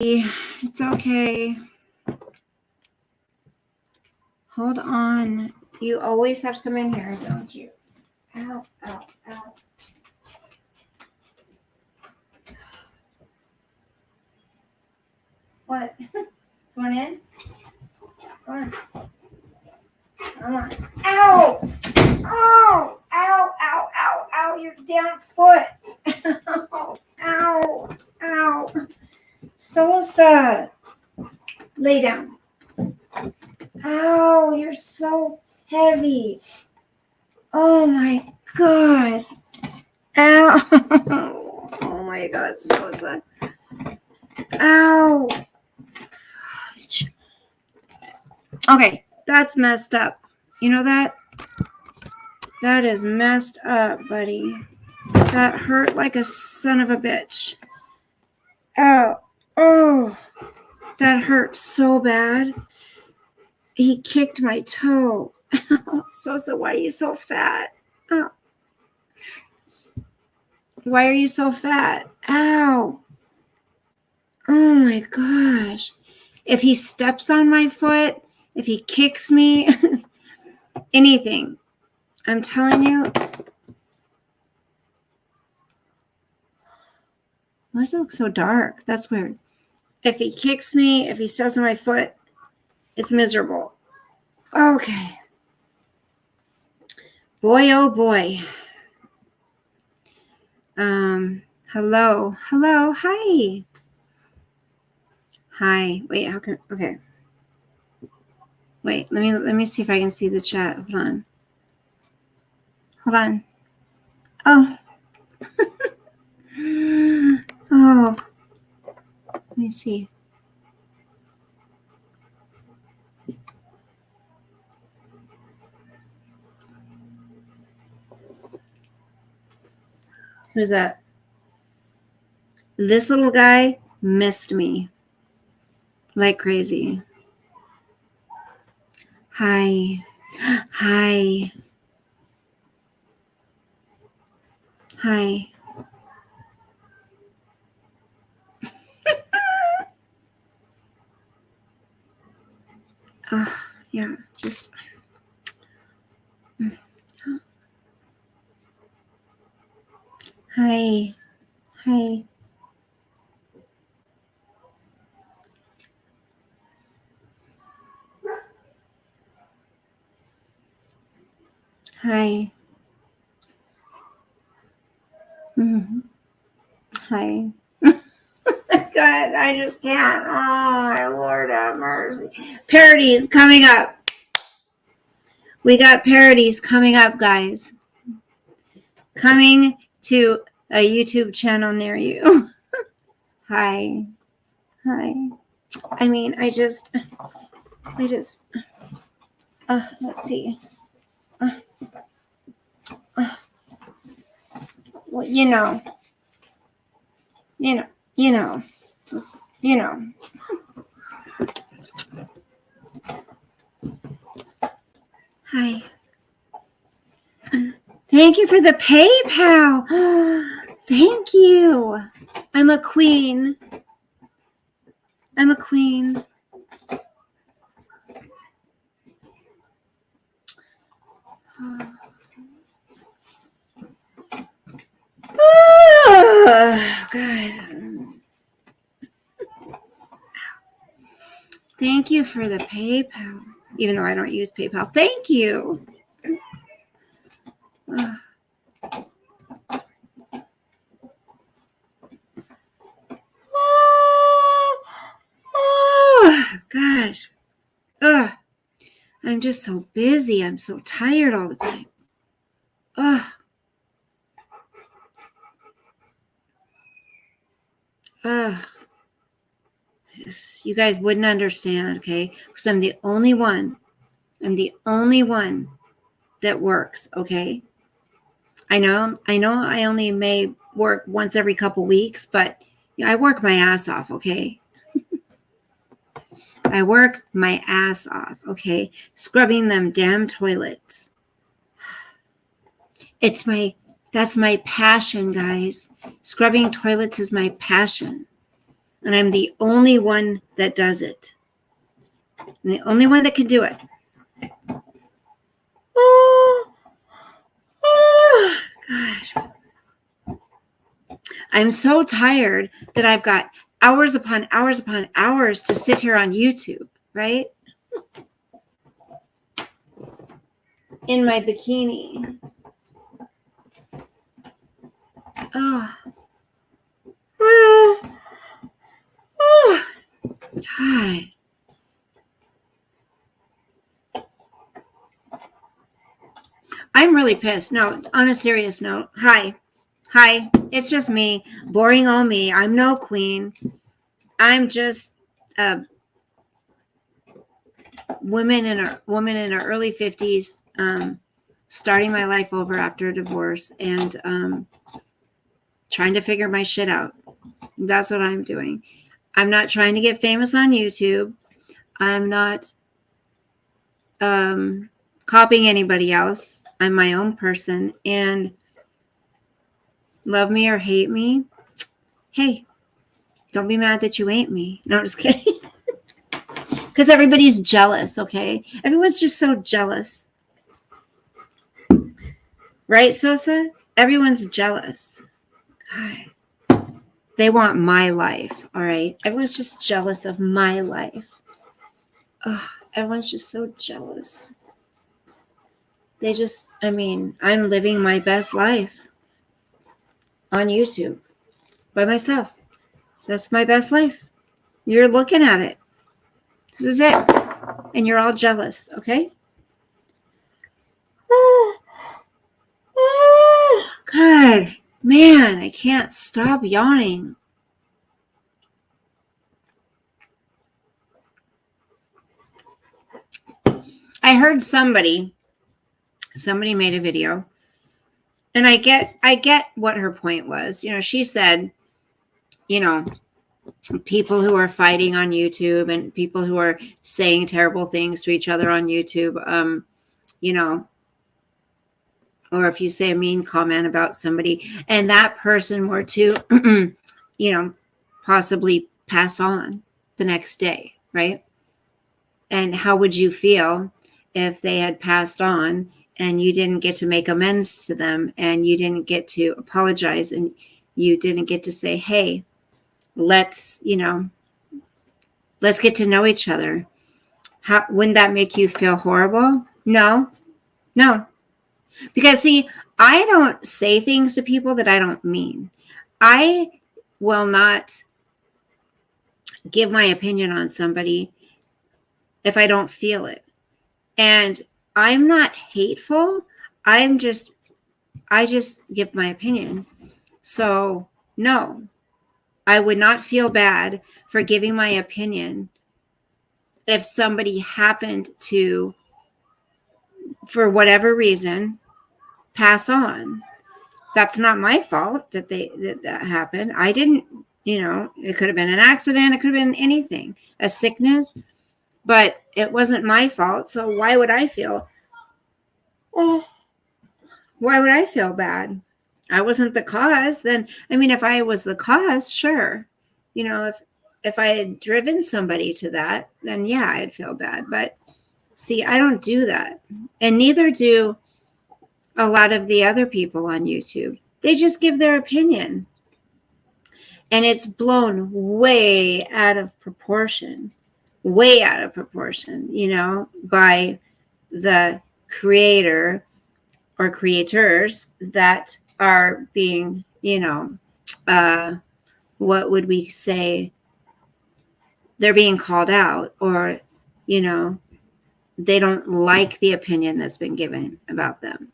It's okay. Hold on. You always have to come in here, don't you? Ow, ow, ow. What? Going in? Go on. Come on. Ow! Oh! Ow, ow, ow, ow. Your damn foot. Ow, ow. Sosa. Lay down. Ow, you're so heavy. Oh my God. Ow. Oh my God, Sosa. Ow. Okay, that's messed up. You know that? That is messed up, buddy. That hurt like a son of a bitch. Ow. Oh. That hurt so bad. He kicked my toe. Sosa, why are you so fat? Oh. Why are you so fat? Ow. Oh my gosh. If he steps on my foot, if he kicks me, anything, I'm telling you. Why does it look so dark? That's weird. If he kicks me, if he steps on my foot, it's miserable. Okay. Boy, oh boy. Hello. Hello. Hi. Hi. Wait, how can, okay. Wait, let me see if I can see the chat. Hold on. Hold on. Oh. Oh. Let me see. Who's that? This little guy missed me like crazy. Hi. Hi. Hi. Oh, yeah, just. Hi. Hi. Hi. Mm-hmm. Hi. God, I just can't. Oh, my Lord have mercy. Parodies coming up. We got parodies coming up, guys. Coming to a YouTube channel near you. Hi. Hi. I mean, I just, let's see. Well, you know. Just, Hi. Thank you for the PayPal. Thank you. I'm a queen. I'm a queen. Oh, God. Thank you for the PayPal. Even though I don't use PayPal. Thank you. Oh, gosh. Ugh. I'm just so busy. I'm so tired all the time. Ugh. Ugh. Yes, you guys wouldn't understand, okay? Because I'm the only one. I'm the only one that works, okay? I know I only may work once every couple weeks, but I work my ass off, okay? I work my ass off, okay? Scrubbing them damn toilets. That's my passion, guys. Scrubbing toilets is my passion. And I'm the only one that does it. I'm the only one that can do it. Oh, gosh. I'm so tired that I've got hours upon hours upon hours to sit here on YouTube, right? In my bikini. Oh. Oh. Oh. Hi. I'm really pissed. No, on a serious note. Hi. It's just me. Boring old me. I'm no queen. I'm just a woman in her early 50s, starting my life over after a divorce and trying to figure my shit out. That's what I'm doing. I'm not trying to get famous on YouTube. I'm not copying anybody else. I'm my own person, and love me or hate me, hey, don't be mad that you ain't me. No, I'm just kidding. Because everybody's jealous, okay? Everyone's just so jealous. Right, Sosa? Everyone's jealous. God. They want my life, all right? Everyone's just jealous of my life. Ugh, everyone's just so jealous. I'm living my best life on YouTube by myself. That's my best life. You're looking at it. This is it. And you're all jealous, okay? God, man, I can't stop yawning. I heard somebody made a video, and I get what her point was. She said, people who are fighting on YouTube and people who are saying terrible things to each other on YouTube, or if you say a mean comment about somebody and that person were to, possibly pass on the next day, right? And how would you feel if they had passed on and you didn't get to make amends to them and you didn't get to apologize and you didn't get to say, hey, let's get to know each other? Wouldn't that make you feel horrible? No. Because see, I don't say things to people that I don't mean. I will not give my opinion on somebody if I don't feel it. And I'm not hateful. I just give my opinion. So no, I would not feel bad for giving my opinion if somebody happened to, for whatever reason, pass on. That's not my fault that that happened. I didn't, it could have been an accident. It could have been anything, a sickness, but it wasn't my fault. So why would I feel bad? I wasn't the cause. Then, if I was the cause, sure. If I had driven somebody to that, then yeah, I'd feel bad. But see, I don't do that. And neither do a lot of the other people on YouTube. They just give their opinion. And it's blown way out of proportion, by the creator or creators that are being, what would we say? They're being called out, or, they don't like the opinion that's been given about them.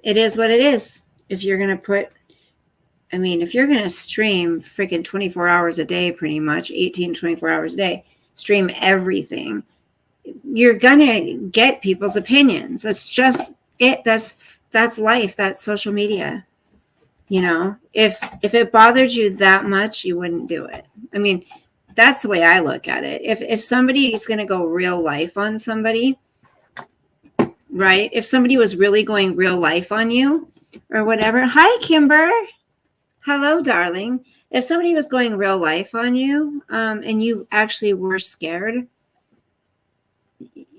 It is what it is. If you're going to stream freaking 24 hours a day, pretty much 18, 24 hours a day, stream everything, you're going to get people's opinions. That's just it. That's life. That's social media. If it bothered you that much, you wouldn't do it. That's the way I look at it. If somebody is going to go real life on somebody, right? If somebody was really going real life on you or whatever. Hi, Kimber. Hello, darling. if somebody was going real life on you, and you actually were scared,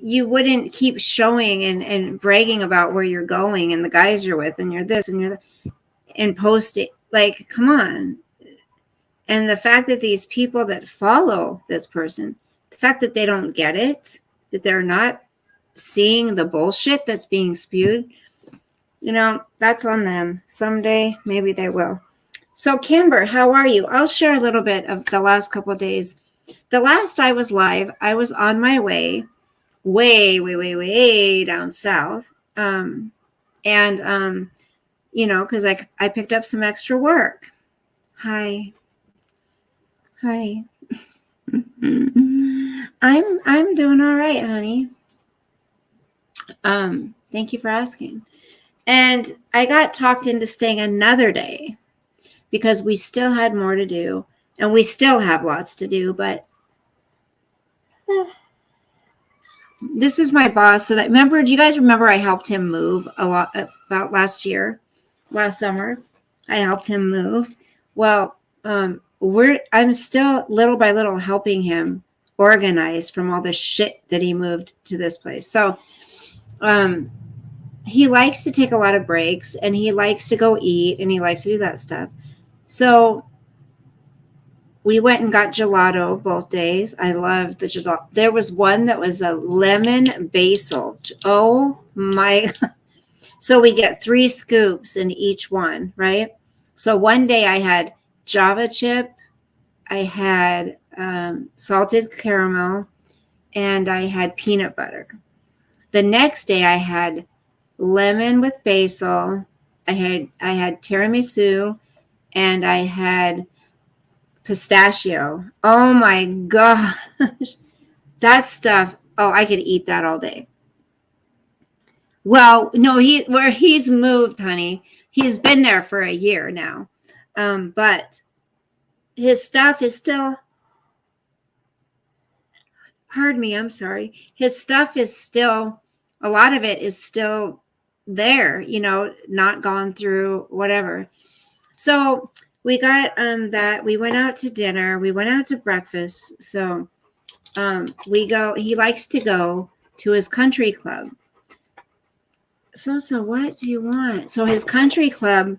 you wouldn't keep showing and bragging about where you're going and the guys you're with and you're this and you're that, and post it. Like, come on. And the fact that these people that follow this person, the fact that they don't get it, that they're not seeing the bullshit that's being spewed, that's on them. Someday, maybe they will. So, Kimber, how are you? I'll share a little bit of the last couple of days. The last I was live, I was on my way way down south. Because I picked up some extra work. Hi. I'm doing all right, honey. Thank you for asking. And I got talked into staying another day because we still had more to do, and we still have lots to do, but this is my boss. And do you guys remember I helped him move a lot about last summer? I helped him move. Well, I'm still little by little helping him organize from all the shit that he moved to this place. So, he likes to take a lot of breaks, and he likes to go eat, and he likes to do that stuff. So we went and got gelato both days. I loved the gelato. There was one that was a lemon basil. Oh my. So we get 3 scoops in each one, right? So one day I had Java chip, I had salted caramel, and I had peanut butter. The next day I had lemon with basil. I had tiramisu, and I had pistachio. Oh my gosh. That stuff. Oh, I could eat that all day. Well, no, he's moved, honey. He's been there for a year now. But his stuff is still, pardon me, I'm sorry. His stuff is still, a lot of it is still there, not gone through, whatever. So we got that. We went out to dinner. We went out to breakfast. So he likes to go to his country club. So what do you want? So at his country club,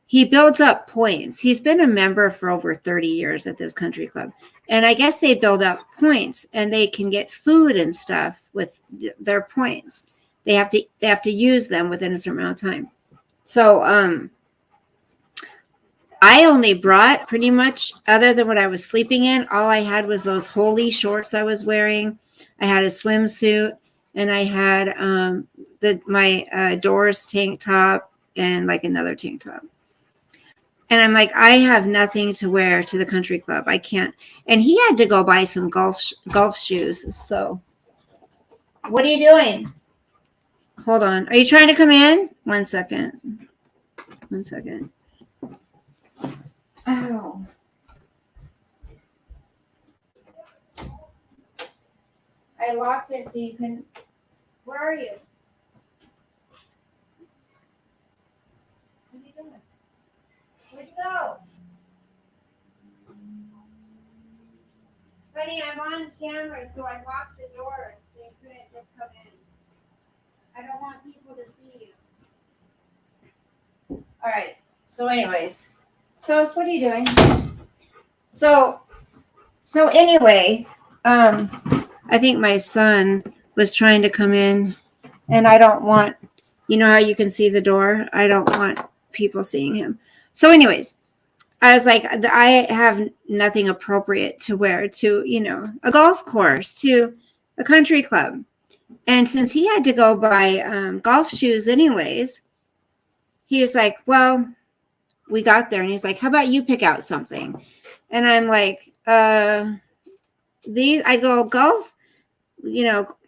he builds up points. He's been a member for over 30 years at this country club. And I guess they build up points, and they can get food and stuff with their points. They have to use them within a certain amount of time. So I only brought, pretty much, other than what I was sleeping in, all I had was those holy shorts I was wearing. I had a swimsuit, and I had my Doors tank top and like another tank top. And I'm like, I have nothing to wear to the country club. I can't. And he had to go buy some golf shoes. So what are you doing? Hold on. Are you trying to come in? 1 second. Oh. I locked it so you can. Where are you? What are you doing? Where'd you go? Honey, I'm on camera, so I locked the door so you couldn't just come in. I don't want people to see you. All right. So anyways. So what are you doing? So anyway, I think my son was trying to come in, and I don't want, how you can see the door? I don't want people seeing him. So anyways, I was like, I have nothing appropriate to wear to, a golf course, to a country club. And since he had to go buy golf shoes anyways, he was like, well, we got there, and he's like, how about you pick out something? And I'm like, I go, golf,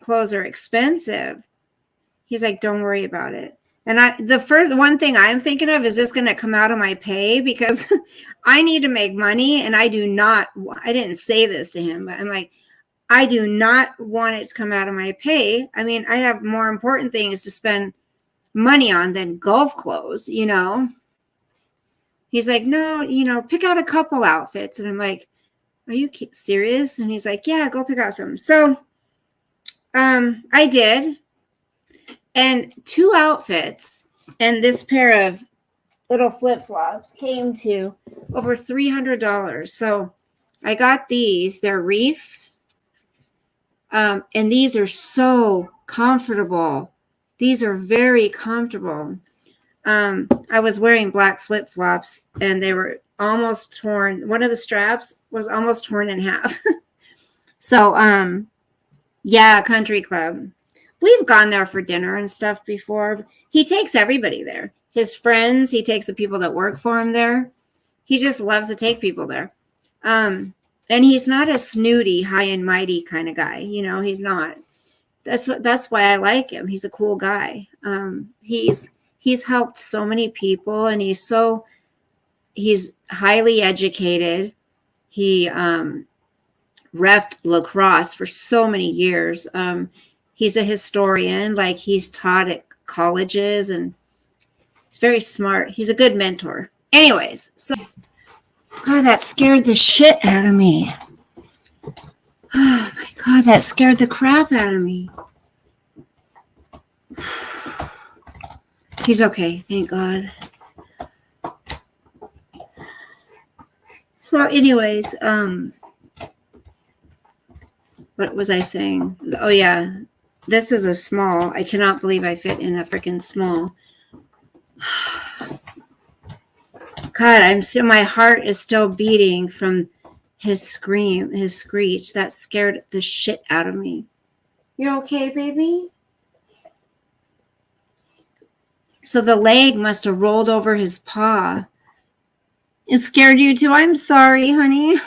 clothes are expensive. He's like, don't worry about it. And the first one thing I'm thinking of is this going to come out of my pay, because I need to make money, and I didn't say this to him, but I'm like, I do not want it to come out of my pay. I mean, I have more important things to spend money on than golf clothes, He's like, no, pick out a couple outfits. And I'm like, are you serious? And he's like, yeah, go pick out some. So I did. And 2 outfits and this pair of little flip-flops came to over $300. So I got these. They're Reef. And these are so comfortable. These are very comfortable. I was wearing black flip-flops and they were almost torn. One of the straps was almost torn in half. So, yeah, country club. We've gone there for dinner and stuff before. He takes everybody there. His friends, he takes the people that work for him there. He just loves to take people there. And he's not a snooty, high and mighty kind of guy. He's not. That's why I like him. He's a cool guy. He's helped so many people, and he's highly educated. He reffed lacrosse for so many years. He's a historian, like he's taught at colleges, and he's very smart. He's a good mentor. Anyways, so God, that scared the shit out of me. Oh my God, that scared the crap out of me. He's okay, thank God. So anyways, what was I saying? Oh yeah, this is a small. I cannot believe I fit in a freaking small. God, my heart is still beating from his scream, his screech. That scared the shit out of me. You're okay, baby? So the leg must have rolled over his paw. It scared you too? I'm sorry, honey.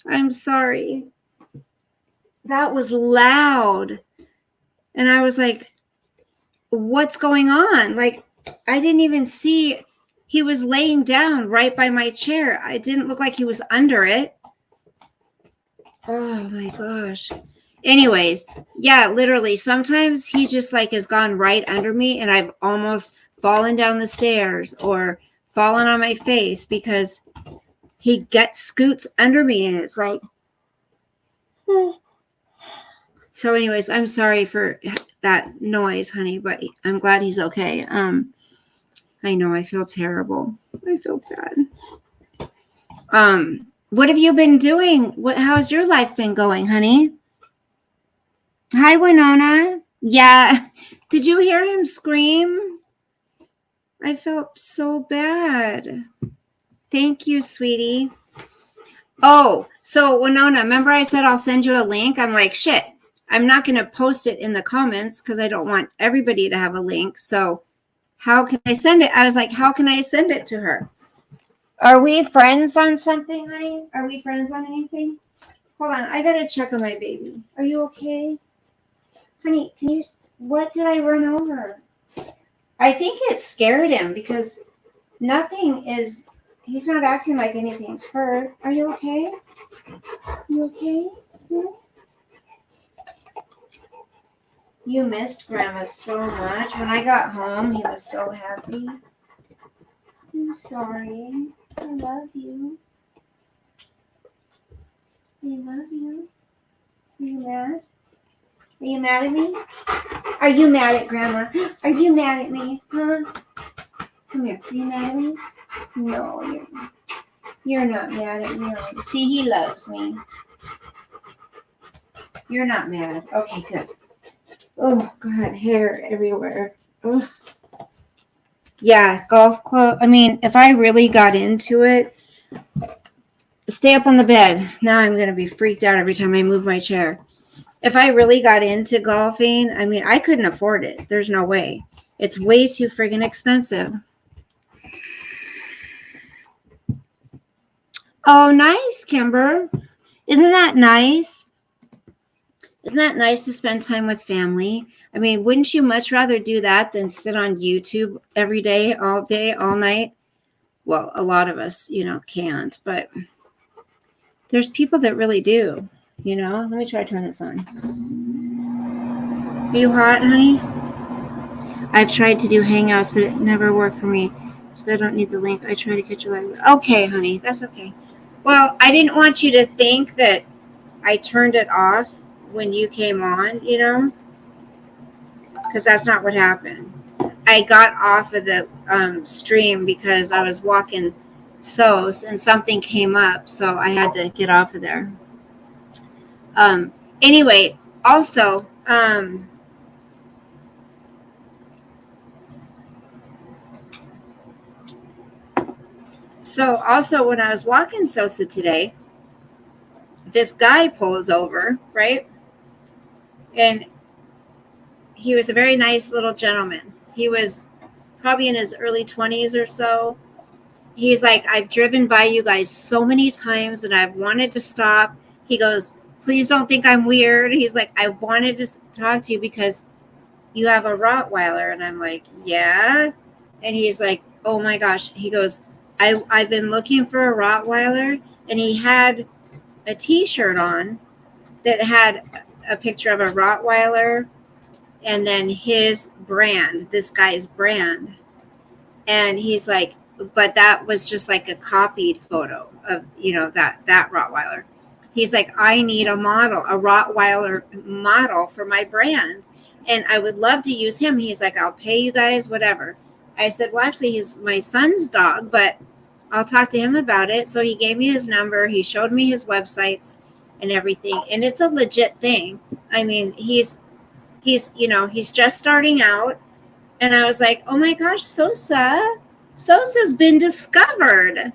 I'm sorry. That was loud. And I was like, what's going on? Like, I didn't even see. He was laying down right by my chair. It didn't look like he was under it. Oh my gosh. Anyways, yeah, literally, sometimes he just like has gone right under me and I've almost fallen down the stairs or fallen on my face because he scoots under me and it's like, So anyways, I'm sorry for that noise, honey, but I'm glad he's okay. I know I feel terrible. I feel bad. What have you been doing? How's your life been going, honey? Hi, Winona. Yeah. Did you hear him scream? I felt so bad. Thank you, sweetie. Oh, so Winona, remember I said I'll send you a link? I'm like, shit, I'm not going to post it in the comments because I don't want everybody to have a link. So how can I send it? I was like, how can I send it to her? Are we friends on something, honey? Are we friends on anything? Hold on. I got to check on my baby. Are you okay? Honey, what did I run over? I think it scared him because he's not acting like anything's hurt. Are you okay? You okay? Yeah. You missed Grandma so much. When I got home, he was so happy. I'm sorry. I love you. I love you. Are you mad? Are you mad at me? Are you mad at Grandma? Are you mad at me? Huh? Come here. Are you mad at me? No, you're not. You're not mad at me. See, he loves me. You're not mad. Okay, good. Oh, God, hair everywhere. Oh. Yeah, golf club. I mean, if I really got into it, stay up on the bed. Now I'm going to be freaked out every time I move my chair. If I really got into golfing, I mean, I couldn't afford it. There's no way. It's way too friggin' expensive. Oh, nice, Kimber. Isn't that nice? Isn't that nice to spend time with family? I mean, wouldn't you much rather do that than sit on YouTube every day, all night? Well, a lot of us, can't, but there's people that really do, Let me try to turn this on. Are you hot, honey? I've tried to do Hangouts, but it never worked for me. but I don't need the link. I try to catch you live. Okay, honey, that's okay. Well, I didn't want you to think that I turned it off when you came on, because that's not what happened. I got off of the stream because I was walking So's and something came up, so I had to get off of there. Anyway, also, when I was walking Sosa today, this guy pulls over, right? And he was a very nice little gentleman. He was probably in his early 20s or so. He's like, I've driven by you guys so many times and I've wanted to stop. He goes, please don't think I'm weird. He's like, I wanted to talk to you because you have a Rottweiler. And I'm like, yeah. And he's like, oh my gosh. He goes, I've been looking for a Rottweiler. And he had a t-shirt on that had a picture of a Rottweiler and then his brand, this guy's brand. And he's like, but that was just like a copied photo of, that Rottweiler. He's like, I need a Rottweiler model for my brand. And I would love to use him. He's like, I'll pay you guys, whatever. I said, well, actually, he's my son's dog, but I'll talk to him about it. So he gave me his number. He showed me his websites and everything. And it's a legit thing. I mean, he's just starting out. And I was like, oh my gosh, Sosa's been discovered.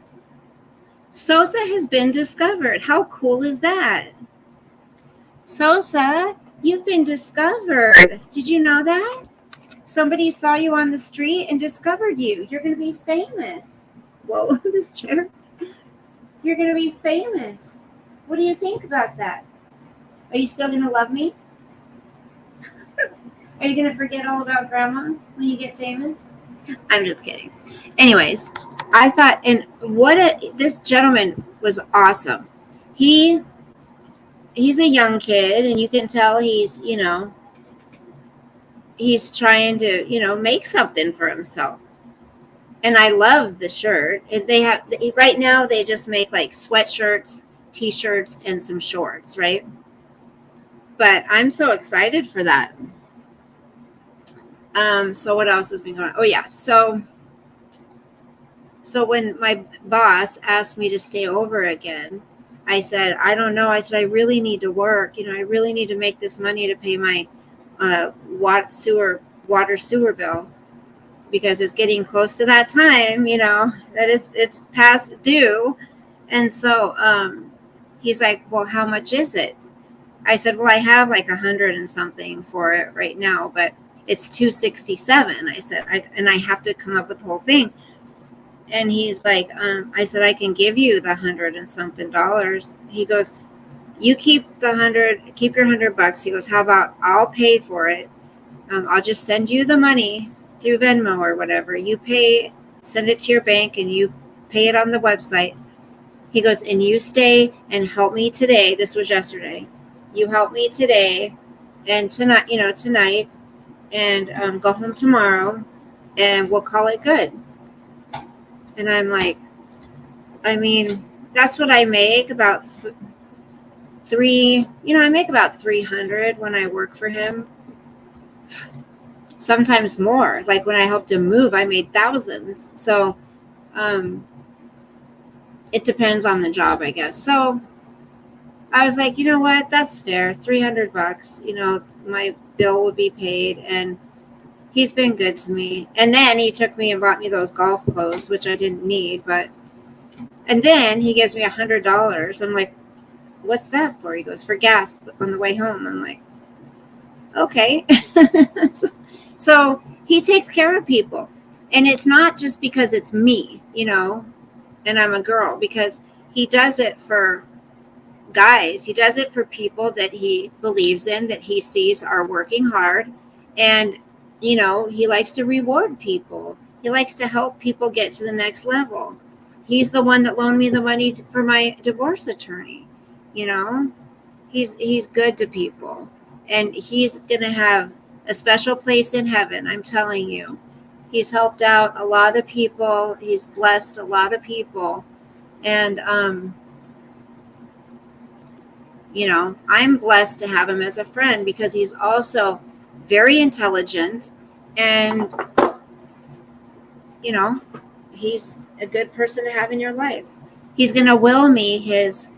Sosa has been discovered. How cool is that? Sosa, you've been discovered. Did you know that? Somebody saw you on the street and discovered you. You're going to be famous. Whoa, this chair. You're going to be famous. What do you think about that? Are you still going to love me? Are you going to forget all about grandma when you get famous? I'm just kidding. Anyways, I thought, and this gentleman was awesome. He's a young kid, and you can tell he's trying to, make something for himself. And I love the shirt. Right now they just make like sweatshirts, t-shirts, and some shorts, right? But I'm so excited for that. So what else has been going on? Oh yeah. So when my boss asked me to stay over again, I said, I don't know. I said, I really need to work. I really need to make this money to pay my water sewer bill, because it's getting close to that time, that it's past due. And so he's like, well, how much is it? I said, well, I have like 100 and something for it right now, but it's $267. I said, I have to come up with the whole thing. And he's like, I said, I can give you the 100 and something dollars. He goes, you keep your $100. He goes, how about I'll pay for it? I'll just send you the money through Venmo or whatever. You pay, send it to your bank, and you pay it on the website. He goes, and you stay and help me today. This was yesterday. You help me today and tonight, and go home tomorrow, and we'll call it good. And I'm like, I mean, that's what I make, about I make about 300 when I work for him. Sometimes more. Like when I helped him move, I made thousands. So it depends on the job, I guess. So I was like, you know what? That's fair. $300. My bill would be paid, and he's been good to me. And then he took me and bought me those golf clothes, which I didn't need, and then he gives me $100. I'm like, what's that for? He goes, for gas on the way home. I'm like, okay. So he takes care of people. And it's not just because it's me, and I'm a girl, because he does it for guys. He does it for people that he believes in, that he sees are working hard. And, he likes to reward people. He likes to help people get to the next level. He's the one that loaned me the money for my divorce attorney. He's good to people, and he's going to have a special place in heaven. I'm telling you. He's helped out a lot of people. He's blessed a lot of people. And, you know, I'm blessed to have him as a friend because he's also very intelligent and, you know, he's a good person to have in your life. He's going to will me his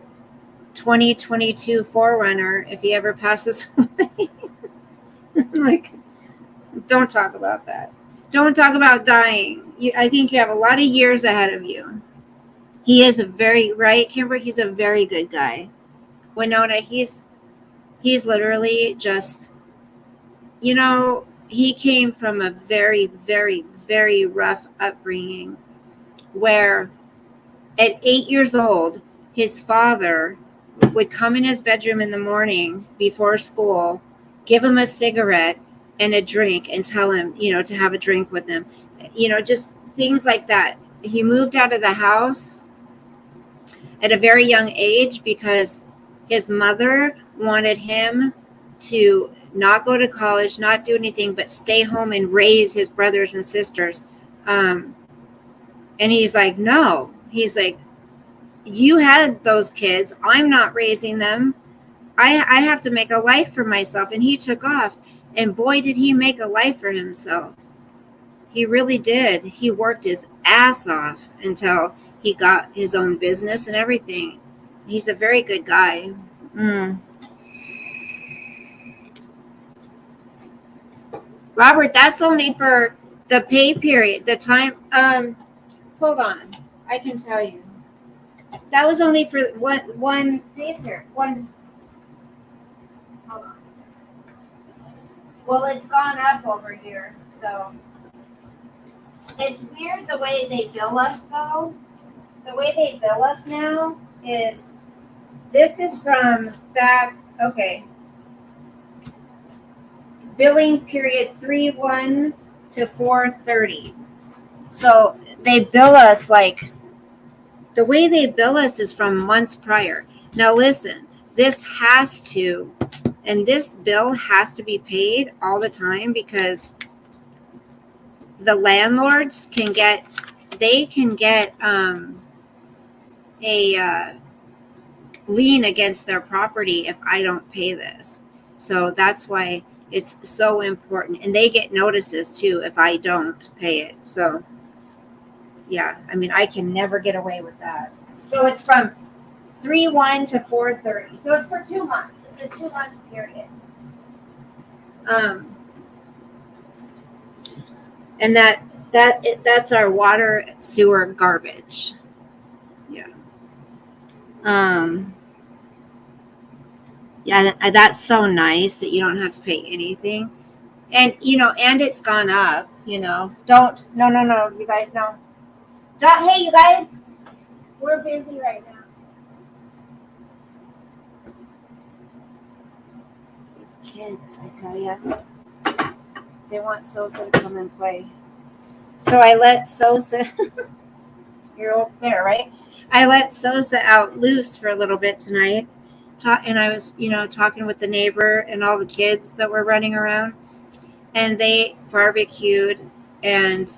2022 Forerunner if he ever passes away. Like, don't talk about that. Don't talk about dying. I think you have a lot of years ahead of you. He is a very, right, Kimber? He's a very good guy. Winona, he's literally just, you know, he came from a very, very, very rough upbringing where at 8 years old, his father would come in his bedroom in the morning before school, give him a cigarette and a drink and tell him, you know, to have a drink with him. You know, just things like that. He moved out of the house at a very young age because his mother wanted him to not go to college, not do anything, but stay home and raise his brothers and sisters. And he's like, no. He's like, you had those kids. I'm not raising them. I have to make a life for myself. And he took off. And boy, did he make a life for himself. He really did. He worked his ass off until he got his own business and everything. He's a very good guy. Robert, that's only for the pay period. The time, hold on. I can tell you. That was only for one pay period. Hold on. Well, it's gone up over here, so. It's weird the way they bill us, though. The way they bill us now is, this is from back, okay. Billing period 3/1 to 4/30. So they bill us like, the way they bill us is from months prior. Now listen, this bill has to be paid all the time because the landlords can get a lien against their property if I don't pay this. So that's why it's so important. And they get notices too if I don't pay it. So yeah, I mean, I can never get away with that. So it's from 3/1 to 4/30. So it's for 2 months. It's a 2-month period. And that's our water, sewer, garbage. Yeah. Yeah, that's so nice that you don't have to pay anything. And, you know, and it's gone up, you know. No, you guys, no. Hey, you guys, we're busy right now. These kids, I tell you, they want Sosa to come and play. So I let Sosa, you're over there, right? I let Sosa out loose for a little bit tonight. And I was, you know, talking with the neighbor and all the kids that were running around. And they barbecued and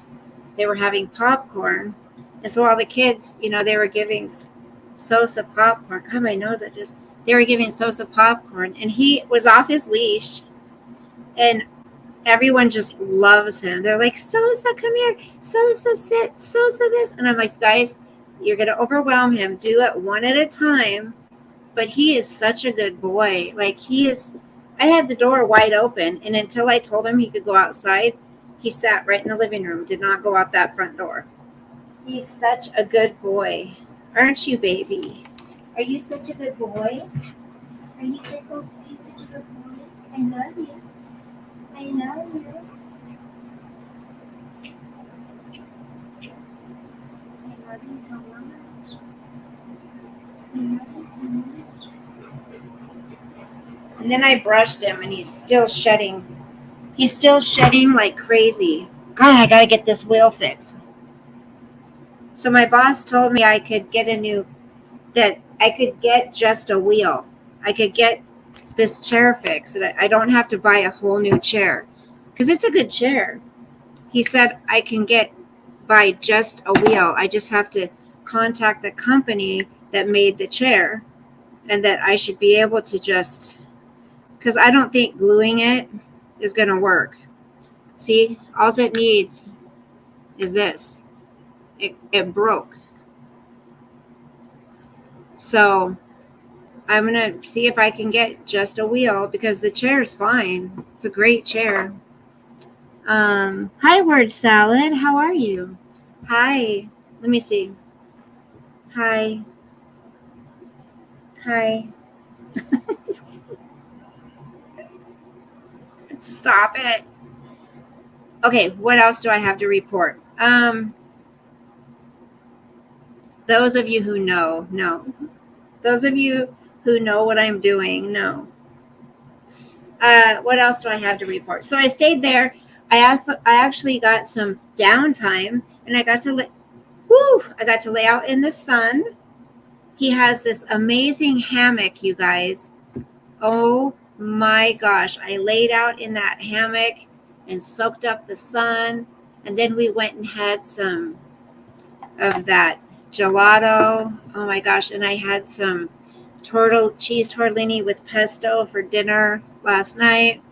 they were having popcorn. And so all the kids, you know, they were giving Sosa popcorn. God, my nose, they were giving Sosa popcorn. And he was off his leash. And everyone just loves him. They're like, Sosa, come here. Sosa, sit. Sosa, this. And I'm like, guys, you're going to overwhelm him. Do it one at a time. But he is such a good boy. Like, I had the door wide open. And until I told him he could go outside, he sat right in the living room, did not go out that front door. He's such a good boy. Aren't you, baby? Are you such a good boy? Are you such a good boy? I love you. I love you. I love you so much. I love you so much. And then I brushed him, and he's still shedding. He's still shedding like crazy. God, I gotta get this wheel fixed. So my boss told me I could get just a wheel. I could get this chair fixed. I don't have to buy a whole new chair because it's a good chair. he said I can get by just a wheel. I just have to contact the company that made the chair, and that I should be able to just, because I don't think gluing it is going to work. See, all it needs is this. It broke. So I'm going to see if I can get just a wheel, because the chair is fine. It's a great chair. Hi, Word Salad. How are you? Hi. Let me see. Hi. Hi. Stop it. Okay, what else do I have to report? Those of you who know. Those of you who know what I'm doing, know. What else do I have to report? So I stayed there. I actually got some downtime, and I got to lay out in the sun. He has this amazing hammock, you guys. Oh my gosh. I laid out in that hammock and soaked up the sun. And then we went and had some of that gelato. Oh my gosh. And I had some cheese tortellini with pesto for dinner last night.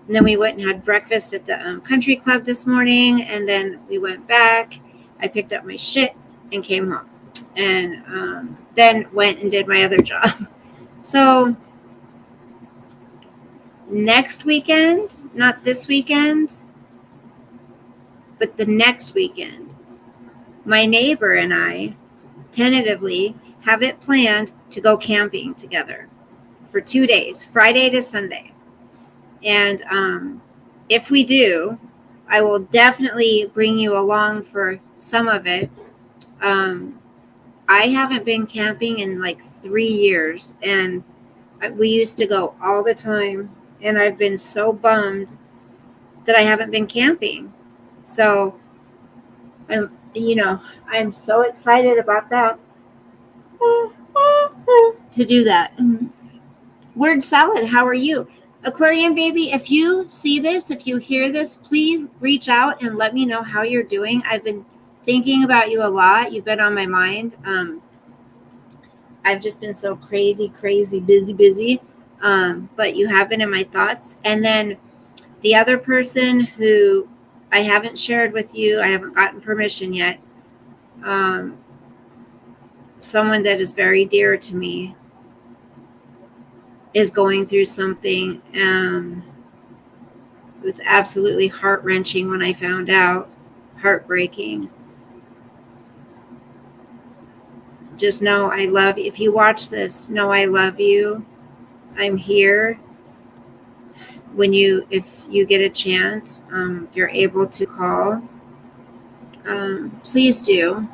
And then we went and had breakfast at the country club this morning. And then we went back. I picked up my shit and came home. And then went and did my other job. So next weekend, not this weekend, but the next weekend, my neighbor and I tentatively have it planned to go camping together for 2 days, Friday to Sunday. And if we do, I will definitely bring you along for some of it. I haven't been camping in like 3 years, and we used to go all the time, and I've been so bummed that I haven't been camping. So I'm so excited about that. To do that. Word Salad, how are you? Aquarium baby, if you see this, if you hear this, please reach out and let me know how you're doing. I've been thinking about you a lot. You've been on my mind. I've just been so crazy, busy. But you have been in my thoughts. And then the other person who I haven't shared with you, I haven't gotten permission yet. Someone that is very dear to me is going through something. It was absolutely heart-wrenching when I found out. Heartbreaking. Just know I love you. If you watch this, know I love you. I'm here. If you get a chance, if you're able to call, please do.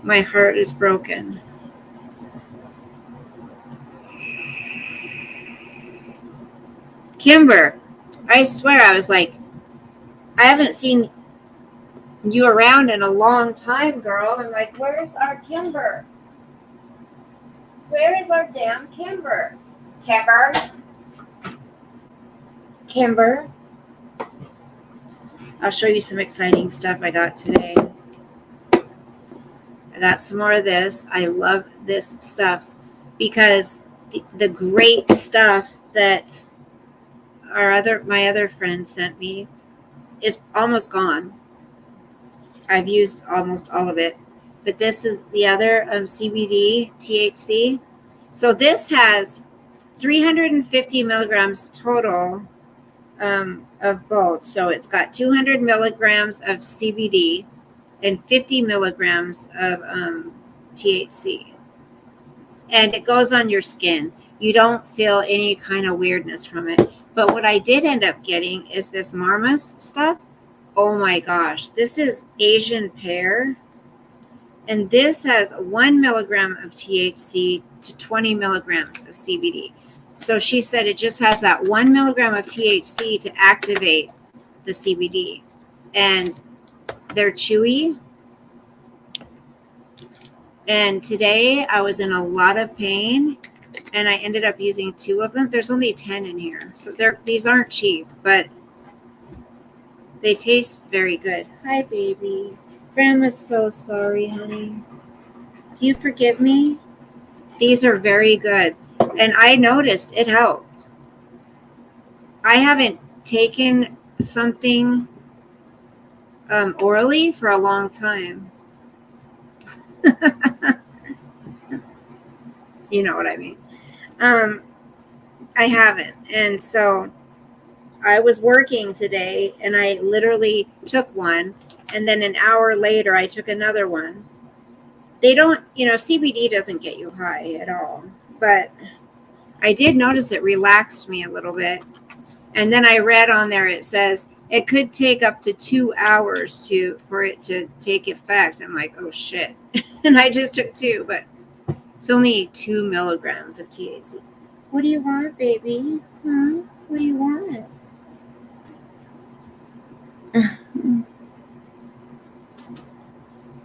My heart is broken. Kimber, I swear, I was like, I haven't seen you around in a long time, girl. I'm like, where's our Kimber? Where is our damn Kimber? Kimber. I'll show you some exciting stuff I got today. I got some more of this. I love this stuff because the great stuff that my other friend sent me is almost gone. I've used almost all of it. But this is the other CBD, THC. So this has 350 milligrams total of both. So it's got 200 milligrams of CBD and 50 milligrams of THC. And it goes on your skin. You don't feel any kind of weirdness from it. But what I did end up getting is this Marmas stuff. Oh my gosh. This is Asian pear. And this has 1 milligram of THC to 20 milligrams of CBD. So she said it just has that 1 milligram of THC to activate the CBD. And they're chewy. And today I was in a lot of pain, and I ended up using 2 of them. There's only 10 in here. So these aren't cheap, but They taste very good. Hi, baby. Grandma's so sorry, honey. Do you forgive me? These are very good. And I noticed it helped. I haven't taken something orally for a long time. You know what I mean. I haven't. And so I was working today and I literally took one. And then an hour later, I took another one. They don't, CBD doesn't get you high at all. But I did notice it relaxed me a little bit. And then I read on there, it says it could take up to 2 hours for it to take effect. I'm like, oh shit. And I just took 2, but it's only 2 milligrams of THC. What do you want, baby? Huh? What do you want?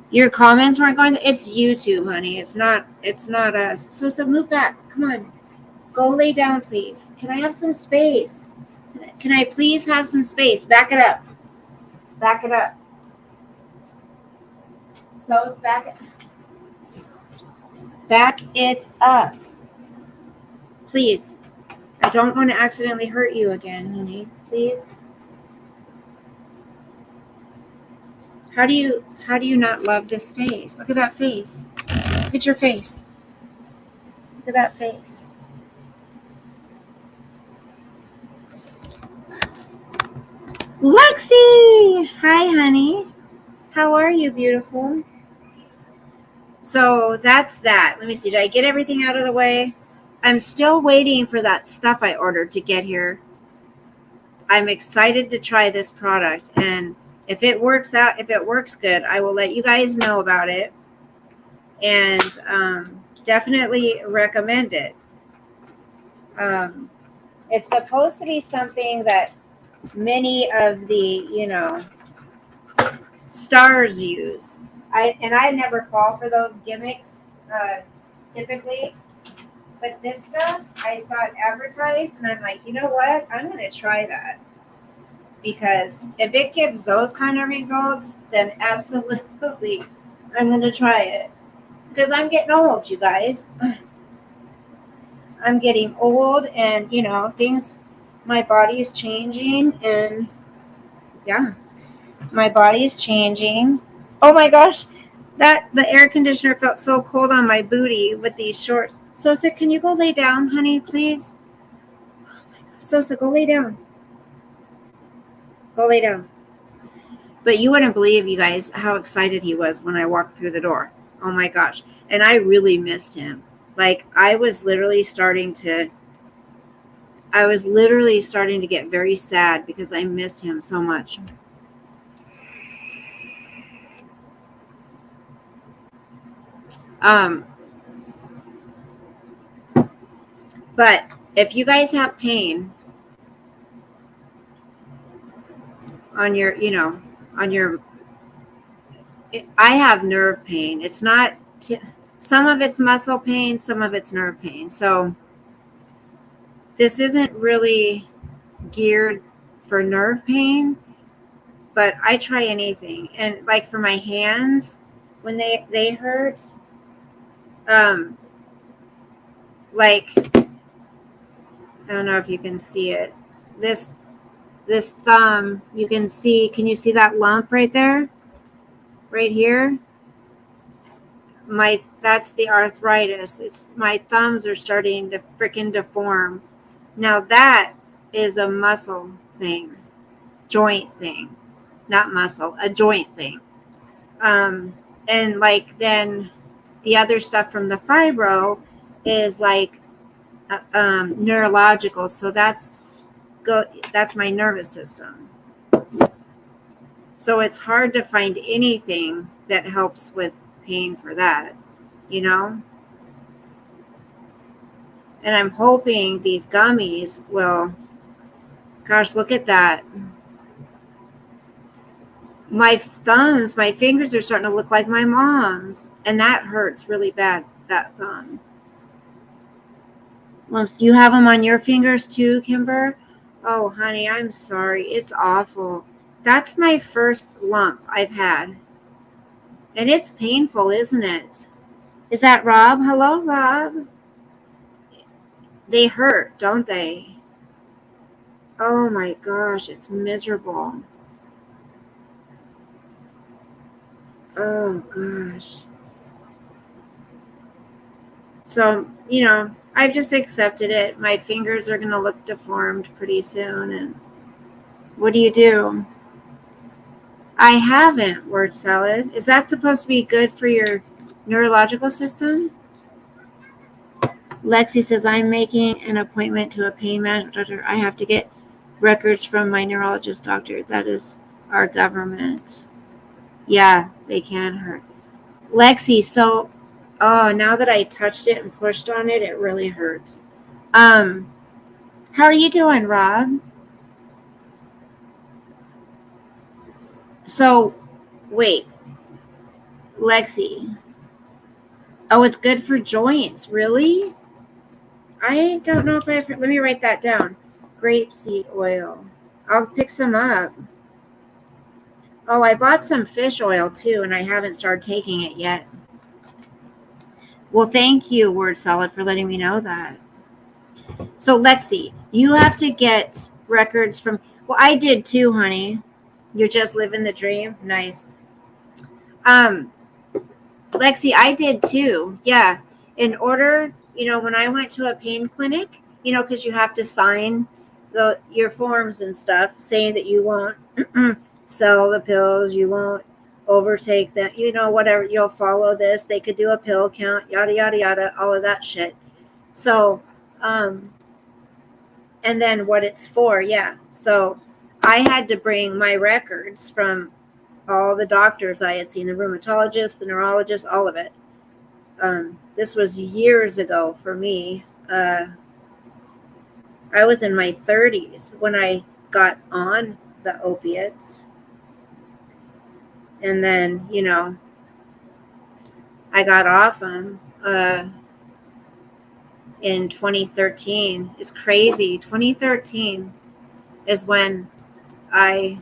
Your comments weren't going. It's YouTube, honey. It's not us. So move back. Come on. Go lay down, please. Can I have some space? Can I please have some space? Back it up. Back it up. So's back it. Back it up. Please. I don't want to accidentally hurt you again, honey. Please. How do you not love this face? Look at that face. Look at your face. Look at that face. Lexi! Hi, honey. How are you, beautiful? So that's that. Let me see. Did I get everything out of the way? I'm still waiting for that stuff I ordered to get here. I'm excited to try this product. And if it works good, I will let you guys know about it. And definitely recommend it. It's supposed to be something that many of the, stars use. I never fall for those gimmicks typically. But this stuff, I saw it advertised, and I'm like, you know what? I'm going to try that. Because if it gives those kind of results, then absolutely, I'm going to try it. Because I'm getting old, you guys. I'm getting old, and, things, my body is changing, and, yeah, my body is changing. Oh, my gosh. The air conditioner felt so cold on my booty with these shorts. Sosa, can you go lay down, honey, please? Sosa, go lay down. Go lay down. But you wouldn't believe, you guys, how excited he was when I walked through the door. Oh my gosh. And I really missed him. Like, I was literally starting to get very sad because I missed him so much. But if you guys have pain on your, I have nerve pain. It's not, some of it's muscle pain, some of it's nerve pain. So this isn't really geared for nerve pain, but I try anything. And like for my hands, when they hurt, like, I don't know if you can see it. This thumb, you can you see that lump right there? Right here? That's the arthritis. My thumbs are starting to freaking deform. Now that is a muscle thing, joint thing, not muscle, a joint thing. And like then the other stuff from the fibro is like neurological. So that's my nervous system. So it's hard to find anything that helps with pain for that, And I'm hoping these gummies will, gosh, look at that. My fingers are starting to look like my mom's, and that hurts really bad, that thumb. Lumps. You have them on your fingers too, Kimber? Oh, honey, I'm sorry. It's awful. That's my first lump I've had. And it's painful, isn't it? Is that Rob? Hello, Rob. They hurt, don't they? Oh my gosh, it's miserable. Oh gosh. So, I've just accepted it. My fingers are going to look deformed pretty soon. And what do you do? I haven't, word salad. Is that supposed to be good for your neurological system? Lexi says, I'm making an appointment to a pain management doctor. I have to get records from my neurologist doctor. That is our government. Yeah, they can hurt. Lexi, so, now that I touched it and pushed on it, it really hurts. How are you doing, Rob? So, wait, Lexi. Oh, it's good for joints. Really? I don't know if I've heard. Let me write that down. Grapeseed oil. I'll pick some up. Oh, I bought some fish oil too, and I haven't started taking it yet. Well, thank you, Word Solid, for letting me know that. So, Lexi, you have to get records from. Well, I did too, honey. You're just living the dream. Nice. Lexi, I did too. Yeah. In order, when I went to a pain clinic, because you have to sign your forms and stuff saying that you won't sell the pills, you won't overtake that, whatever, you'll follow this. They could do a pill count, yada, yada, yada, all of that shit. So, and then what it's for. Yeah. So I had to bring my records from all the doctors I had seen, the rheumatologist, the neurologist, all of it. This was years ago for me. I was in my 30s when I got on the opiates. And then, I got off them in 2013. It's crazy. 2013 is when I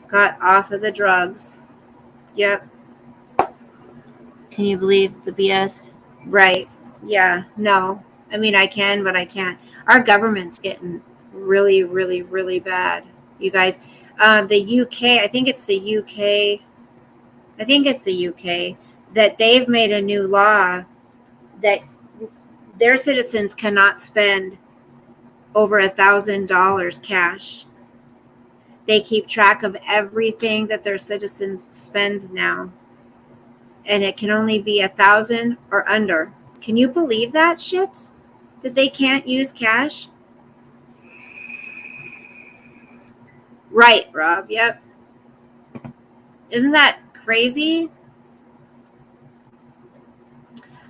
got off of the drugs. Yep. Can you believe the BS? Right. Yeah. No. I mean, I can, but I can't. Our government's getting really, really, really bad. You guys, the UK, I think it's the UK that they've made a new law that their citizens cannot spend over $1,000 cash. They keep track of everything that their citizens spend now. And it can only be 1,000 or under. Can you believe that shit? That they can't use cash? Right, Rob. Yep. Isn't that crazy?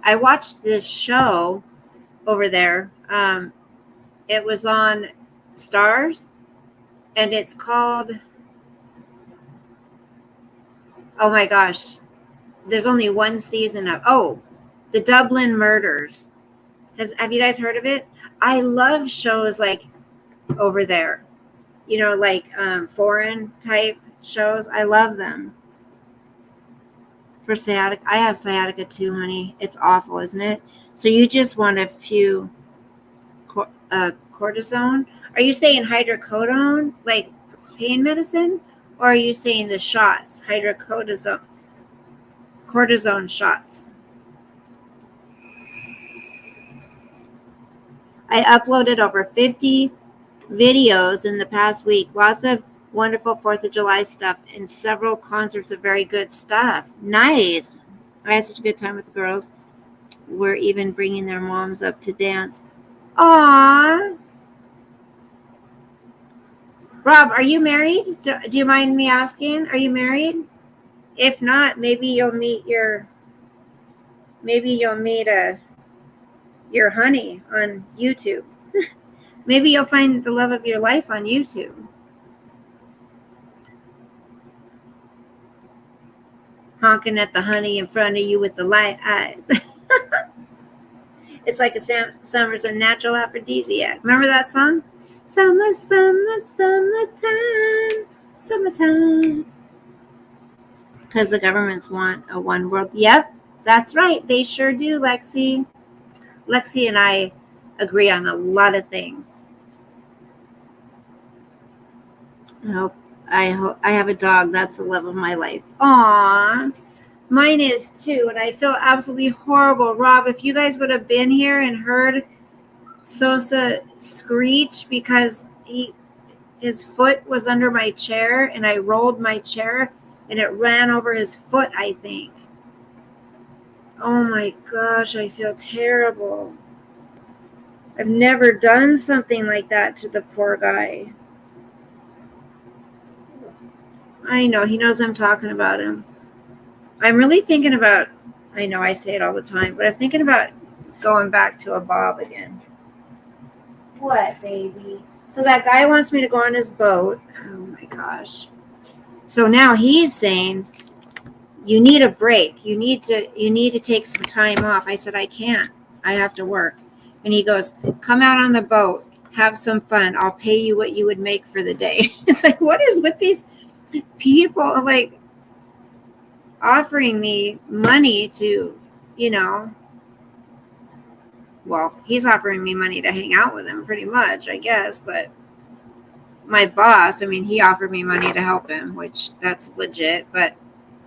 I watched this show over there. It was on Stars, and it's called, oh my gosh, there's only one season of, The Dublin Murders. Have you guys heard of it? I love shows like over there, like foreign type shows. I love them. For sciatica, I have sciatica too, honey. It's awful, isn't it? So you just want a few cortisone. Are you saying hydrocodone, like pain medicine? Or are you saying the shots, hydrocortisone shots? I uploaded over 50 videos in the past week. Lots of wonderful 4th of July stuff and several concerts of very good stuff. Nice. I had such a good time with the girls. We're even bringing their moms up to dance. Aww. Rob, are you married? Do you mind me asking? Are you married? If not, maybe you'll meet your honey on YouTube. Maybe you'll find the love of your life on YouTube. Honking at the honey in front of you with the light eyes. It's like a summer's a natural aphrodisiac. Remember that song? Summer, summer, summertime, summertime. Because the governments want a one world. Yep, that's right. They sure do, Lexi. Lexi and I agree on a lot of things. I hope I have a dog. That's the love of my life. Aww. Mine is too, and I feel absolutely horrible. Rob, if you guys would have been here and heard Sosa screech because his foot was under my chair and I rolled my chair and it ran over his foot, I think. Oh my gosh, I feel terrible. I've never done something like that to the poor guy. I know, he knows I'm talking about him. I'm really thinking about, I know I say it all the time, but I'm thinking about going back to a bob again. What, baby? So that guy wants me to go on his boat. Oh my gosh. So now he's saying, you need a break. You need to take some time off. I said, I can't. I have to work. And he goes, come out on the boat. Have some fun. I'll pay you what you would make for the day. It's like, what is with these people, like, offering me money to, well, he's offering me money to hang out with him pretty much, I guess. But my boss, he offered me money to help him, which that's legit. But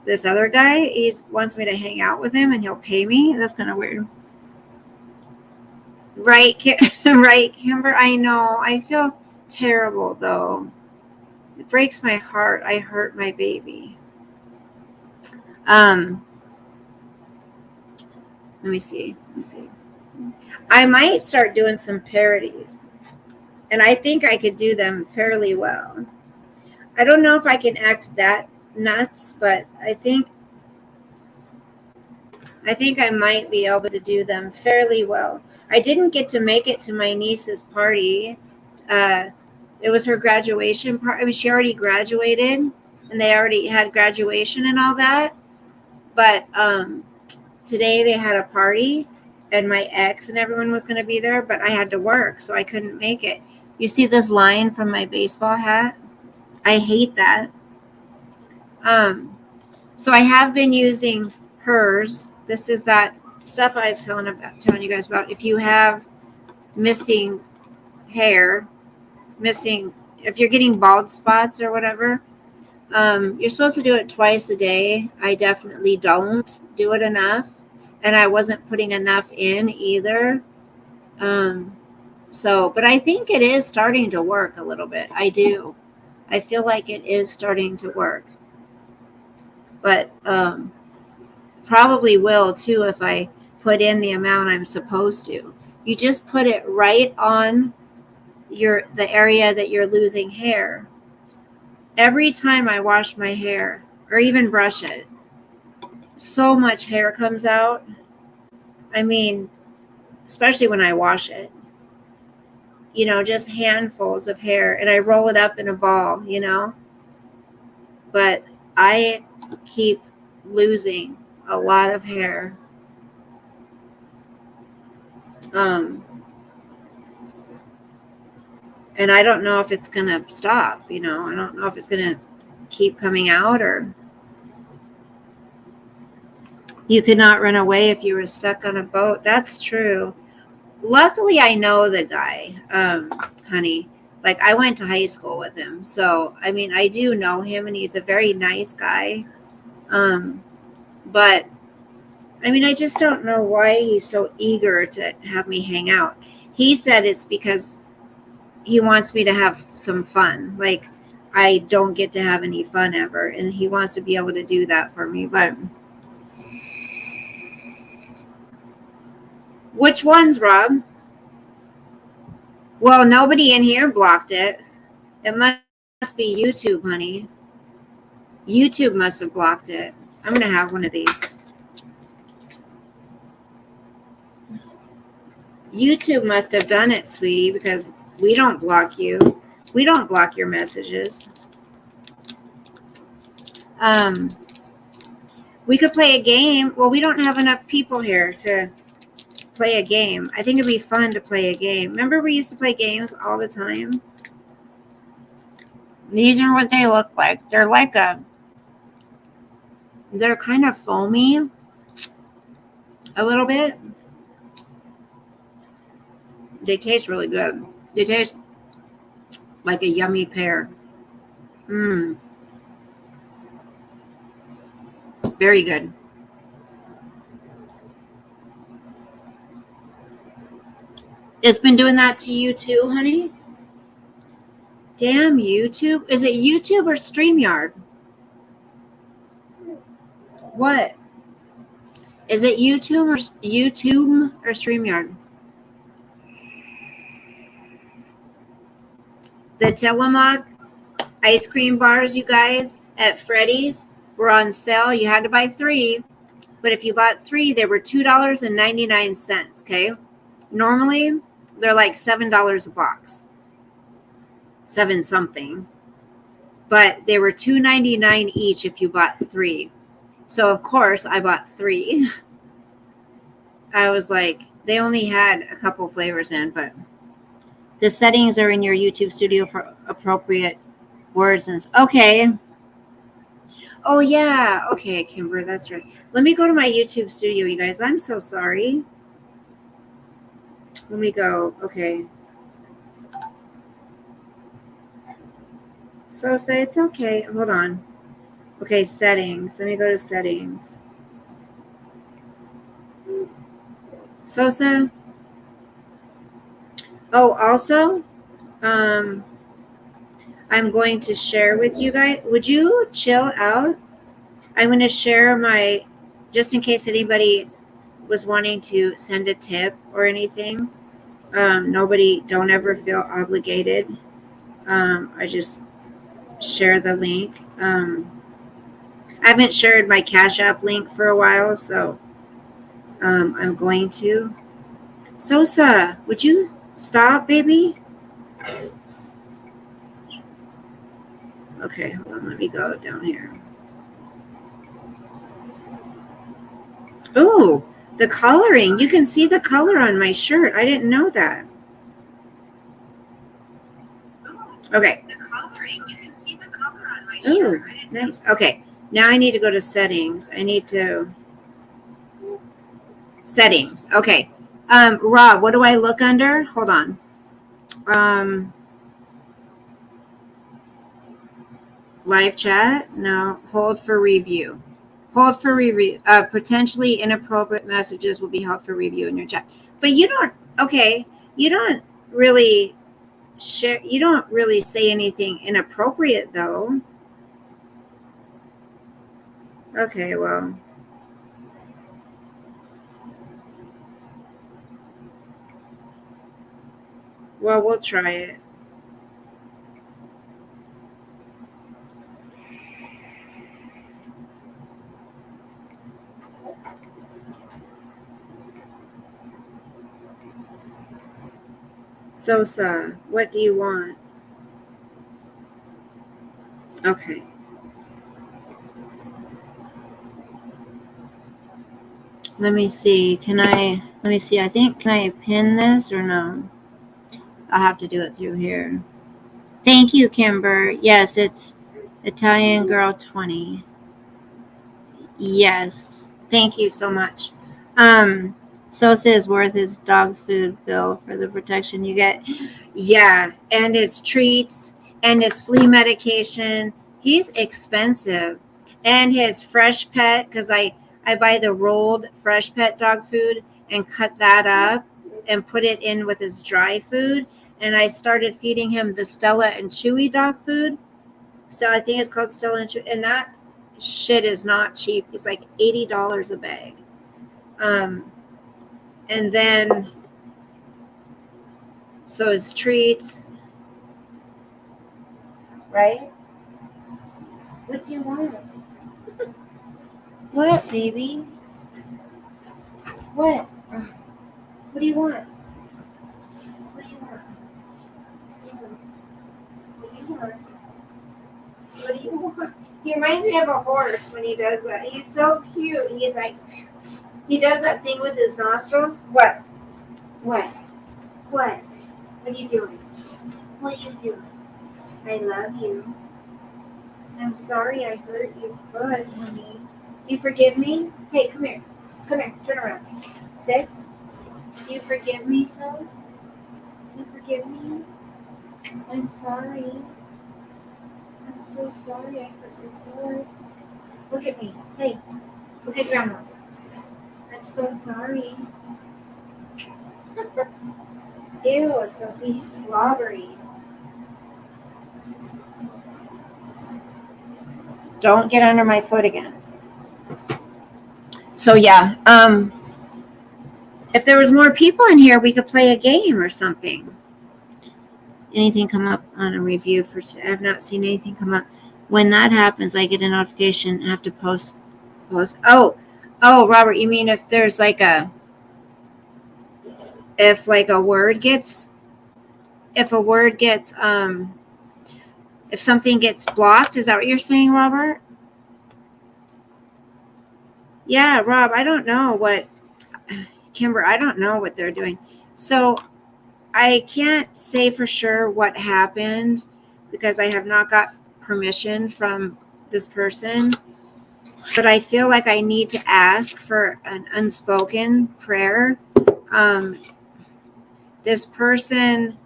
this other guy, he wants me to hang out with him and he'll pay me. That's kind of weird. Right, right, Kimber? I know. I feel terrible, though. It breaks my heart. I hurt my baby. Let me see. I might start doing some parodies. And I think I could do them fairly well. I don't know if I can act that nuts, but I think I might be able to do them fairly well. I didn't get to make it to my niece's party. It was her graduation party. She already graduated, and they already had graduation and all that. But today they had a party, and my ex and everyone was going to be there, but I had to work, so I couldn't make it. You see this line from my baseball hat? I hate that. So I have been using hers. This is that stuff I was telling you guys about. If you have missing hair, if you're getting bald spots or whatever, you're supposed to do it twice a day. I definitely don't do it enough, and I wasn't putting enough in either. But I think it is starting to work a little bit. I do. I feel like it is starting to work. But probably will too if I put in the amount I'm supposed to. You just put it right on the area that you're losing hair. Every time I wash my hair or even brush it, so much hair comes out. Especially when I wash it. Just handfuls of hair, and I roll it up in a ball, But I keep losing a lot of hair. And I don't know if it's going to stop, I don't know if it's going to keep coming out, or you could not run away if you were stuck on a boat. That's true. Luckily, I know the guy, honey. Like, I went to high school with him. So, I do know him, and he's a very nice guy. But, I just don't know why he's so eager to have me hang out. He said it's because he wants me to have some fun. Like, I don't get to have any fun ever, and he wants to be able to do that for me. But which ones, Rob? Well, nobody in here blocked it. It must be YouTube, honey. YouTube must have blocked it. I'm going to have one of these. YouTube must have done it, sweetie, because we don't block you. We don't block your messages. We could play a game. Well, we don't have enough people here to play a game. I think it'd be fun to play a game. Remember we used to play games all the time? These are what they look like. They're kind of foamy a little bit. They taste really good. They taste like a yummy pear. Mmm. Very good. It's been doing that to you too, honey? Damn YouTube. Is it YouTube or StreamYard? What? Is it YouTube or StreamYard? The Tillamook ice cream bars, you guys, at Freddy's were on sale. You had to buy 3, but if you bought 3, they were $2.99. Okay, normally they're like $7 a box, 7 something, but they were $2.99 each if you bought 3. So of course I bought 3. I was like, they only had a couple flavors in, but the settings are in your YouTube studio for appropriate words and okay. Oh yeah, okay, Kimber, that's right. Let me go to my YouTube studio, you guys. I'm so sorry. Let me go. Okay. So say it's okay. Hold on. Okay, settings. Let me go to settings. Sosa. Oh, also, I'm going to share with you guys. Would you chill out? I'm going to share my, just in case anybody was wanting to send a tip or anything. Nobody, don't ever feel obligated. I just share the link. I haven't shared my Cash App link for a while, so I'm going to. Sosa, would you stop, baby? Okay, hold on. Let me go down here. Oh, the coloring. You can see the color on my shirt. I didn't know that. Okay. The coloring. You can see the color on my shirt. Oh, nice. Okay. Now I need to go to settings. I need to settings. Okay. Rob, what do I look under? Hold on. Live chat? No. Hold for review. Hold for review. Potentially inappropriate messages will be held for review in your chat. But you don't. Okay. You don't really share. You don't really say anything inappropriate, though. Okay. Well. Well, we'll try it. Sosa, what do you want? Okay. Let me see. Let me see. I think, can I pin this or no? I'll have to do it through here. Thank you, Kimber. Yes, it's Italian Girl 20. Yes. Thank you so much. Sosa is worth his dog food bill for the protection you get. Yeah, and his treats and his flea medication. He's expensive. And his Fresh Pet, because I buy the rolled Fresh Pet dog food and cut that up and put it in with his dry food. And I started feeding him the Stella and Chewy dog food. Stella, I think it's called Stella and Chewy. And that shit is not cheap. It's like $80 a bag. And then, so his treats, right? What do you want? What, baby? What? What do you want? What do you want? What do you want? What do you want? He reminds me of a horse when he does that. He's so cute. He's like, he does that thing with his nostrils. What? What? What? What are you doing? What are you doing? I love you. I'm sorry I hurt your foot, honey. Do you forgive me? Hey, come here. Come here. Turn around. Sit. Do you forgive me, Sos? Do you forgive me? I'm sorry. I'm so sorry I hurt your foot. Look at me. Hey, look at Grandma. I'm so sorry. Ew, Sosie, you slobbery. Don't get under my foot again. So yeah, if there was more people in here, we could play a game or something. Anything come up on a review for today? I've not seen anything come up. When that happens, I get a notification. I have to post. Oh, Robert, you mean if there's like a word gets if something gets blocked? Is that what you're saying, Robert? Yeah, Rob, I don't know what Kimber. I don't know what they're doing. So I can't say for sure what happened because I have not got permission from this person, but I feel like I need to ask for an unspoken prayer. This person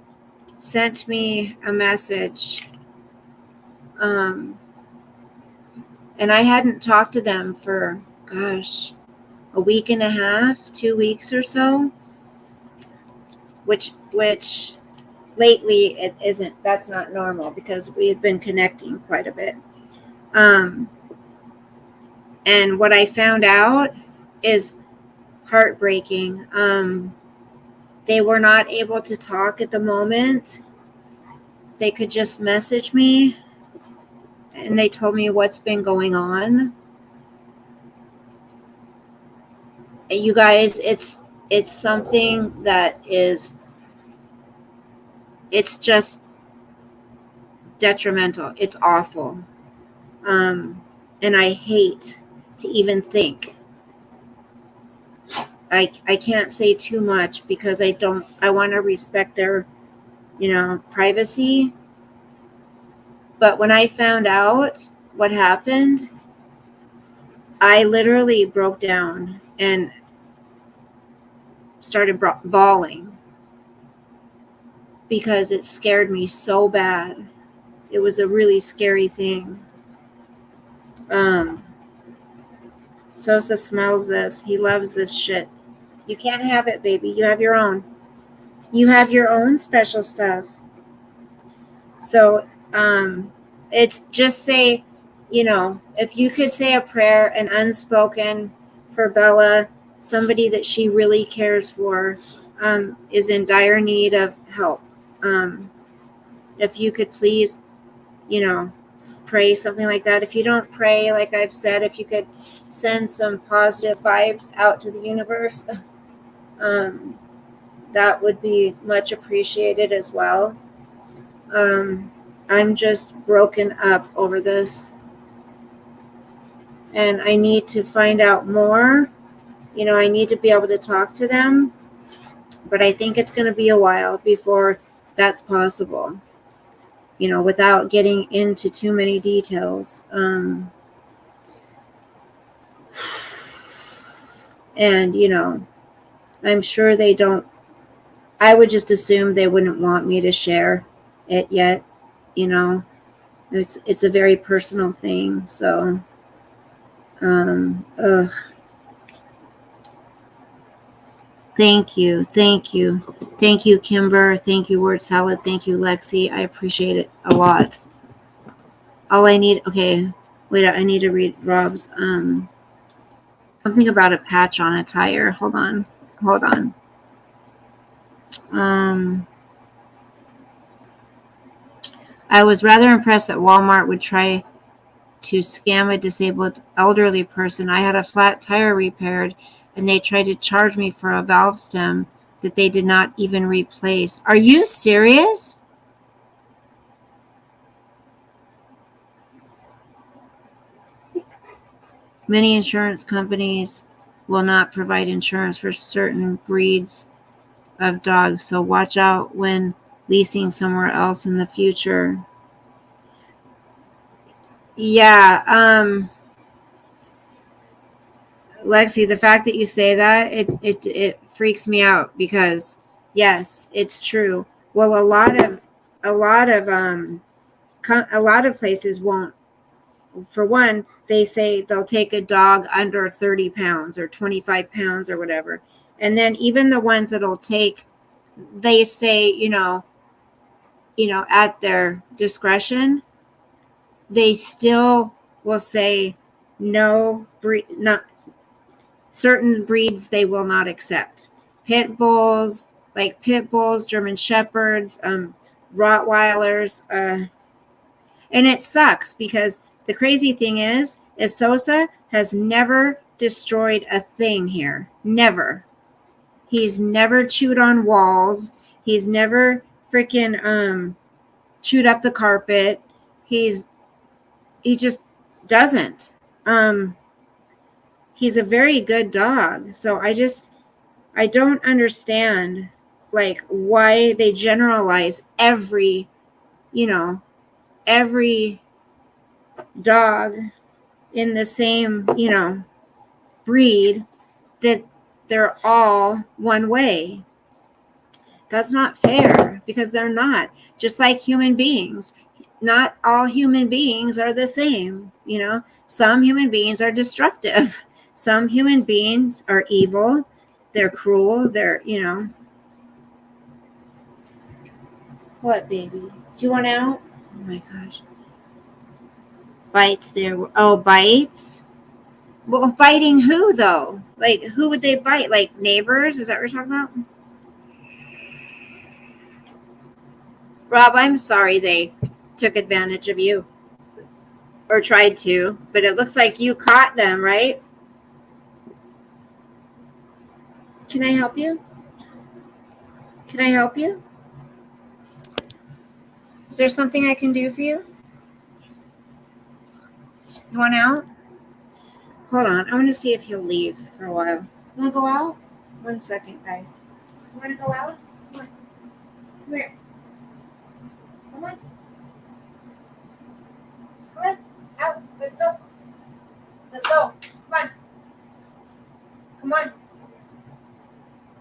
sent me a message, and I hadn't talked to them for, a week and a half, 2 weeks or so, which lately it isn't. That's not normal because we had been connecting quite a bit. And what I found out is heartbreaking. They were not able to talk at the moment. They could just message me, and they told me what's been going on. And you guys, it's something that is, it's just detrimental. It's awful. And I hate to even think. I can't say too much because I want to respect their, privacy. But when I found out what happened, I literally broke down and started bawling because it scared me so bad. It was a really scary thing. Sosa smells this. He loves this shit. You can't have it, baby. You have your own. You have your own special stuff. So, it's just say, if you could say a prayer, an unspoken for Bella, somebody that she really cares for, is in dire need of help. If you could please, pray something like that. If you don't pray, like I've said, if you could send some positive vibes out to the universe, that would be much appreciated as well. I'm just broken up over this, and I need to find out more. I need to be able to talk to them, but I think it's going to be a while before that's possible, without getting into too many details. And, I'm sure they don't, I would just assume they wouldn't want me to share it yet. It's a very personal thing. So, Thank you, Kimber. Thank you, Word Salad. Thank you, Lexi. I appreciate it a lot. All I need, okay, wait, I need to read Rob's, something about a patch on a tire. Hold on. I was rather impressed that Walmart would try to scam a disabled elderly person. I had a flat tire repaired, and they tried to charge me for a valve stem that they did not even replace. Are you serious? Many insurance companies will not provide insurance for certain breeds of dogs, so watch out when leasing somewhere else in the future. Yeah, Lexi, the fact that you say that, it freaks me out because yes, it's true. Well, a lot of a lot of places won't. For one, they say they'll take a dog under 30 pounds or 25 pounds or whatever. And then even the ones that'll take, they say, at their discretion, they still will say no breed, not certain breeds they will not accept. Pit bulls, like pit bulls, German shepherds, Rottweilers, and it sucks because the crazy thing is Sosa has never destroyed a thing here. Never. He's never chewed on walls. He's never freaking chewed up the carpet. He just doesn't. He's a very good dog. So I don't understand like why they generalize you know, every dog in the same, breed, that they're all one way. That's not fair because they're not. Just like human beings. Not all human beings are the same, Some human beings are destructive. Some human beings are evil. They're cruel. What, baby? Do you want out? Oh my gosh. Bites there. Oh, bites? Well, biting who, though? Like, who would they bite? Like, neighbors? Is that what you're talking about? Rob, I'm sorry they took advantage of you. Or tried to. But it looks like you caught them, right? Can I help you? Can I help you? Is there something I can do for you? You want out? Hold on. I want to see if he'll leave for a while. You want to go out? 1 second, guys. You want to go out? Come on. Come here. Come on. Come on. Out. Let's go. Let's go. Come on. Come on.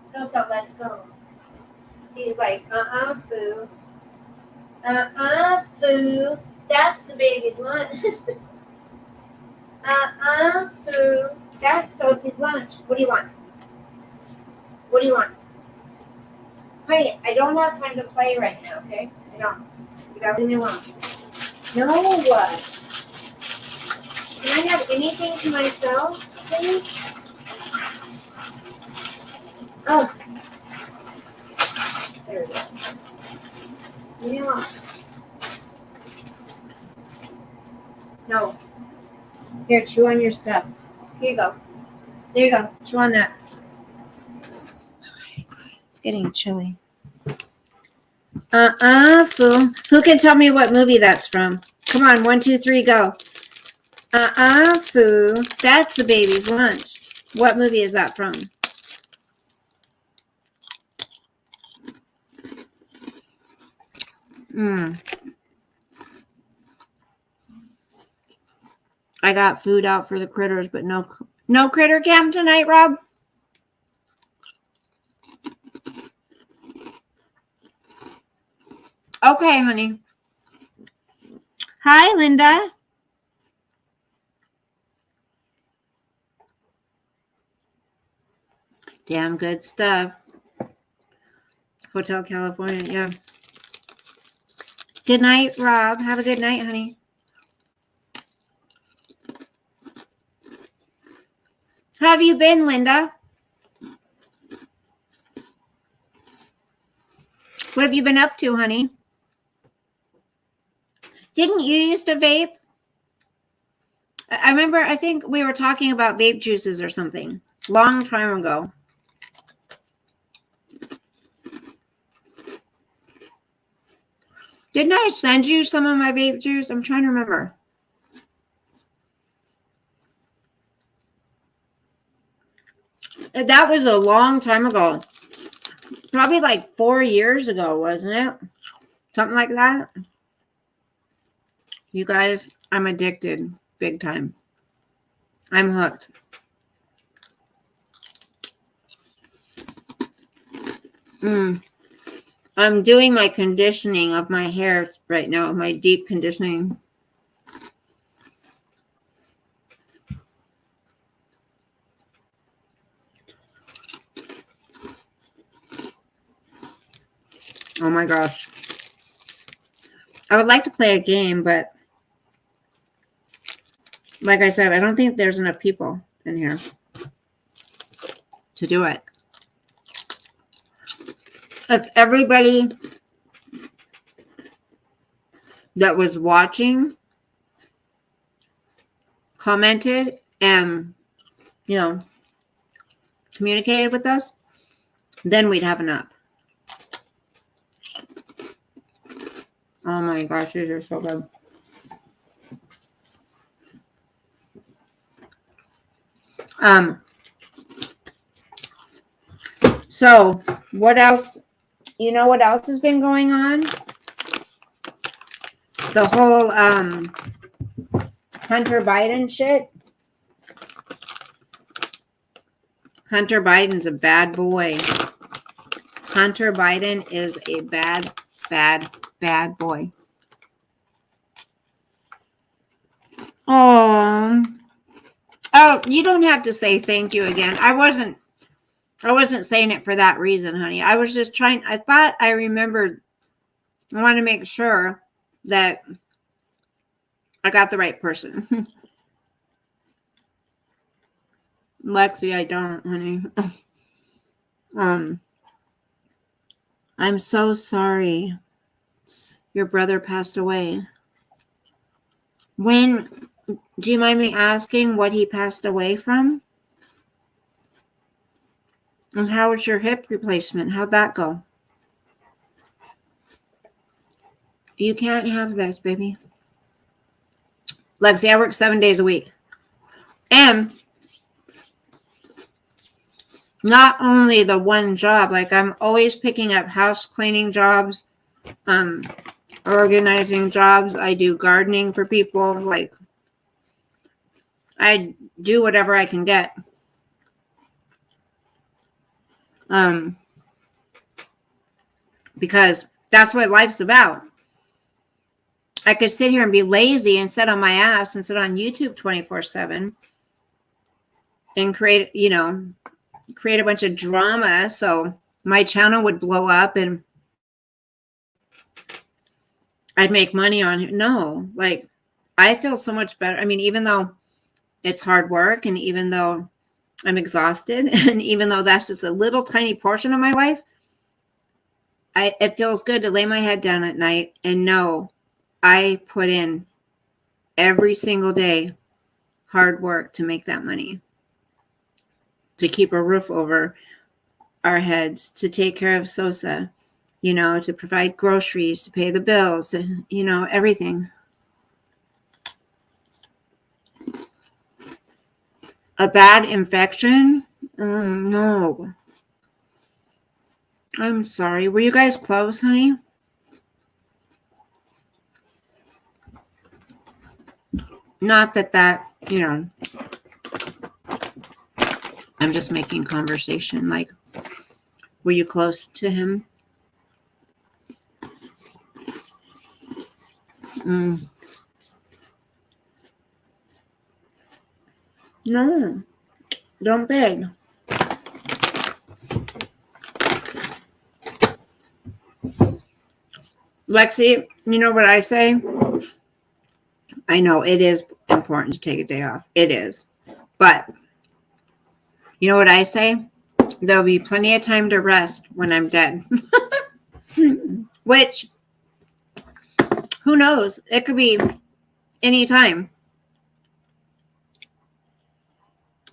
So, let's go. He's like, foo. Foo. That's the baby's lunch. Foo. That's Sosie's lunch. What do you want? What do you want? Honey, I don't have time to play right now, okay? I don't. You gotta leave me alone. No. Can I have anything to myself, please? Oh. There we go. Leave me alone. No. Here, chew on your stuff. Here you go. There you go. Chew on that. It's getting chilly. Fool. Who can tell me what movie that's from? Come on, 1, 2, 3, go. Foo. That's the baby's lunch. What movie is that from? I got food out for the critters, but no critter cam tonight, Rob? Okay, honey. Hi, Linda. Damn good stuff. Hotel California, yeah. Good night, Rob. Have a good night, honey. How have you been, Linda? What have you been up to, honey? Didn't you used to vape? I remember, I think we were talking about vape juices or something. Long time ago. Didn't I send you some of my vape juice? I'm trying to remember. That was a long time ago. Probably like 4 years ago, wasn't it? Something like that. You guys, I'm addicted big time. I'm hooked. I'm doing my conditioning of my hair right now, my deep conditioning. Oh my gosh. I would like to play a game, but like I said, I don't think there's enough people in here to do it. If everybody that was watching commented and, you know, communicated with us, then we'd have enough. Oh my gosh, these are so good. So what else? You know what else has been going on? The whole Hunter Biden shit. Hunter Biden's a bad boy. Hunter Biden is a bad boy. Oh, you don't have to say thank you again. I wasn't saying it for that reason, honey. I was just trying. I thought I remembered. I want to make sure that I got the right person. Lexi, I don't, honey. I'm so sorry. Your brother passed away. When, do you mind me asking what he passed away from? And how was your hip replacement? How'd that go? You can't have this, baby. Lexi, I work 7 days a week. And not only the one job, like I'm always picking up house cleaning jobs, organizing jobs. I do gardening for people. Like I do whatever I can get. Because that's what life's about. I could sit here and be lazy and sit on my ass and sit on YouTube 24/7 and create a bunch of drama so my channel would blow up and I'd make money on it. No, like I feel so much better. I mean, even though it's hard work and even though I'm exhausted and even though that's just a little tiny portion of my life, it feels good to lay my head down at night and know I put in every single day hard work to make that money, to keep a roof over our heads, to take care of Sosa, to provide groceries, to pay the bills, to, everything. A bad infection? No. I'm sorry. Were you guys close, honey? Not that, I'm just making conversation. Like, were you close to him? No, don't beg. Lexi, you know what I say? I know it is important to take a day off. It is. But you know what I say? There'll be plenty of time to rest when I'm dead. Which, who knows? It could be any time.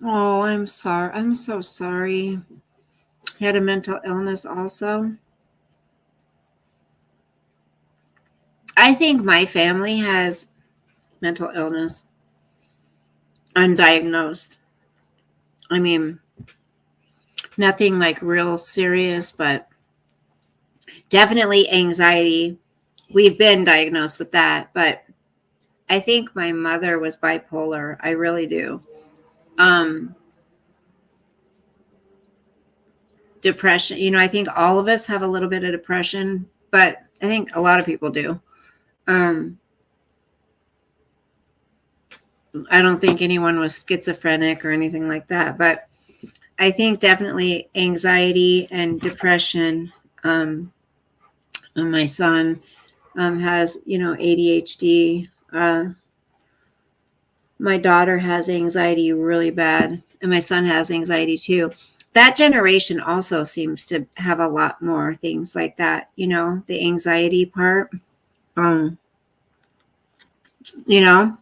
Oh, I'm sorry. I'm so sorry. He had a mental illness also. I think my family has mental illness. Undiagnosed. I mean, nothing like real serious, but definitely anxiety. We've been diagnosed with that, but I think my mother was bipolar. I really do. Depression, you know, I think all of us have a little bit of depression, but I think a lot of people do. I don't think anyone was schizophrenic or anything like that, but I think definitely anxiety and depression. And my son has, you know, ADHD. My daughter has anxiety really bad, and my son has anxiety too. That generation also seems to have a lot more things like that, you know, the anxiety part. You know,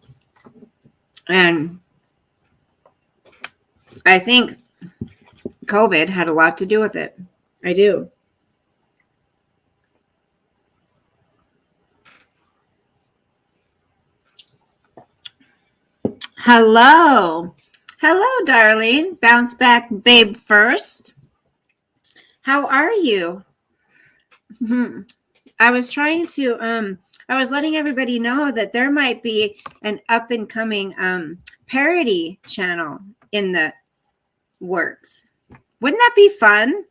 and I think COVID had a lot to do with it. I do. Hello. Hello, darling. Bounce back, babe, first. How are you? I was trying to, I was letting everybody know that there might be an up and coming parody channel in the works. Wouldn't that be fun?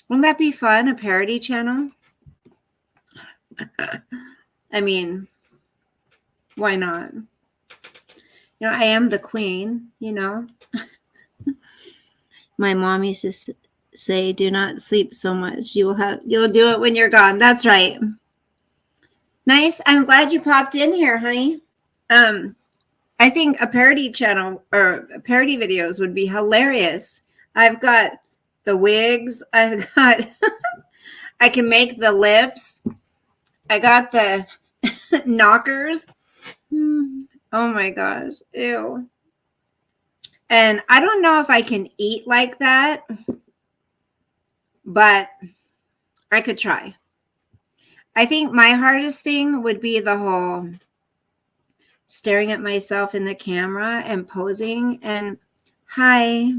Wouldn't that be fun? A parody channel? I mean, why not? You know, I am the queen, you know. My mom used to say, do not sleep so much. You'll do it when you're gone. That's right. Nice. I'm glad you popped in here, honey. I think a parody channel or parody videos would be hilarious. I've got the wigs. I've got, I can make the lips. I got the knockers. Oh my gosh. Ew. And I don't know if I can eat like that, but I could try. I think my hardest thing would be the whole staring at myself in the camera and posing and hi.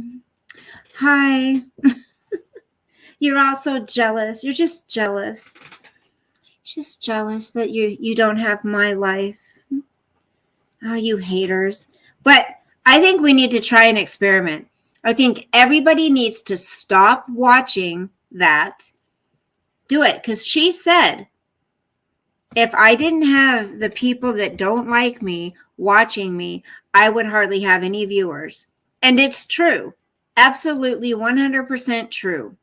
You're all so jealous. You're just jealous. Just jealous that you don't have my life. Oh, you haters. But I think we need to try an experiment. I think everybody needs to stop watching that. Do it. Because she said, if I didn't have the people that don't like me watching me, I would hardly have any viewers. And it's true. Absolutely 100% true.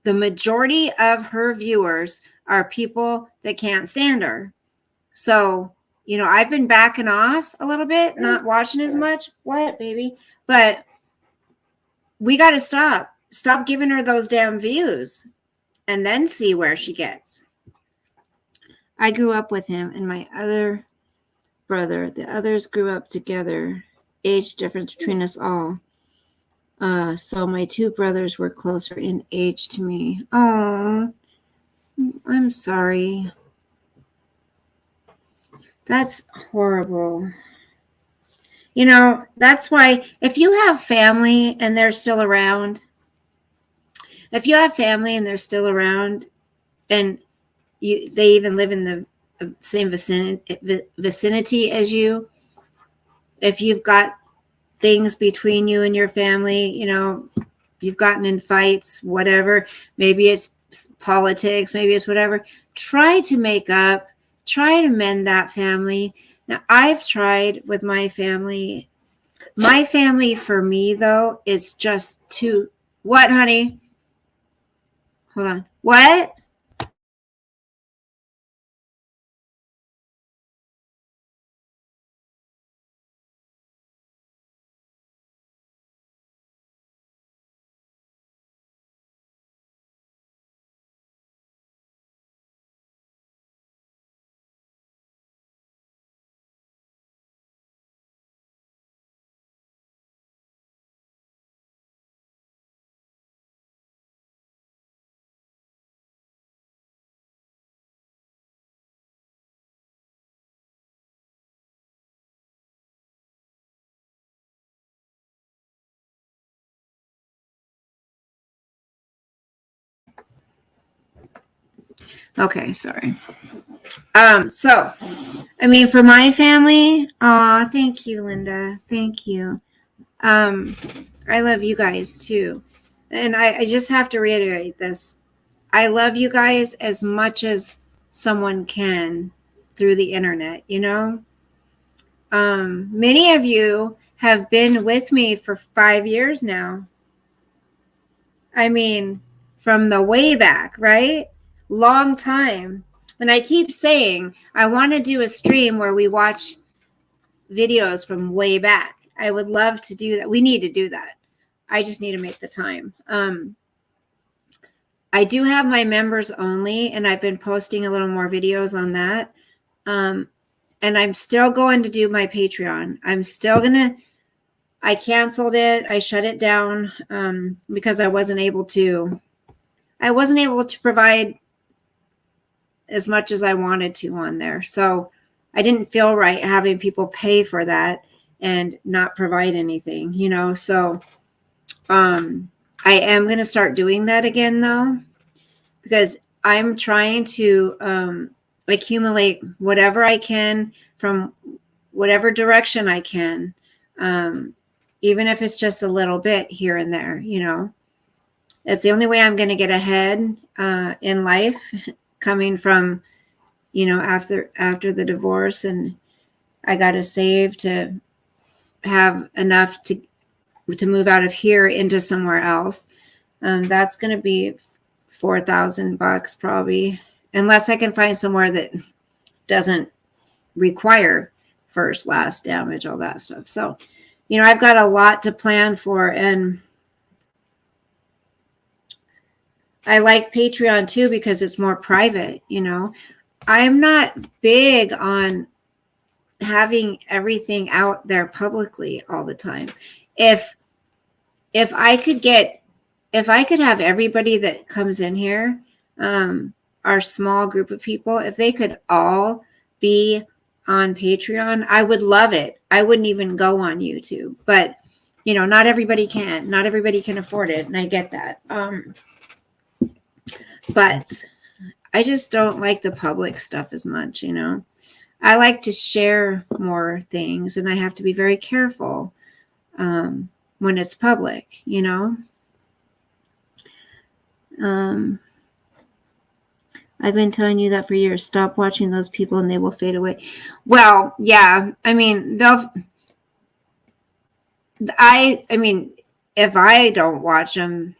The majority of her viewers are people that can't stand her. So, you know, I've been backing off a little bit, not watching as much. What, baby? But we got to stop. Stop giving her those damn views and then see where she gets. I grew up with him and my other brother. The others grew up together. Age difference between us all. So my two brothers were closer in age to me. Oh, I'm sorry. That's horrible. You know, that's why if you have family and they're still around, and they even live in the same vicinity as you, if you've got things between you and your family, you know, you've gotten in fights, whatever, maybe it's politics, maybe it's whatever, try to make up, try to mend that family. Now, I've tried with my family. My family for me, though, is just too. What, honey? Hold on. What? Okay, sorry. So I mean, for my family, thank you, Linda. Thank you. I love you guys too. And I just have to reiterate this. I love you guys as much as someone can through the internet, you know? Many of you have been with me for 5 years now. I mean, from the way back, right? Long time. And I keep saying, I want to do a stream where we watch videos from way back. I would love to do that. We need to do that. I just need to make the time. I do have my members only, and I've been posting a little more videos on that. And I'm still going to do my Patreon. I'm still going to, I canceled it. I shut it down because I wasn't able to provide as much as I wanted to on there. So I didn't feel right having people pay for that and not provide anything, you know? So I am going to start doing that again though, because I'm trying to accumulate whatever I can from whatever direction I can, even if it's just a little bit here and there, you know. It's the only way I'm going to get ahead in life, coming from, you know, after the divorce, and I got to save to have enough to move out of here into somewhere else. That's going to be $4,000 probably, unless I can find somewhere that doesn't require first, last damage, all that stuff. So, you know, I've got a lot to plan for, and I like Patreon too because it's more private, you know. I'm not big on having everything out there publicly all the time. If I could have everybody that comes in here, our small group of people, if they could all be on Patreon, I would love it. I wouldn't even go on YouTube, but you know, not everybody can afford it. And I get that. But I just don't like the public stuff as much, you know. I like to share more things, and I have to be very careful when it's public, you know. I've been telling you that for years. Stop watching those people and they will fade away. Well, yeah. I mean, I mean, if I don't watch them,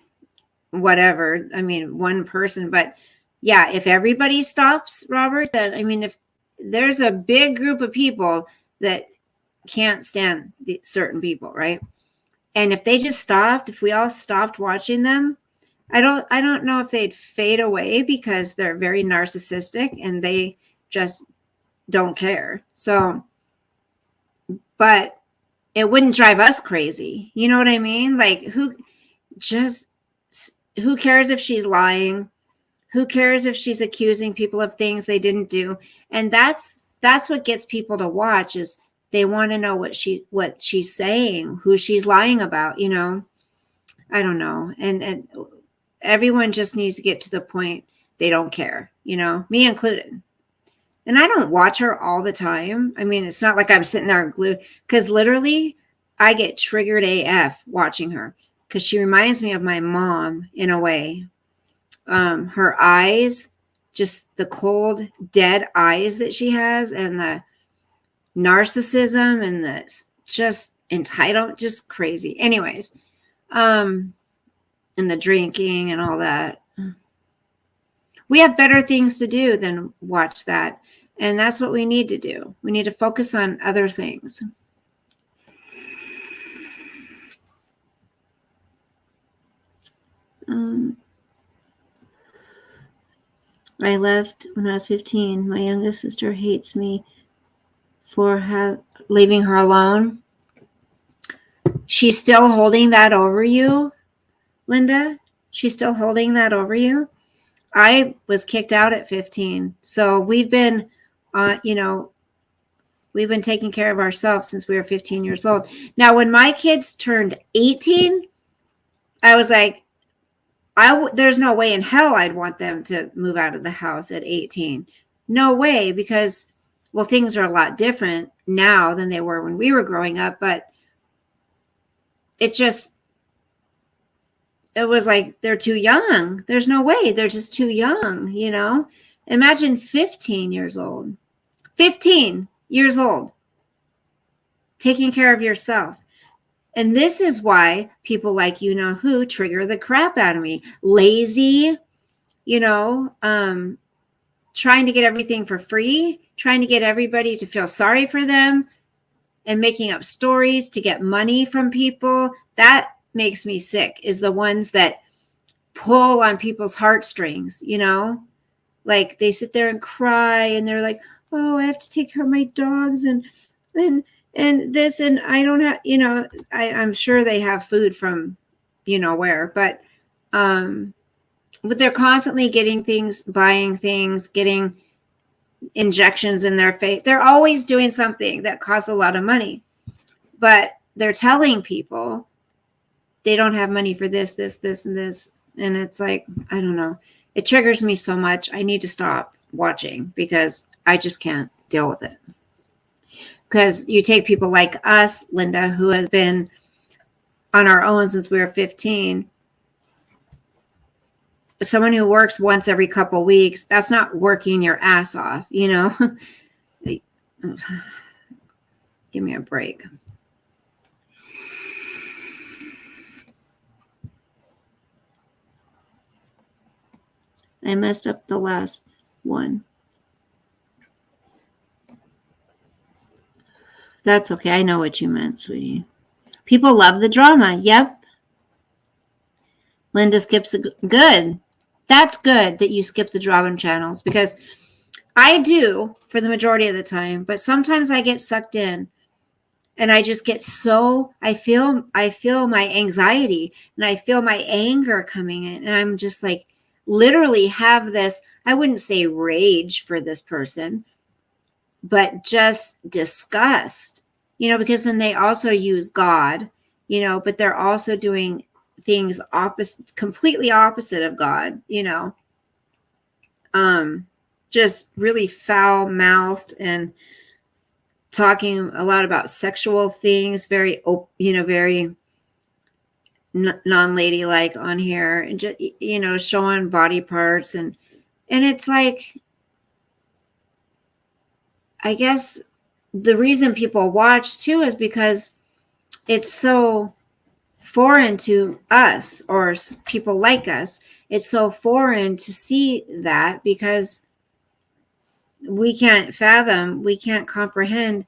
whatever. I mean, one person, but yeah, if everybody stops, Robert, that, I mean, if there's a big group of people that can't stand certain people, right? And if they just stopped, if we all stopped watching them, I don't know if they'd fade away because they're very narcissistic and they just don't care. So, but it wouldn't drive us crazy. You know what I mean? Like who cares if she's lying? Who cares if she's accusing people of things they didn't do? And that's what gets people to watch, is they want to know what she's saying, who she's lying about, you know. I don't know. And everyone just needs to get to the point they don't care, you know, me included. And I don't watch her all the time. I mean, it's not like I'm sitting there glued, because literally I get triggered AF watching her, because she reminds me of my mom in a way. Her eyes, just the cold, dead eyes that she has, and the narcissism and the just entitled, just crazy. Anyways, and the drinking and all that. We have better things to do than watch that. And that's what we need to do. We need to focus on other things. I left when I was 15. My youngest sister hates me for leaving her alone. She's still holding that over you, Linda. She's still holding that over you. I was kicked out at 15. So we've been, we've been taking care of ourselves since we were 15 years old. Now, when my kids turned 18, I was like, there's no way in hell I'd want them to move out of the house at 18. No way, because Well, things are a lot different now than they were when we were growing up, but it was like, they're too young. There's no way. They're just too young, you know? Imagine 15 years old. 15 years old. Taking care of yourself. And this is why people like you know who trigger the crap out of me. Lazy, you know, trying to get everything for free, trying to get everybody to feel sorry for them, and making up stories to get money from people. That makes me sick, is the ones that pull on people's heartstrings, you know? Like they sit there and cry and they're like, oh, I have to take care of my dogs and this, and I don't have, you know, I'm sure they have food from, you know where, but they're constantly getting things, buying things, getting injections in their face. They're always doing something that costs a lot of money, but they're telling people they don't have money for this, and this. And it's like, I don't know. It triggers me so much. I need to stop watching because I just can't deal with it. Because you take people like us, Linda, who have been on our own since we were 15. Someone who works once every couple weeks, that's not working your ass off, you know? Give me a break. I messed up the last one. That's okay. I know what you meant, sweetie. People love the drama. Yep. Linda skips good. That's good that you skip the drama channels, because I do for the majority of the time, but sometimes I get sucked in and I just get so, I feel my anxiety and I feel my anger coming in, and I'm just like, literally have this, I wouldn't say rage for this person, but just disgust, you know, because then they also use God, you know, but they're also doing things opposite, completely opposite of God, you know, just really foul mouthed and talking a lot about sexual things, very, you know, very non-ladylike on here, and just, you know, showing body parts, and it's like, I guess the reason people watch too is because it's so foreign to us, or people like us. It's so foreign to see that, because we can't fathom, we can't comprehend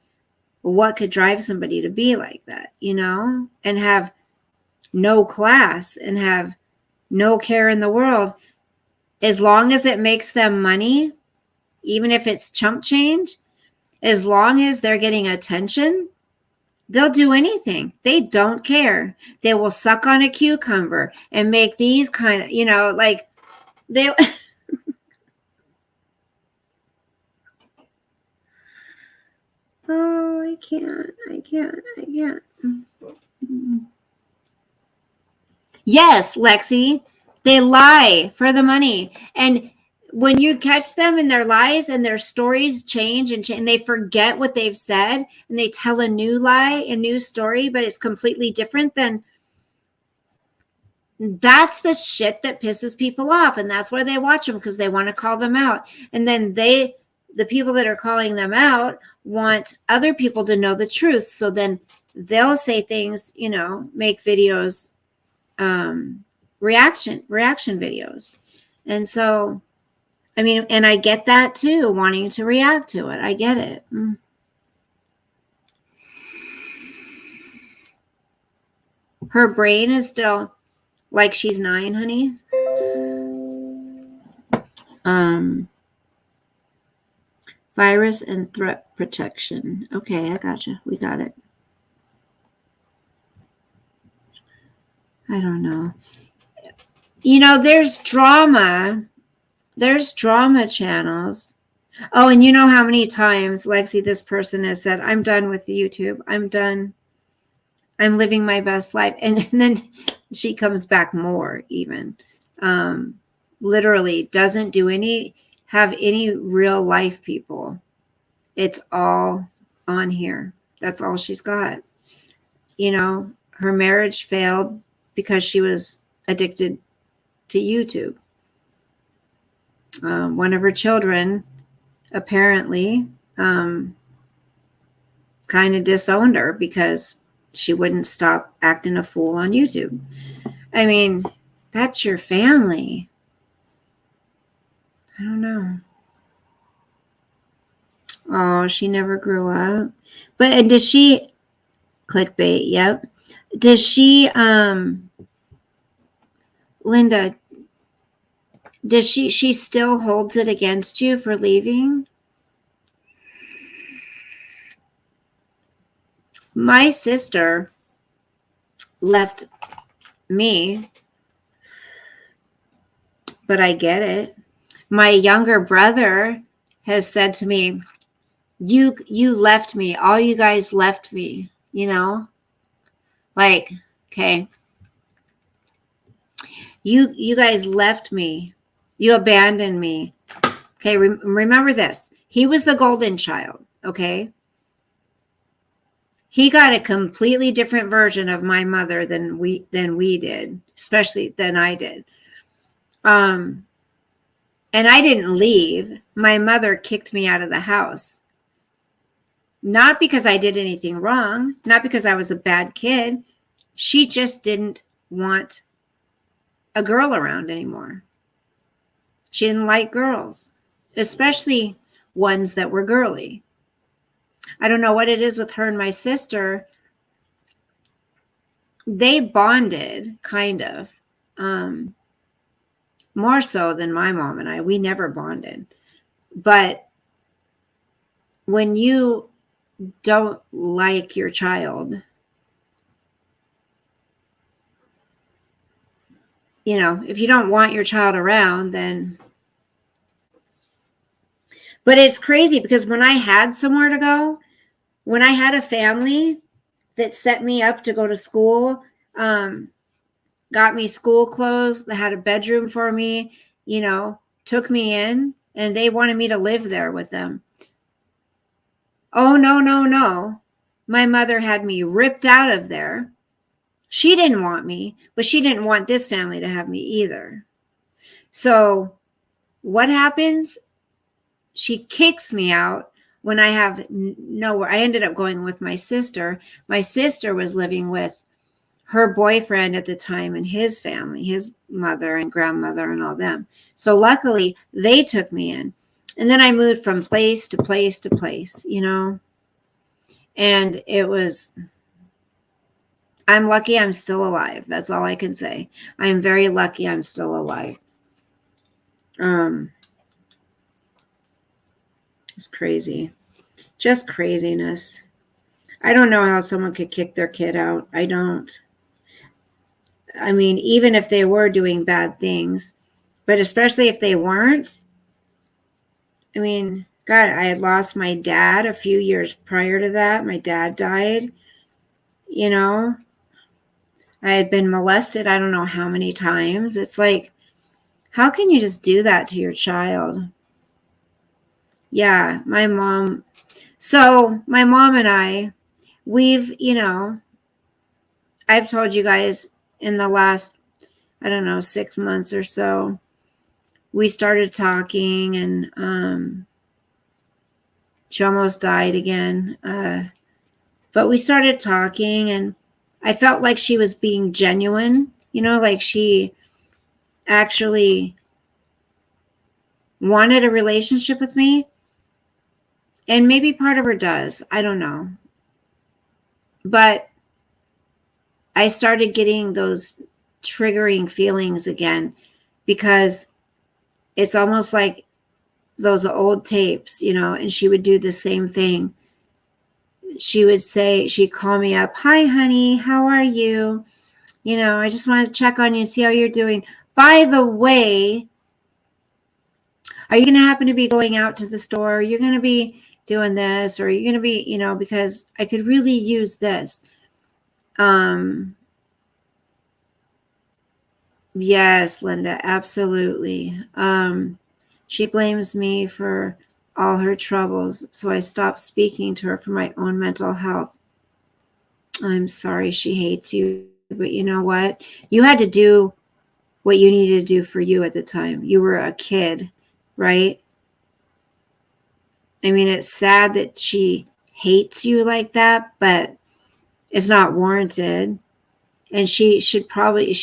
what could drive somebody to be like that, you know, and have no class and have no care in the world. As long as it makes them money, even if it's chump change, as long as they're getting attention, they'll do anything. They don't care. They will suck on a cucumber and make these kind of, you know, like they. Oh, I can't. Yes, Lexi, they lie for the money. And when you catch them in their lies and their stories change and they forget what they've said and they tell a new lie, a new story, but it's completely different, then that's the shit that pisses people off. And that's why they watch them, because they want to call them out. And then the people that are calling them out want other people to know the truth. So then they'll say things, you know, make videos, reaction videos. And so, I mean, and I get that too, wanting to react to it. I get it. Her brain is still like she's 9, honey. Virus and threat protection. Okay, I gotcha. We got it. I don't know. You know, there's drama channels. Oh, and you know how many times, Lexi, this person has said, I'm done with YouTube. I'm done. I'm living my best life. And then she comes back more even. Literally doesn't have any real life people. It's all on here. That's all she's got. You know, her marriage failed because she was addicted to YouTube. One of her children apparently kind of disowned her because she wouldn't stop acting a fool on YouTube. I mean, that's your family. I don't know. Oh, she never grew up. But does she clickbait? Yep. Does she Linda, does she still holds it against you for leaving? My sister left me, but I get it. My younger brother has said to me, you left me. All you guys left me, you know? Like, okay. You guys left me. You abandoned me. Okay, remember this. He was the golden child, okay? He got a completely different version of my mother than we did, especially than I did. And I didn't leave. My mother kicked me out of the house. Not because I did anything wrong, not because I was a bad kid. She just didn't want a girl around anymore. She didn't like girls, especially ones that were girly. I don't know what it is with her and my sister. They bonded, kind of. More so than my mom and I. We never bonded. But when you don't like your child, you know, if you don't want your child around, then. But it's crazy because when I had somewhere to go, when I had a family that set me up to go to school, got me school clothes, that had a bedroom for me, you know, took me in, and they wanted me to live there with them. Oh, no, no, no. My mother had me ripped out of there. She didn't want me, but she didn't want this family to have me either. So what happens? She kicks me out when I have nowhere. I ended up going with my sister. My sister was living with her boyfriend at the time and his family, his mother and grandmother and all them. So luckily they took me in. And then I moved from place to place to place, you know. And it was, I'm lucky I'm still alive. That's all I can say. I am very lucky I'm still alive. It's crazy. Just craziness. I don't know how someone could kick their kid out. I don't. I mean, even if they were doing bad things, but especially if they weren't. I mean, God, I had lost my dad a few years prior to that. My dad died. You know, I had been molested I don't know how many times. It's like, how can you just do that to your child? Yeah, my mom. So my mom and I, we've, you know, I've told you guys in the last, I don't know, 6 months or so, we started talking, and she almost died again. But we started talking, and I felt like she was being genuine, you know, like she actually wanted a relationship with me. And maybe part of her does. I don't know. But I started getting those triggering feelings again because it's almost like those old tapes, you know, and she would do the same thing. She would say, she'd call me up, "Hi, honey, how are you? You know, I just wanted to check on you, see how you're doing. By the way, are you going to happen to be going out to the store? Are you going to be doing this? Or are you going to be, you know, because I could really use this." Yes, Linda, absolutely. She blames me for all her troubles, so I stopped speaking to her for my own mental health. I'm sorry she hates you, but you know what? You had to do what you needed to do for you at the time. You were a kid, right? I mean, it's sad that she hates you like that, but it's not warranted. And she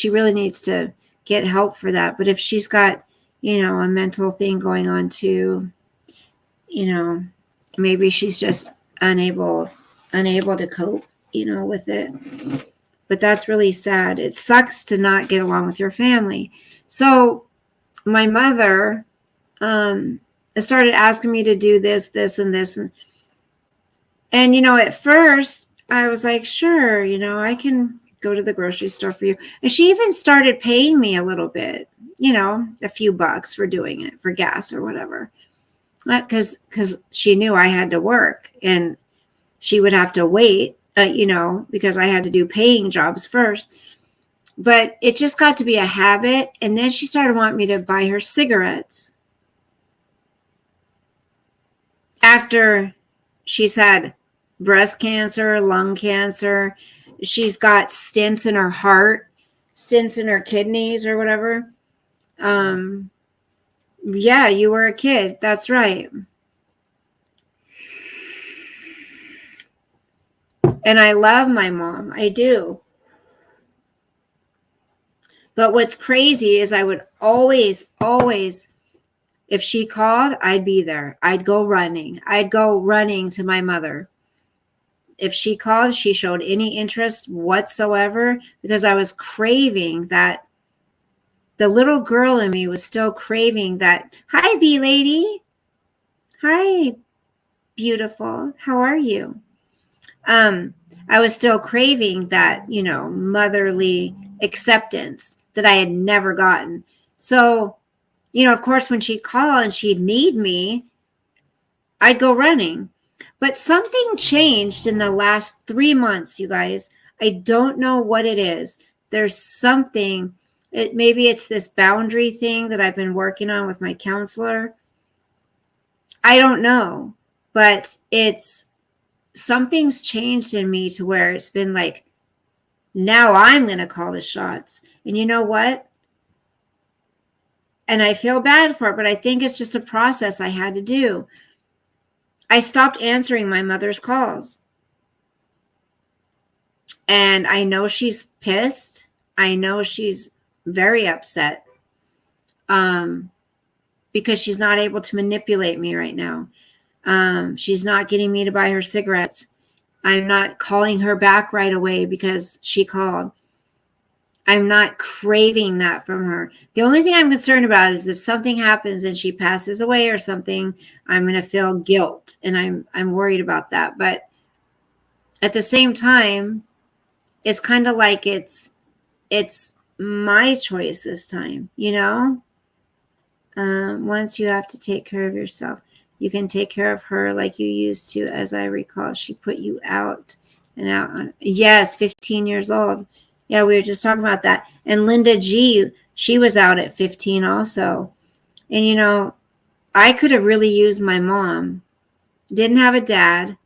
really needs to get help for that. But if she's got, a mental thing going on too, maybe she's just unable to cope, with it. But that's really sad. It sucks to not get along with your family. So my mother started asking me to do this, and this. And at first I was like, sure, I can go to the grocery store for you. And she even started paying me a little bit, a few bucks for doing it, for gas or whatever. Because she knew I had to work and she would have to wait, because I had to do paying jobs first. But it just got to be a habit. And then she started wanting me to buy her cigarettes. After she's had breast cancer, lung cancer, she's got stents in her heart, stents in her kidneys or whatever. Yeah, you were a kid. That's right. And I love my mom. I do. But what's crazy is I would always, if she called, I'd be there. I'd go running to my mother. If she called, she showed any interest whatsoever, because I was craving that. The little girl in me was still craving that. Hi, bee lady. Hi, beautiful. How are you? I was still craving that, motherly acceptance that I had never gotten. So, of course, when she'd call and she'd need me, I'd go running. But something changed in the last 3 months, you guys. I don't know what it is. There's something. Maybe it's this boundary thing that I've been working on with my counselor. I don't know. But something's changed in me to where it's been like, now I'm going to call the shots. And you know what? And I feel bad for it, but I think it's just a process I had to do. I stopped answering my mother's calls. And I know she's pissed. I know she's very upset because she's not able to manipulate me right now. She's not getting me to buy her cigarettes. I'm not calling her back right away because she called. I'm not craving that from her. The only thing I'm concerned about is if something happens and she passes away or something, I'm going to feel guilt, and I'm worried about that. But at the same time, it's kind of like it's my choice this time, Once you have to take care of yourself, you can take care of her like you used to. As I recall, she put you out and out. Yes, 15 years old. Yeah, we were just talking about that. And Linda G, she was out at 15 also. And, I could have really used my mom. Didn't have a dad.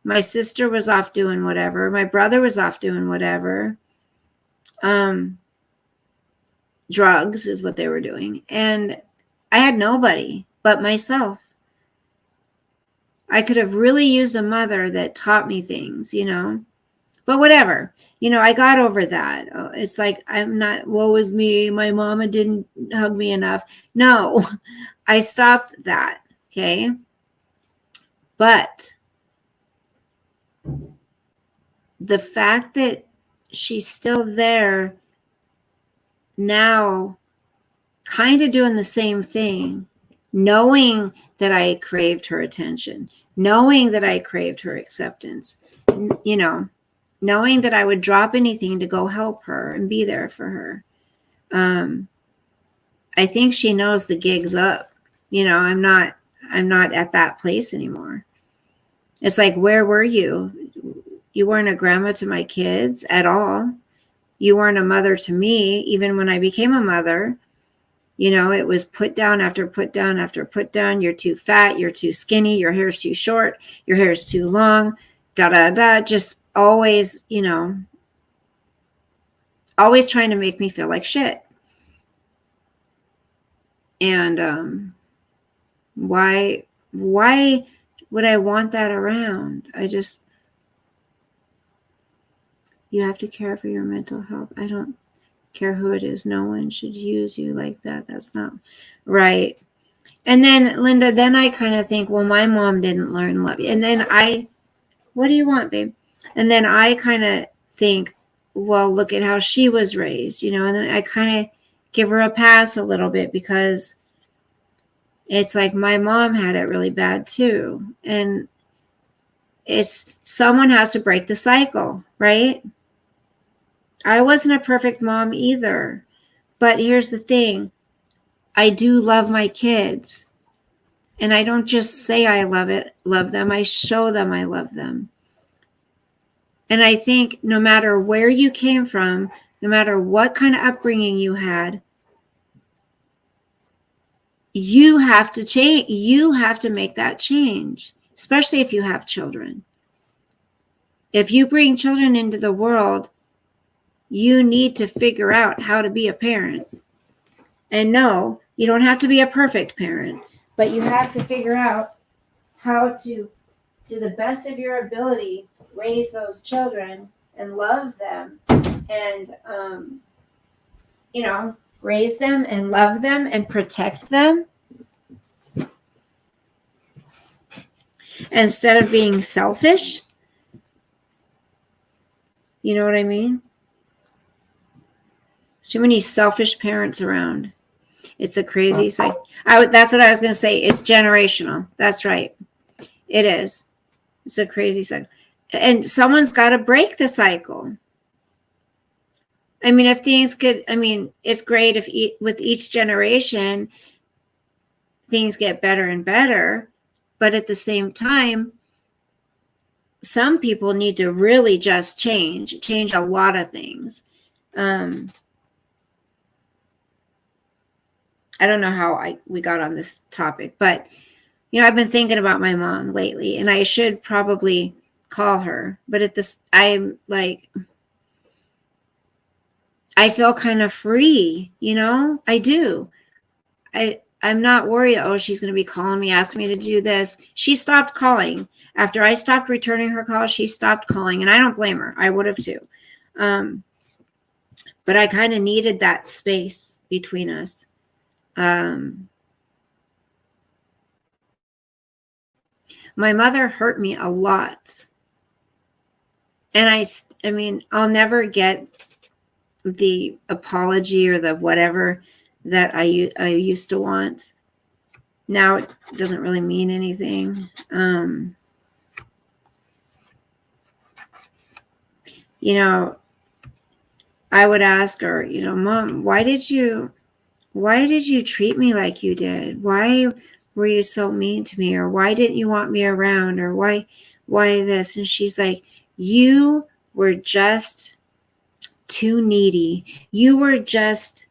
My sister was off doing whatever. My brother was off doing whatever. Drugs is what they were doing. And I had nobody but myself. I could have really used a mother that taught me things, But whatever, I got over that. It's like, I'm not, woe is me, my mama didn't hug me enough. No, I stopped that, okay? But the fact that she's still there now, kind of doing the same thing, knowing that I craved her attention, knowing that I craved her acceptance, knowing that I would drop anything to go help her and be there for her. I think she knows the gig's up. I'm not at that place anymore. It's like, where were you? You weren't a grandma to my kids at all. You weren't a mother to me, even when I became a mother. You know, it was put down after put down after put down. You're too fat. You're too skinny. Your hair's too short. Your hair's too long. Da, da, da. Just always, you know, always trying to make me feel like shit. And why would I want that around? You have to care for your mental health. I don't care who it is. No one should use you like that. That's not right. And then, Linda, then I kind of think, well, my mom didn't learn love. And then what do you want, babe? And then I kind of think, well, look at how she was raised, you know, and then I kind of give her a pass a little bit because it's like my mom had it really bad too. And it's someone has to break the cycle, right? I wasn't a perfect mom either. But here's the thing. I do love my kids. And I don't just say I love them. I show them I love them. And I think no matter where you came from, no matter what kind of upbringing you had, you have to change. You have to make that change, especially if you have children. If you bring children into the world, you need to figure out how to be a parent. And no, you don't have to be a perfect parent, but you have to figure out how to the best of your ability, raise those children and love them and, you know, raise them and love them and protect them instead of being selfish. You know what I mean? There's too many selfish parents around. It's a crazy cycle. That's what I was going to say. It's generational. That's right. It is. It's a crazy cycle. And someone's got to break the cycle. I mean, if things could, I mean, it's great if with each generation, things get better and better. But at the same time, some people need to really just change a lot of things. I don't know how we got on this topic, but, you know, I've been thinking about my mom lately, and I should probably call her. But I'm like, I feel kind of free, you know? I do. I'm not worried, oh, she's going to be calling me, asking me to do this. She stopped calling. After I stopped returning her call, she stopped calling, and I don't blame her. I would have too. But I kind of needed that space between us. My mother hurt me a lot. And I mean, I'll never get the apology or the whatever that I used to want. Now it doesn't really mean anything. You know, I would ask her, you know, Mom, why did you treat me like you did? Why were you so mean to me? Or why didn't you want me around? Or why this? And she's like, you were just too needy. You were just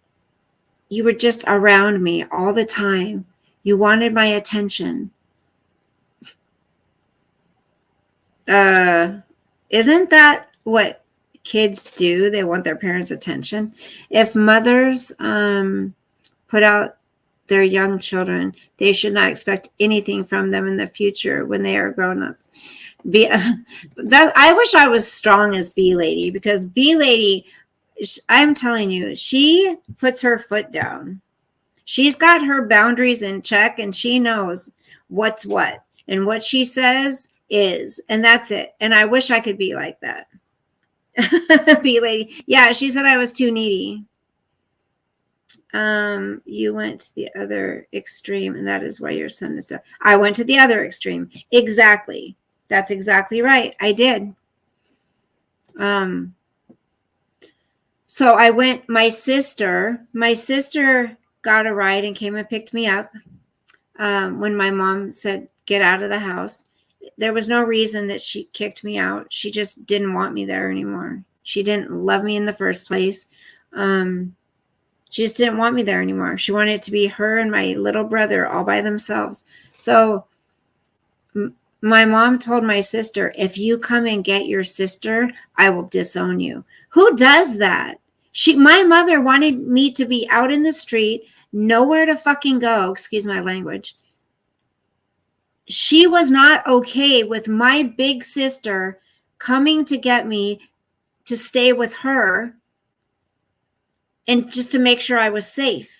around me all the time. You wanted my attention. Isn't that what kids do? They want their parents' attention. If mothers put out their young children, they should not expect anything from them in the future when they are grown-ups. I wish I was strong as Bee Lady, because Bee Lady, I'm telling you, she puts her foot down. She's got her boundaries in check, and she knows what's what, and what she says is, and that's it. And I wish I could be like that. Bee Lady. Yeah, she said I was too needy. You went to the other extreme, and that is why your son is. I went to the other extreme. Exactly. That's exactly right. I did. So I went. My sister got a ride and came and picked me up. When my mom said, "Get out of the house," there was no reason that she kicked me out. She just didn't want me there anymore. She didn't love me in the first place. She just didn't want me there anymore. She wanted it to be her and my little brother all by themselves. So my mom told my sister, if you come and get your sister, I will disown you. Who does that? My mother wanted me to be out in the street, nowhere to fucking go, excuse my language. She was not okay with my big sister coming to get me to stay with her and just to make sure I was safe.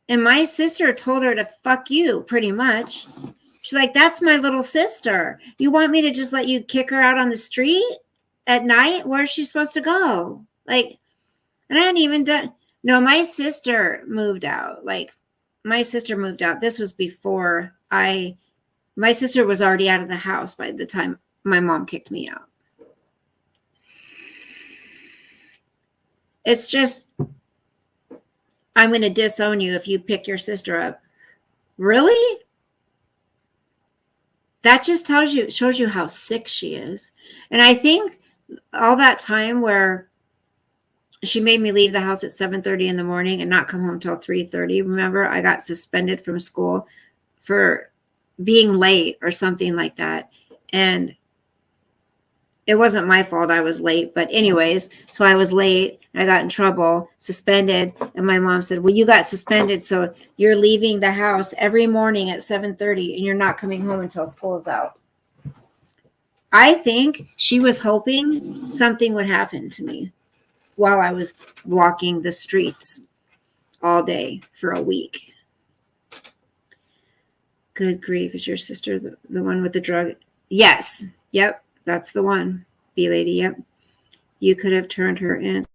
And my sister told her to fuck you, pretty much. She's like, that's my little sister. You want me to just let you kick her out on the street at night? Where's she supposed to go? Like, and I hadn't even done. No, my sister moved out. Like, my sister moved out. This was before my sister was already out of the house by the time my mom kicked me out. It's just, I'm going to disown you if you pick your sister up. Really? That just shows you how sick she is. And I think all that time where she made me leave the house at 7:30 in the morning and not come home till 3:30. Remember, I got suspended from school for being late or something like that. And it wasn't my fault I was late. But anyways, so I was late. I got in trouble, suspended. And my mom said, well, you got suspended, so you're leaving the house every morning at 7:30 and you're not coming home until school's out. I think she was hoping something would happen to me while I was walking the streets all day for a week. Good grief. Is your sister the one with the drug? Yes. Yep. That's the one. B-lady. Yep. You could have turned her in.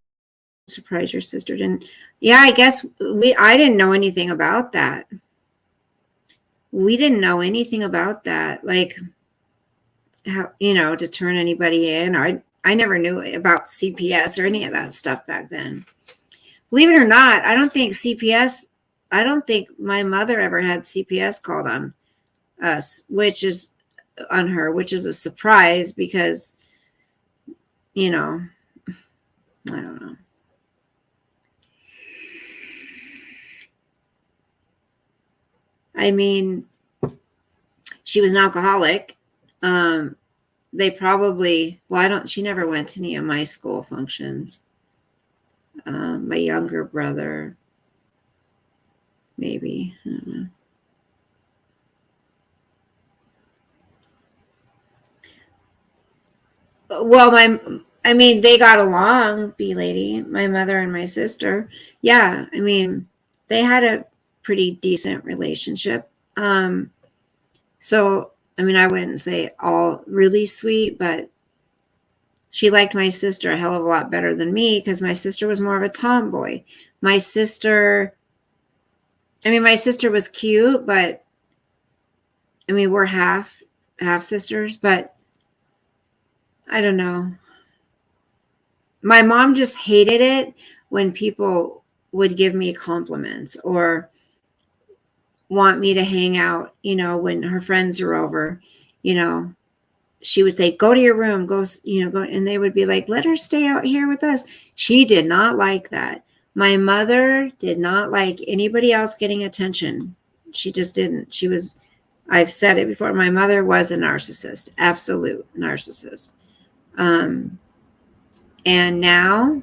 Surprise, your sister didn't. Yeah, I guess I didn't know anything about that. We didn't know anything about that. Like, how, to turn anybody in. I never knew about CPS or any of that stuff back then. Believe it or not, I don't think my mother ever had CPS called on us, which is a surprise because, I don't know. I mean, she was an alcoholic. They probably, she never went to any of my school functions. My younger brother, maybe. I don't know. Well, they got along, B-lady, my mother and my sister. Yeah, they had a pretty decent relationship. So, I wouldn't say all really sweet, but she liked my sister a hell of a lot better than me because my sister was more of a tomboy. My sister was cute, but we're half sisters, but I don't know. My mom just hated it when people would give me compliments or want me to hang out, when her friends are over, she would say, go to your room, go, and they would be like, let her stay out here with us. She did not like that. My mother did not like anybody else getting attention. She just didn't. I've said it before, my mother was a narcissist, absolute narcissist. And now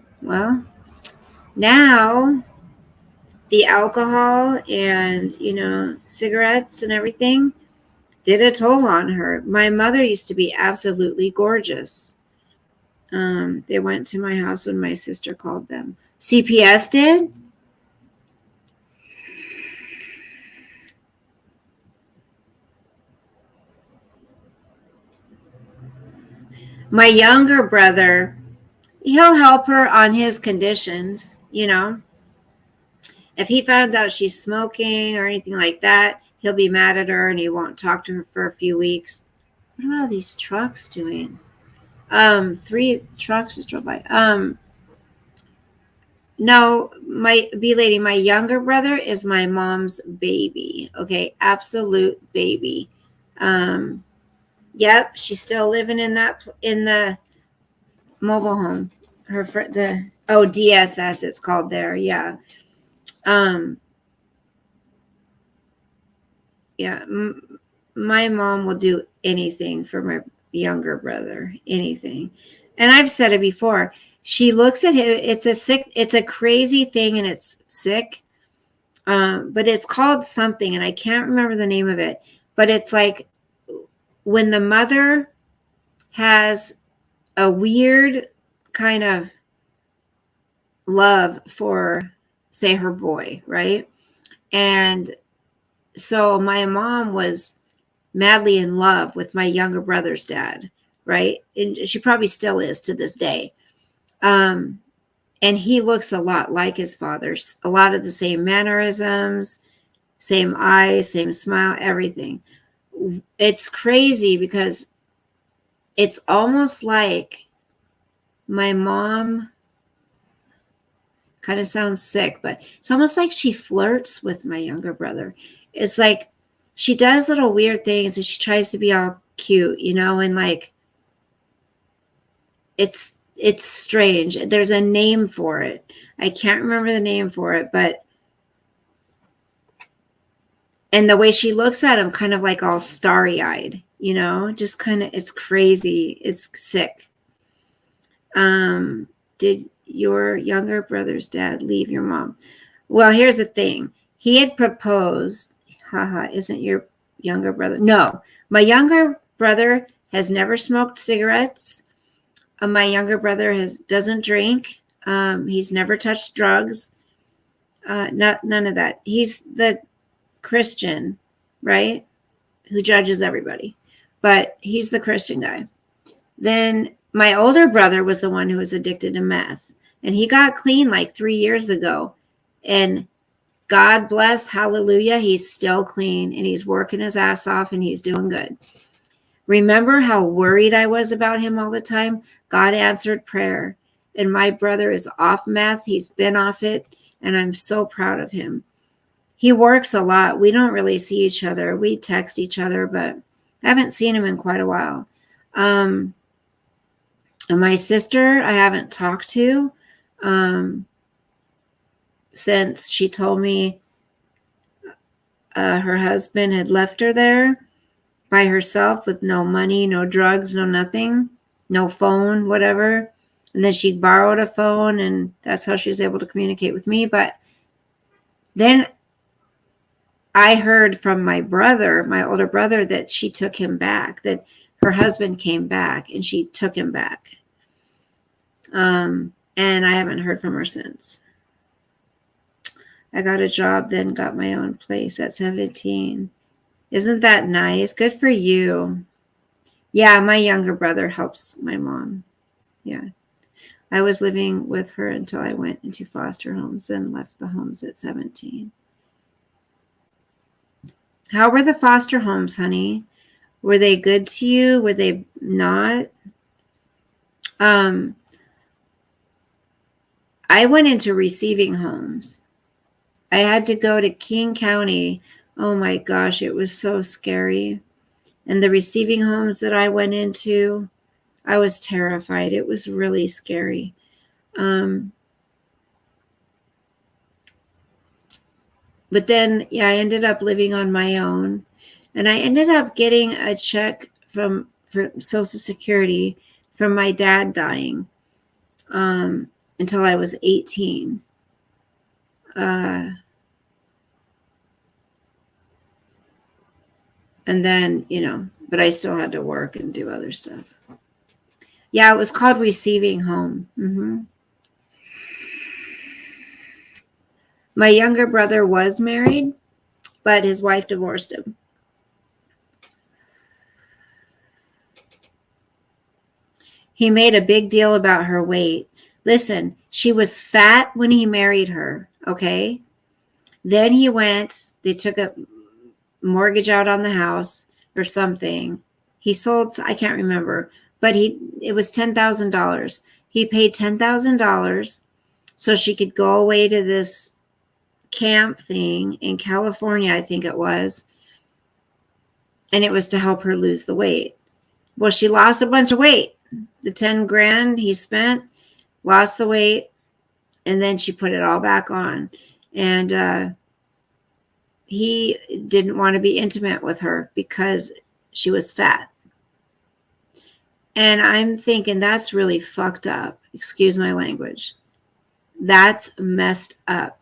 the alcohol and, cigarettes and everything did a toll on her. My mother used to be absolutely gorgeous. They went to my house when my sister called them. CPS did? My younger brother, he'll help her on his conditions, If he found out she's smoking or anything like that, he'll be mad at her and he won't talk to her for a few weeks. What are all these trucks doing? 3 trucks just drove by. No, my B-lady, my younger brother is my mom's baby. Okay, absolute baby. Yep, she's still living in the mobile home. DSS it's called there. Yeah. Yeah, my mom will do anything for my younger brother, anything. And I've said it before. She looks at him. It's a crazy thing, and it's sick. But it's called something, and I can't remember the name of it. But it's like when the mother has a weird kind of love for, say, her boy, right? And so my mom was madly in love with my younger brother's dad, right? And she probably still is to this day. And he looks a lot like his father, a lot of the same mannerisms, same eyes, same smile, everything. It's crazy because it's almost like my mom, kind of sounds sick, but it's almost like she flirts with my younger brother. It's like she does little weird things and she tries to be all cute, and like it's strange. There's a name for it. I can't remember the name for it, but and the way she looks at him, kind of like all starry-eyed, just kind of, it's crazy. It's sick. Did your younger brother's dad leave your mom? Well, here's the thing. He had proposed. Haha, isn't your younger brother? No, my younger brother has never smoked cigarettes. My younger brother doesn't drink. He's never touched drugs. None of that. He's the Christian, right? Who judges everybody. But he's the Christian guy. Then my older brother was the one who was addicted to meth. And he got clean like 3 years ago. And God bless, hallelujah, he's still clean and he's working his ass off and he's doing good. Remember how worried I was about him all the time? God answered prayer. And my brother is off meth. He's been off it. And I'm so proud of him. He works a lot. We don't really see each other. We text each other, but I haven't seen him in quite a while. And my sister, I haven't talked to since she told me her husband had left her there by herself with no money, no drugs, no nothing, no phone, whatever. And then she borrowed a phone, and that's how she was able to communicate with me. But then I heard from my brother, my older brother, that she took him back, that her husband came back and she took him back. And I haven't heard from her since. I got a job, then got my own place at 17. Isn't that nice? Good for you. Yeah, my younger brother helps my mom. Yeah. I was living with her until I went into foster homes and left the homes at 17. How were the foster homes, honey? Were they good to you? Were they not? I went into receiving homes. I had to go to King County. Oh my gosh, it was so scary. And the receiving homes that I went into, I was terrified. It was really scary. But then, yeah, I ended up living on my own. And I ended up getting a check for Social Security from my dad dying until I was 18. And then, but I still had to work and do other stuff. Yeah, it was called receiving home. Mm-hmm. My younger brother was married, but his wife divorced him. He made a big deal about her weight. Listen, she was fat when he married her, okay? Then they took a mortgage out on the house or something. He sold, I can't remember, but it was $10,000. He paid $10,000 so she could go away to this camp thing in California, I think it was. And it was to help her lose the weight. Well, she lost a bunch of weight. The 10 grand he spent, lost the weight, and then she put it all back on. And he didn't want to be intimate with her because she was fat. And I'm thinking that's really fucked up. Excuse my language. That's messed up.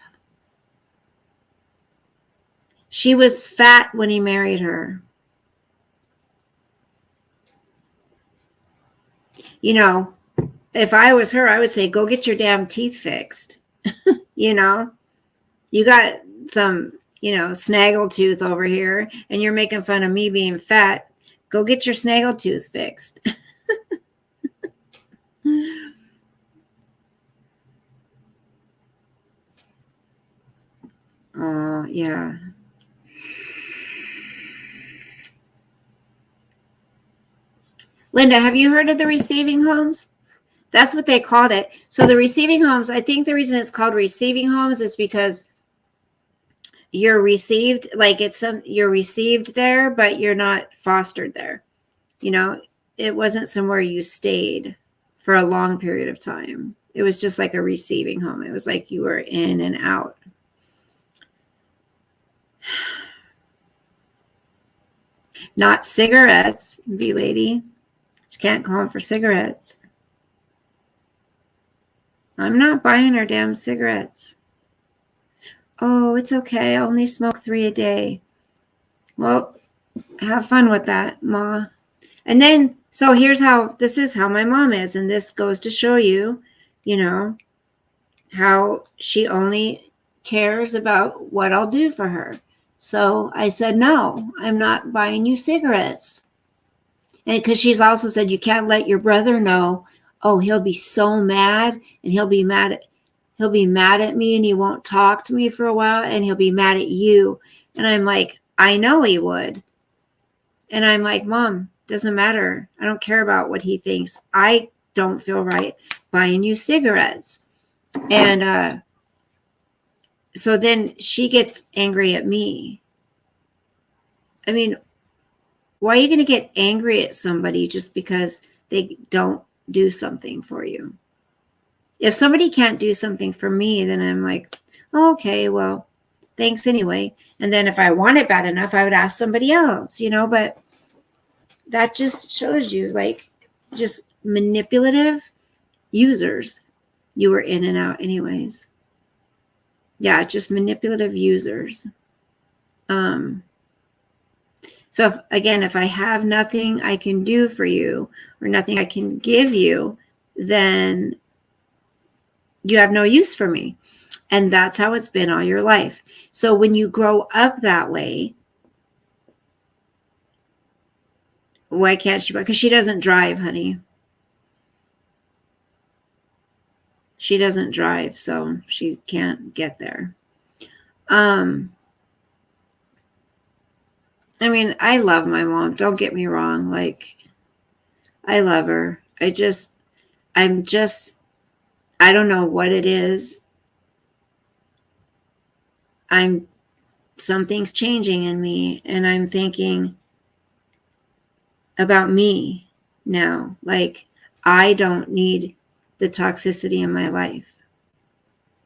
She was fat when he married her. You know, if I was her, I would say, go get your damn teeth fixed. You know, you got some, snaggletooth over here and you're making fun of me being fat. Go get your snaggletooth fixed. Oh, yeah. Linda, have you heard of the receiving homes? That's what they called it. So the receiving homes, I think the reason it's called receiving homes is because you're received, like you're received there, but you're not fostered there. It wasn't somewhere you stayed for a long period of time. It was just like a receiving home. It was like you were in and out. Not cigarettes, B-lady. She can't call them for cigarettes. I'm not buying her damn cigarettes. Oh, it's okay. I only smoke 3 a day. Well, have fun with that, Ma. And then, so this is how my mom is. And this goes to show you, how she only cares about what I'll do for her. So I said, no, I'm not buying you cigarettes. And because she's also said, you can't let your brother know. Oh, he'll be so mad, and he'll be mad at me, and he won't talk to me for a while, and he'll be mad at you. And I'm like, I know he would. And I'm like, Mom, doesn't matter. I don't care about what he thinks. I don't feel right buying you cigarettes. And so then she gets angry at me. I mean, why are you going to get angry at somebody just because they don't do something for you? If somebody can't do something for me, then I'm like, oh, okay, well, thanks anyway. And then if I want it bad enough, I would ask somebody else, but that just shows you, like, just manipulative users. You were in and out anyways. Yeah, just manipulative users. So if I have nothing I can do for you or nothing I can give you, then you have no use for me. And that's how it's been all your life. So when you grow up that way, why can't she? Because she doesn't drive, honey. She doesn't drive, so she can't get there. I mean, I love my mom. Don't get me wrong. Like, I love her. I don't know what it is. Something's changing in me, and I'm thinking about me now. Like, I don't need the toxicity in my life.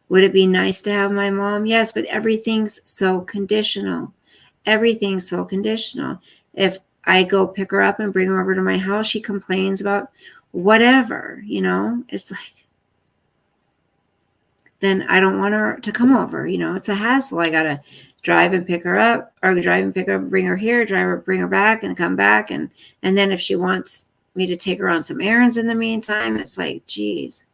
Would it be nice to have my mom? Yes, but everything's so conditional. Everything's so conditional. If I go pick her up and bring her over to my house, she complains about whatever, It's like, then I don't want her to come over, It's a hassle. I got to drive and pick her up, or drive and pick her up, bring her here, bring her back and come back. And then if she wants me to take her on some errands in the meantime, it's like, geez.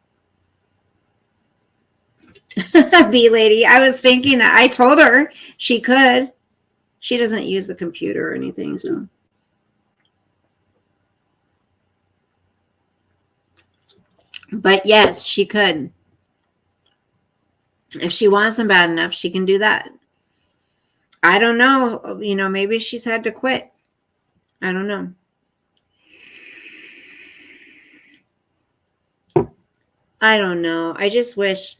B lady, I was thinking that I told her she could. She doesn't use the computer or anything, so. But yes, she could. If she wants them bad enough, she can do that. I don't know. Maybe she's had to quit. I don't know. I don't know. I just wish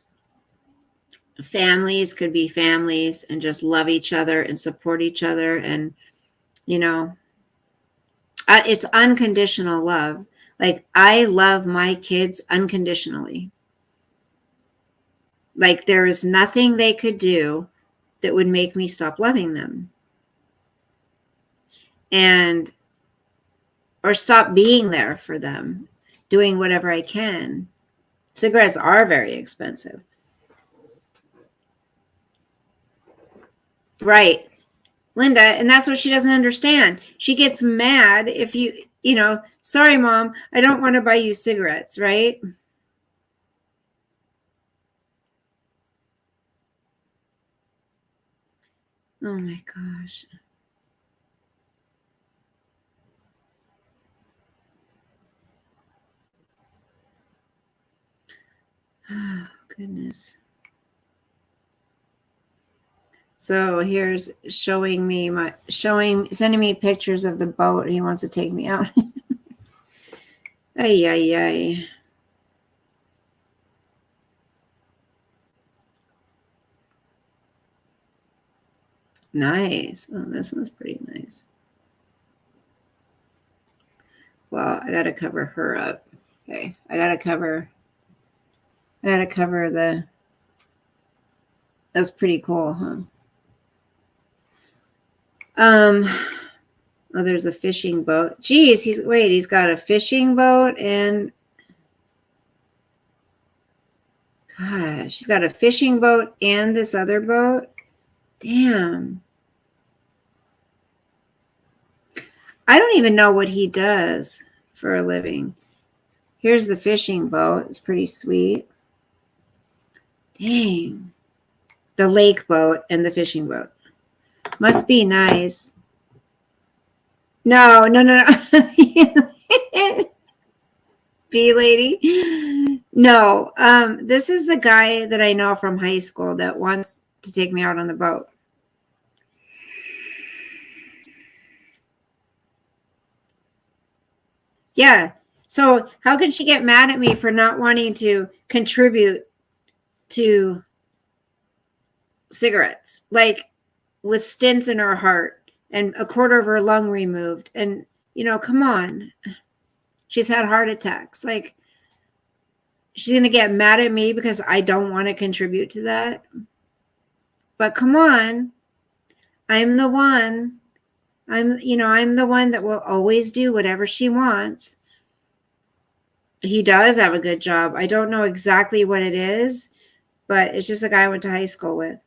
families could be families and just love each other and support each other. And, it's unconditional love. Like, I love my kids unconditionally. Like there is nothing they could do that would make me stop loving them. And or stop being there for them, doing whatever I can. Cigarettes are very expensive. Right. Linda, and that's what she doesn't understand. She gets mad if sorry, Mom, I don't want to buy you cigarettes, right? Oh my gosh. Oh, goodness. So here's sending me pictures of the boat. He wants to take me out. Ay, ay, ay. Nice. Oh, this one's pretty nice. Well, I got to cover her up. Okay. I got to cover the, that's pretty cool, huh? Oh, there's a fishing boat. Geez, he's got a fishing boat and gosh, he's got a fishing boat and this other boat. Damn. I don't even know what he does for a living. Here's the fishing boat. It's pretty sweet. Dang. The lake boat and the fishing boat. Must be nice. No. Bee lady. No. This is the guy that I know from high school that wants to take me out on the boat. Yeah. So how can she get mad at me for not wanting to contribute to cigarettes? Like with stents in her heart and a quarter of her lung removed. And, come on. She's had heart attacks. Like, she's going to get mad at me because I don't want to contribute to that. But come on. I'm the one. I'm the one that will always do whatever she wants. He does have a good job. I don't know exactly what it is, but it's just a guy I went to high school with.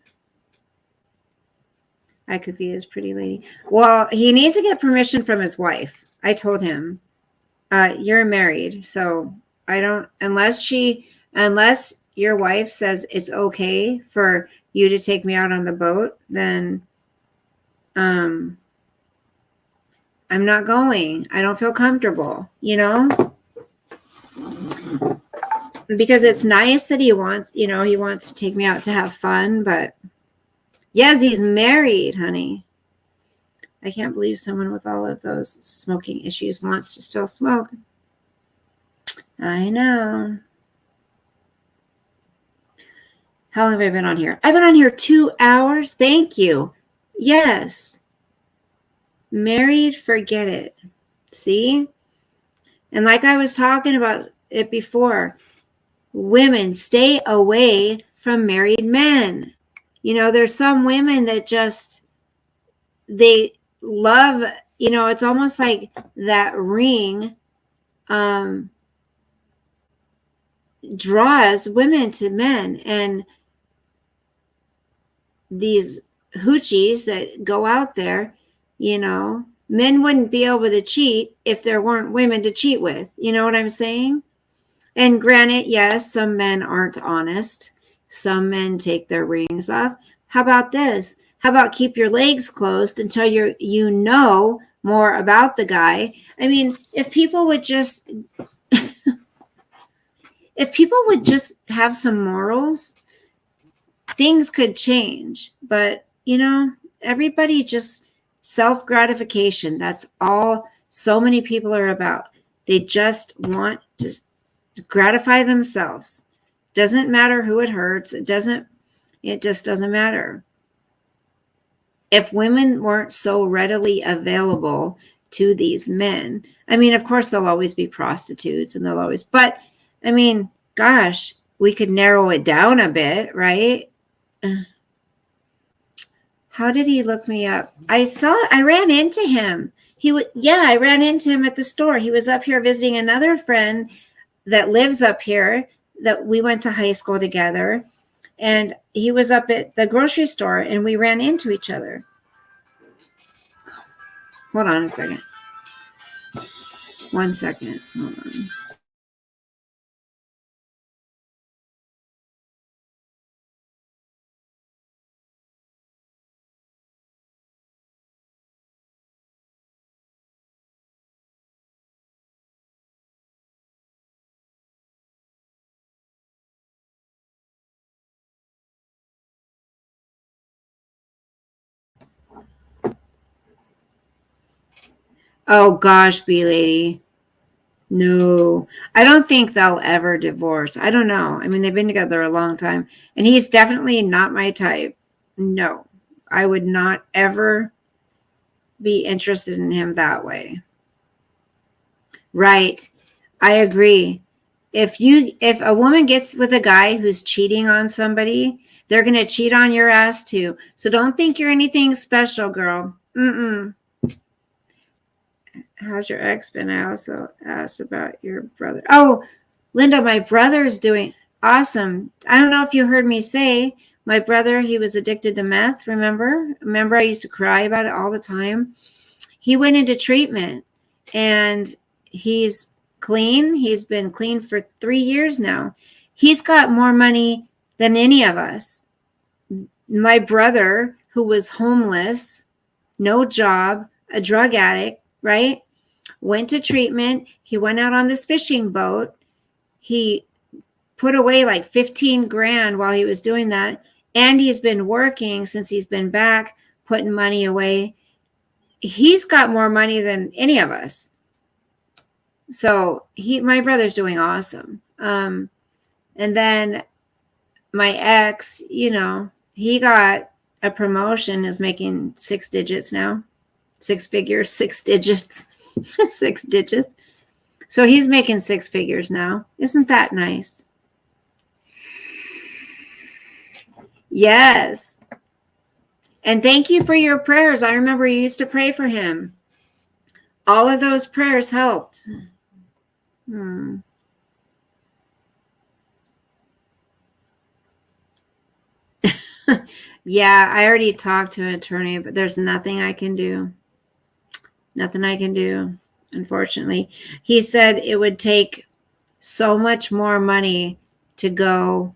I could be his pretty lady. Well, he needs to get permission from his wife. I told him, you're married, so I don't, unless your wife says it's okay for you to take me out on the boat, then I'm not going. I don't feel comfortable, because it's nice that he wants to take me out to have fun, but yes, he's married, honey. I can't believe someone with all of those smoking issues wants to still smoke. I know. How long have I been on here? I've been on here 2 hours. Thank you. Yes. Married, forget it. See? And like I was talking about it before, women, stay away from married men. There's some women that just, they love, it's almost like that ring draws women to men, and these hoochies that go out there, men wouldn't be able to cheat if there weren't women to cheat with. You know what I'm saying? And granted, yes, some men aren't honest. Some men take their rings off. How about this? How about keep your legs closed until you know more about the guy? I mean, if people would just have some morals, things could change. But, everybody just self-gratification. That's all so many people are about. They just want to gratify themselves. Doesn't matter who it hurts. It just doesn't matter. If women weren't so readily available to these men, I mean, of course, there'll always be prostitutes and but I mean, gosh, we could narrow it down a bit, right? How did he look me up? I ran into him. I ran into him at the store. He was up here visiting another friend that lives up here that we went to high school together. And he was up at the grocery store and we ran into each other. Hold on a second. 1 second. Hold on. Oh gosh, B lady. No, I don't think they'll ever divorce. I don't know. I mean, they've been together a long time, and he's definitely not my type. No, I would not ever be interested in him that way. Right. I agree. If a woman gets with a guy who's cheating on somebody, they're going to cheat on your ass too. So don't think you're anything special, girl. Mm-mm. How's your ex been? I also asked about your brother. Oh, Linda, my brother's doing awesome. I don't know if you heard me say my brother, he was addicted to meth. Remember I used to cry about it all the time. He went into treatment and he's clean. He's been clean for 3 years now. He's got more money than any of us. My brother, who was homeless, no job, a drug addict, right? Went to treatment. He went out on this fishing boat. He put away like 15 grand while he was doing that. And he's been working since he's been back, putting money away. He's got more money than any of us. So my brother's doing awesome. And then my ex, he got a promotion, is making 6 digits now. 6 figures, 6 digits, 6 digits. So he's making 6 figures now. Isn't that nice? Yes. And thank you for your prayers. I remember you used to pray for him. All of those prayers helped. Yeah, I already talked to an attorney, but there's nothing I can do. Nothing I can do, unfortunately. He said it would take so much more money to go,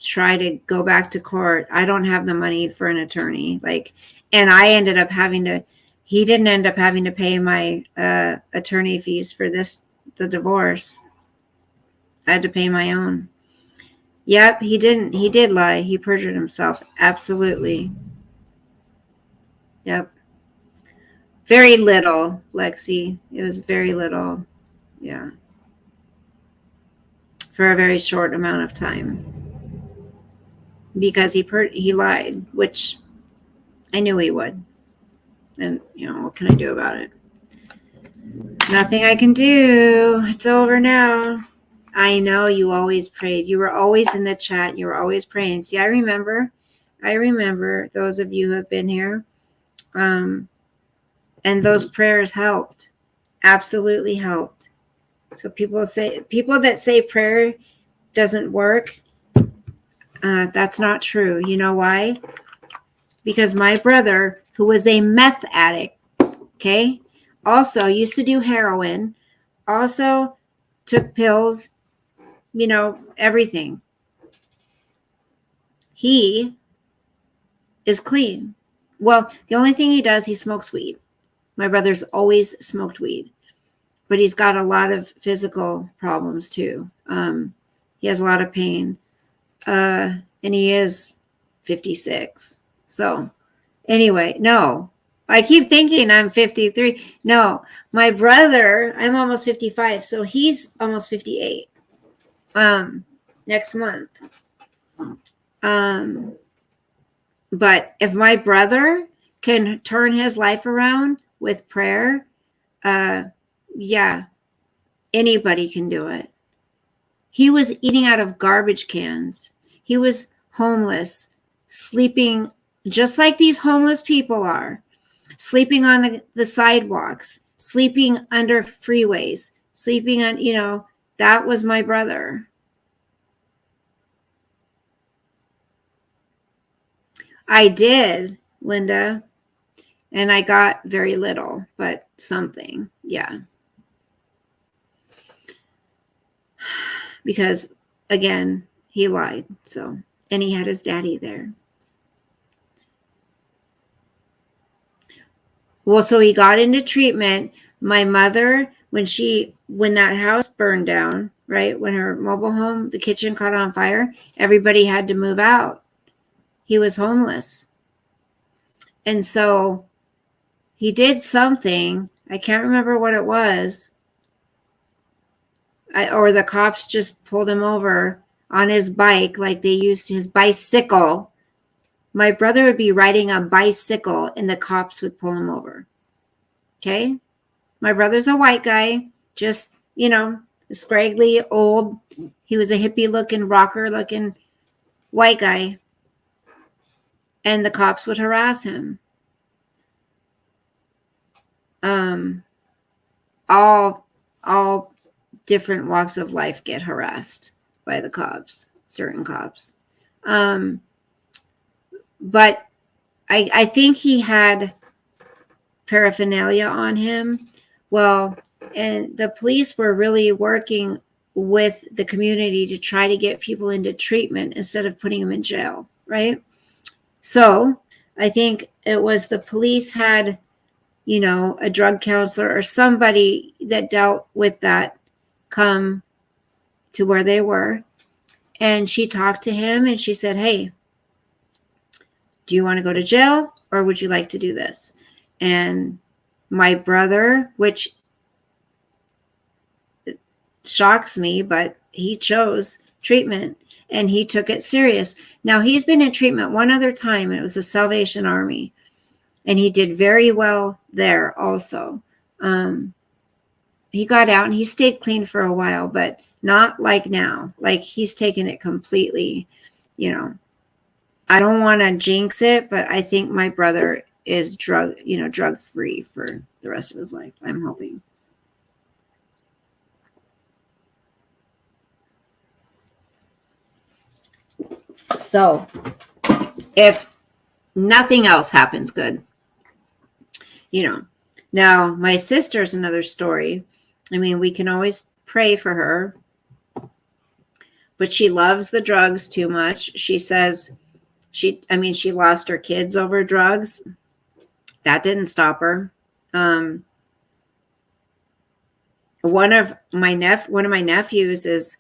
try to go back to court. I don't have the money for an attorney. And I ended up he didn't end up having to pay my attorney fees for the divorce. I had to pay my own. Yep, he didn't. He did lie. He perjured himself. Absolutely. Yep. Very little, Lexi. It was very little. Yeah. For a very short amount of time. Because he lied, which I knew he would. And, what can I do about it? Nothing I can do. It's over now. I know you always prayed. You were always in the chat. You were always praying. See, I remember those of you who have been here. And those prayers helped. Absolutely helped. So people that say prayer doesn't work, that's not true. You know why? Because my brother, who was a meth addict, okay, also used to do heroin, also took pills, everything. He is clean. Well, the only thing he does, he smokes weed. My brother's always smoked weed, but he's got a lot of physical problems too. He has a lot of pain, and he is 56. So anyway, no, I keep thinking I'm 53. No, my brother, I'm almost 55. So he's almost 58. Next month. But if my brother can turn his life around with prayer, yeah, anybody can do it. He was eating out of garbage cans. He was homeless, sleeping just like these homeless people are, sleeping on the sidewalks, sleeping under freeways, sleeping on, that was my brother. I did, Linda, and I got very little, but something, yeah. Because, again, he lied, so, and he had his daddy there. Well, so he got into treatment. My mother, when that house burned down, right, when her mobile home, the kitchen caught on fire, everybody had to move out. He was homeless. And so he did something. I can't remember what it was. Or the cops just pulled him over on his bike, like they used his bicycle. My brother would be riding a bicycle and the cops would pull him over. Okay? My brother's a white guy, just, scraggly, old. He was a hippie-looking, rocker-looking white guy. And the cops would harass him. All different walks of life get harassed by the cops, certain cops. But I think he had paraphernalia on him. Well, and the police were really working with the community to try to get people into treatment instead of putting them in jail, right? So I think it was the police had, a drug counselor or somebody that dealt with that come to where they were. And she talked to him and she said, hey, do you want to go to jail or would you like to do this? And my brother, which shocks me, but he chose treatment and he took it serious. Now he's been in treatment one other time, and it was the Salvation Army, and he did very well there also. He got out and he stayed clean for a while, but not like now. Like he's taken it completely, I don't want to jinx it, but I think my brother is drug free for the rest of his life. I'm hoping. So if nothing else happens good, now my sister's another story. I mean, we can always pray for her, but she loves the drugs too much. She says she lost her kids over drugs. That didn't stop her. One of my nephews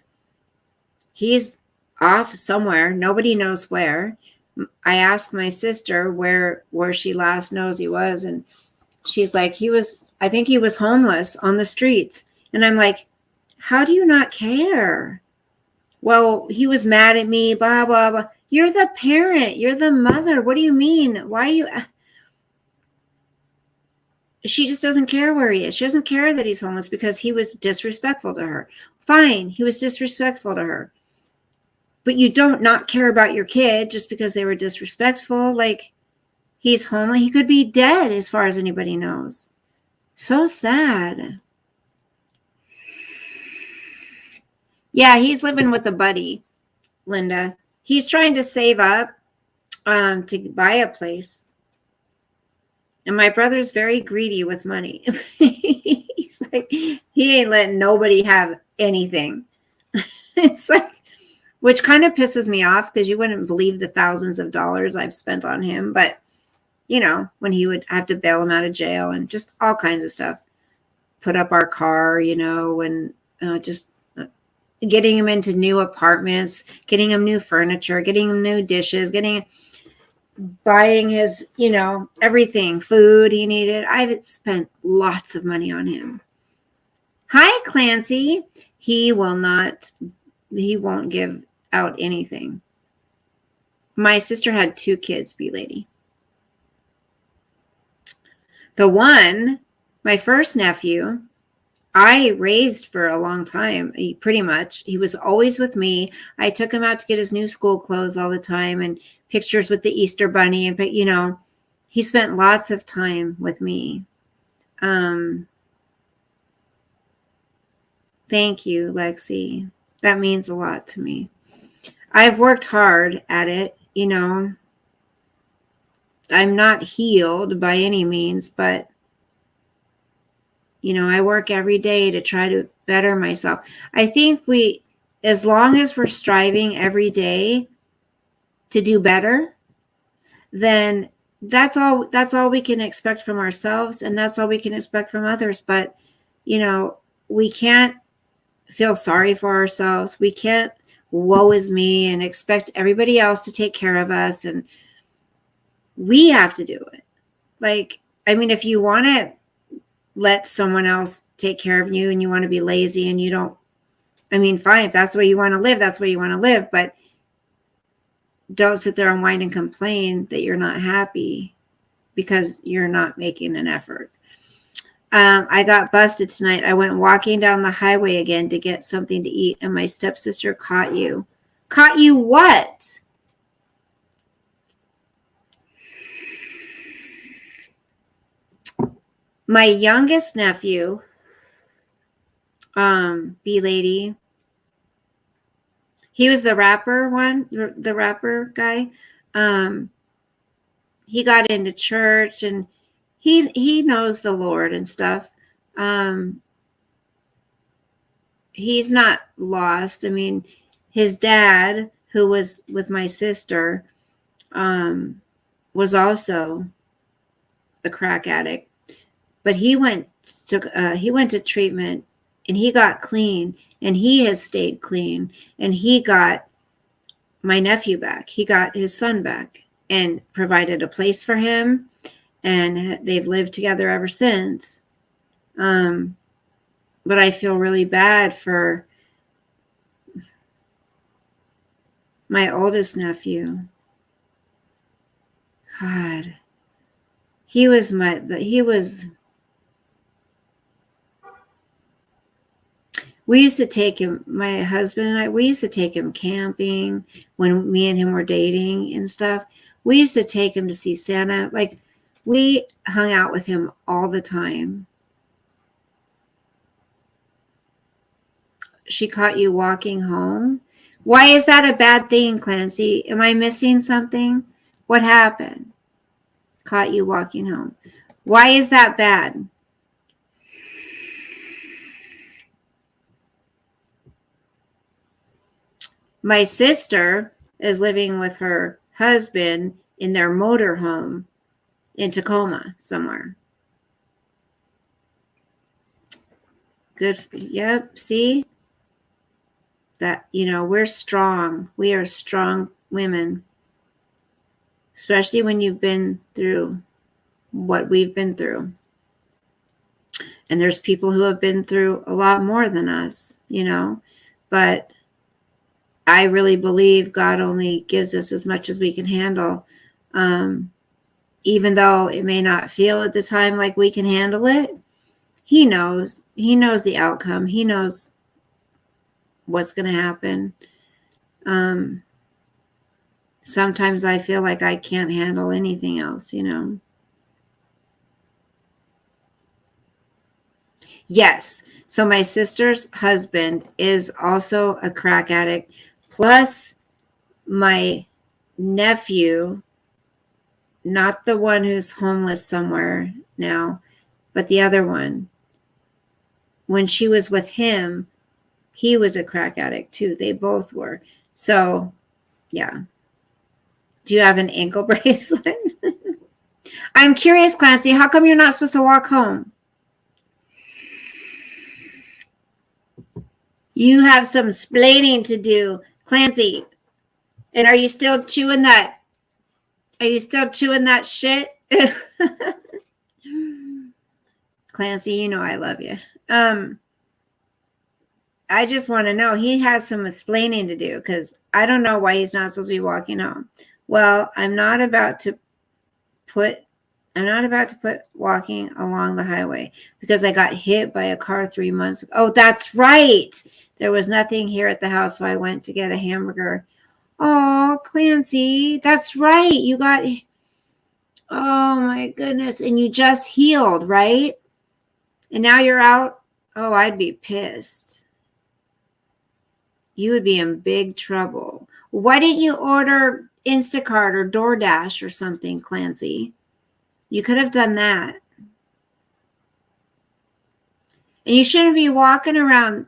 he's off somewhere. Nobody knows where. I asked my sister where she last knows he was, and she's like, I think he was homeless on the streets. And I'm like, how do you not care? Well, he was mad at me, blah, blah, blah. You're the parent. You're the mother. What do you mean? Why are you? She just doesn't care where he is. She doesn't care that he's homeless because he was disrespectful to her. Fine. He was disrespectful to her. But you don't not care about your kid just because they were disrespectful. Like, he's homeless. He could be dead as far as anybody knows. So sad. Yeah, he's living with a buddy, Linda. He's trying to save up to buy a place. And my brother's very greedy with money. He's like, he ain't letting nobody have anything. It's like, which kind of pisses me off because you wouldn't believe the thousands of dollars I've spent on him. But, when he would have to bail him out of jail and just all kinds of stuff. Put up our car, and just getting him into new apartments, getting him new furniture, getting him new dishes, buying his, everything, food he needed. I've spent lots of money on him. Hi, Clancy. He won't give out anything. My sister had 2 kids, B-Lady. The one, my first nephew, I raised for a long time, pretty much. He was always with me. I took him out to get his new school clothes all the time and pictures with the Easter bunny. And, you know, he spent lots of time with me. Thank you, Lexi. That means a lot to me. I've worked hard at it, you know. I'm not healed by any means, but you know, I work every day to try to better myself. I think as long as we're striving every day to do better, then that's all we can expect from ourselves, and that's all we can expect from others. But, you know, we can't feel sorry for ourselves. We can't woe is me and expect everybody else to take care of us. And we have to do it. Like, I mean, if you want to let someone else take care of you and you want to be lazy and you don't, I mean, fine, if that's the way you want to live, that's the way you want to live, but don't sit there and whine and complain that you're not happy because you're not making an effort. I got busted tonight. I went walking down the highway again to get something to eat, and my stepsister caught you. Caught you what? My youngest nephew, B Lady, he was the rapper one, the rapper guy. He got into church and he knows the Lord and stuff. He's not lost. I mean, his dad, who was with my sister, was also a crack addict, but he went to treatment and he got clean, and he has stayed clean, and he got my nephew back. He got his son back and provided a place for him, and they've lived together ever since. But I feel really bad for my oldest nephew. God, we used to take him, my husband and I, we used to take him camping when me and him were dating and stuff. We used to take him to see Santa. Like, we hung out with him all the time. She caught you walking home. Why is that a bad thing, Clancy? Am I missing something? What happened? Caught you walking home. Why is that bad? My sister is living with her husband in their motor home in Tacoma somewhere. Good. Yep. See? That, you know, we're strong. We are strong women. Especially when you've been through what we've been through. And there's people who have been through a lot more than us, you know. But I really believe God only gives us as much as we can handle. Even though it may not feel at the time like we can handle it, He knows. He knows the outcome. He knows what's going to happen. Sometimes I feel like I can't handle anything else, you know. Yes. So my sister's husband is also a crack addict. Plus my nephew, not the one who's homeless somewhere now, but the other one. When she was with him, he was a crack addict too. They both were. So, yeah. Do you have an ankle bracelet? I'm curious, Clancy, how come you're not supposed to walk home? You have some splaining to do, Clancy. And are you still chewing that? Are you still chewing that shit? Clancy, you know I love you. I just want to know, he has some explaining to do because I don't know why he's not supposed to be walking home. Well, I'm not about to put I'm not about to put walking along the highway because I got hit by a car 3 months ago. Oh, that's right. There was nothing here at the house, so I went to get a hamburger. Oh, Clancy, that's right. You got, oh my goodness. And you just healed, right? And now you're out. Oh, I'd be pissed. You would be in big trouble. Why didn't you order Instacart or DoorDash or something, Clancy? You could have done that. And you shouldn't be walking around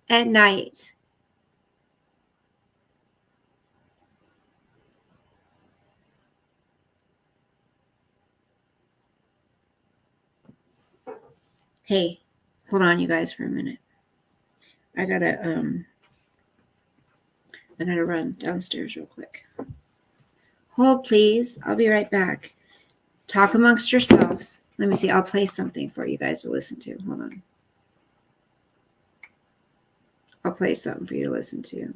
at night. Hey, hold on, you guys, for a minute. I gotta run downstairs real quick. Hold, please. I'll be right back. Talk amongst yourselves. Let me see. I'll play something for you guys to listen to. Hold on. I'll play something for you to listen to.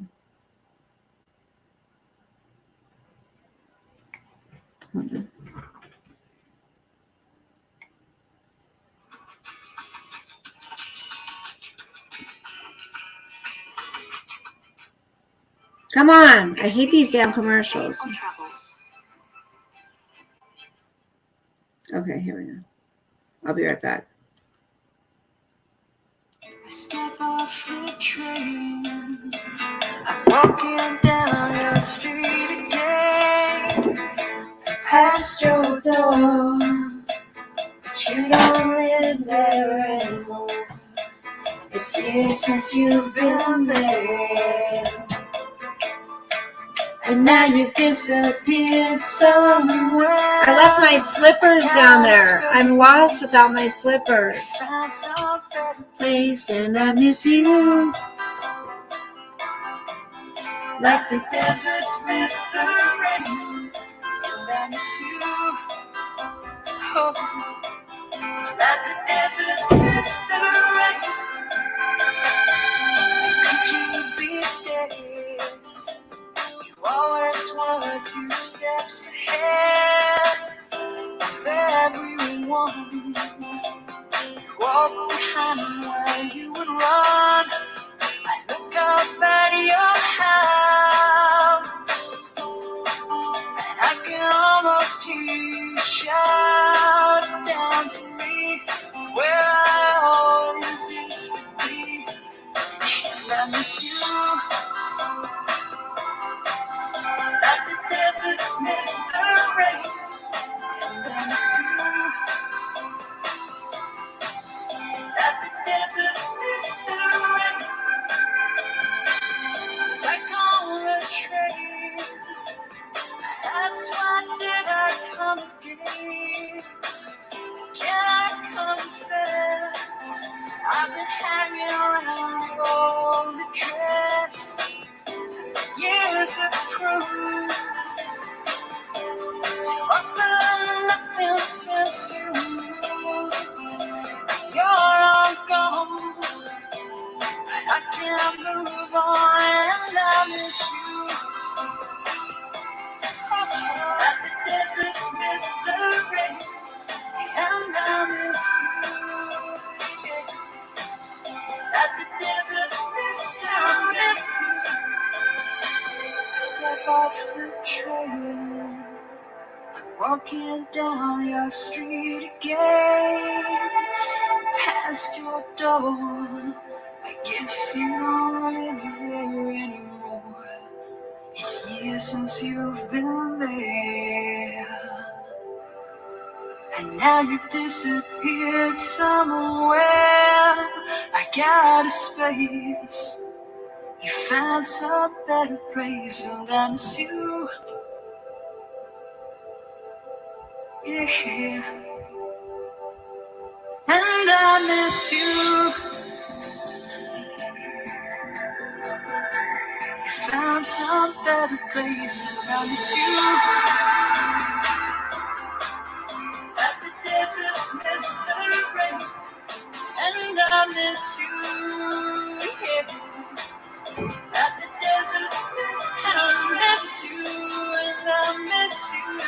Hold on. Come on. I hate these damn commercials. Okay, here we go. I'll be right back. Step off the train. I'm walking down your street again, past your door, but you don't live there anymore. It's years since you've been there, and now you've disappeared somewhere. I left my slippers down there. I'm lost without my slippers. Found some better place, and I miss you. Like the deserts miss the rain, and I miss you. Oh, like the deserts miss the rain. Could you be there? You always were 2 steps ahead of everyone. You walk behind where you would run. I look up at your house, and I can almost hear you shout down to me where I always used to be. And I miss you, like the deserts miss the rain. And I miss you, like the deserts miss the rain. Like on a train, that's why did I come again? Can I confess, I've been hanging around the old address. Years of proof to offer nothing since you moved. You're all gone, but I can't move on, and I miss you. Like the deserts miss the rain, and I miss you. Like the deserts miss the rain. Step off the train, walking down your street again, past your door. I guess you don't live there anymore. It's years since you've been there, and now you've disappeared somewhere. I got a space. You found some better place, and I miss you. Yeah, and I miss you. You found some better place, and I miss you. Like the deserts miss the rain, and I miss you. Yeah, like the deserts miss, and I miss you, and I miss you.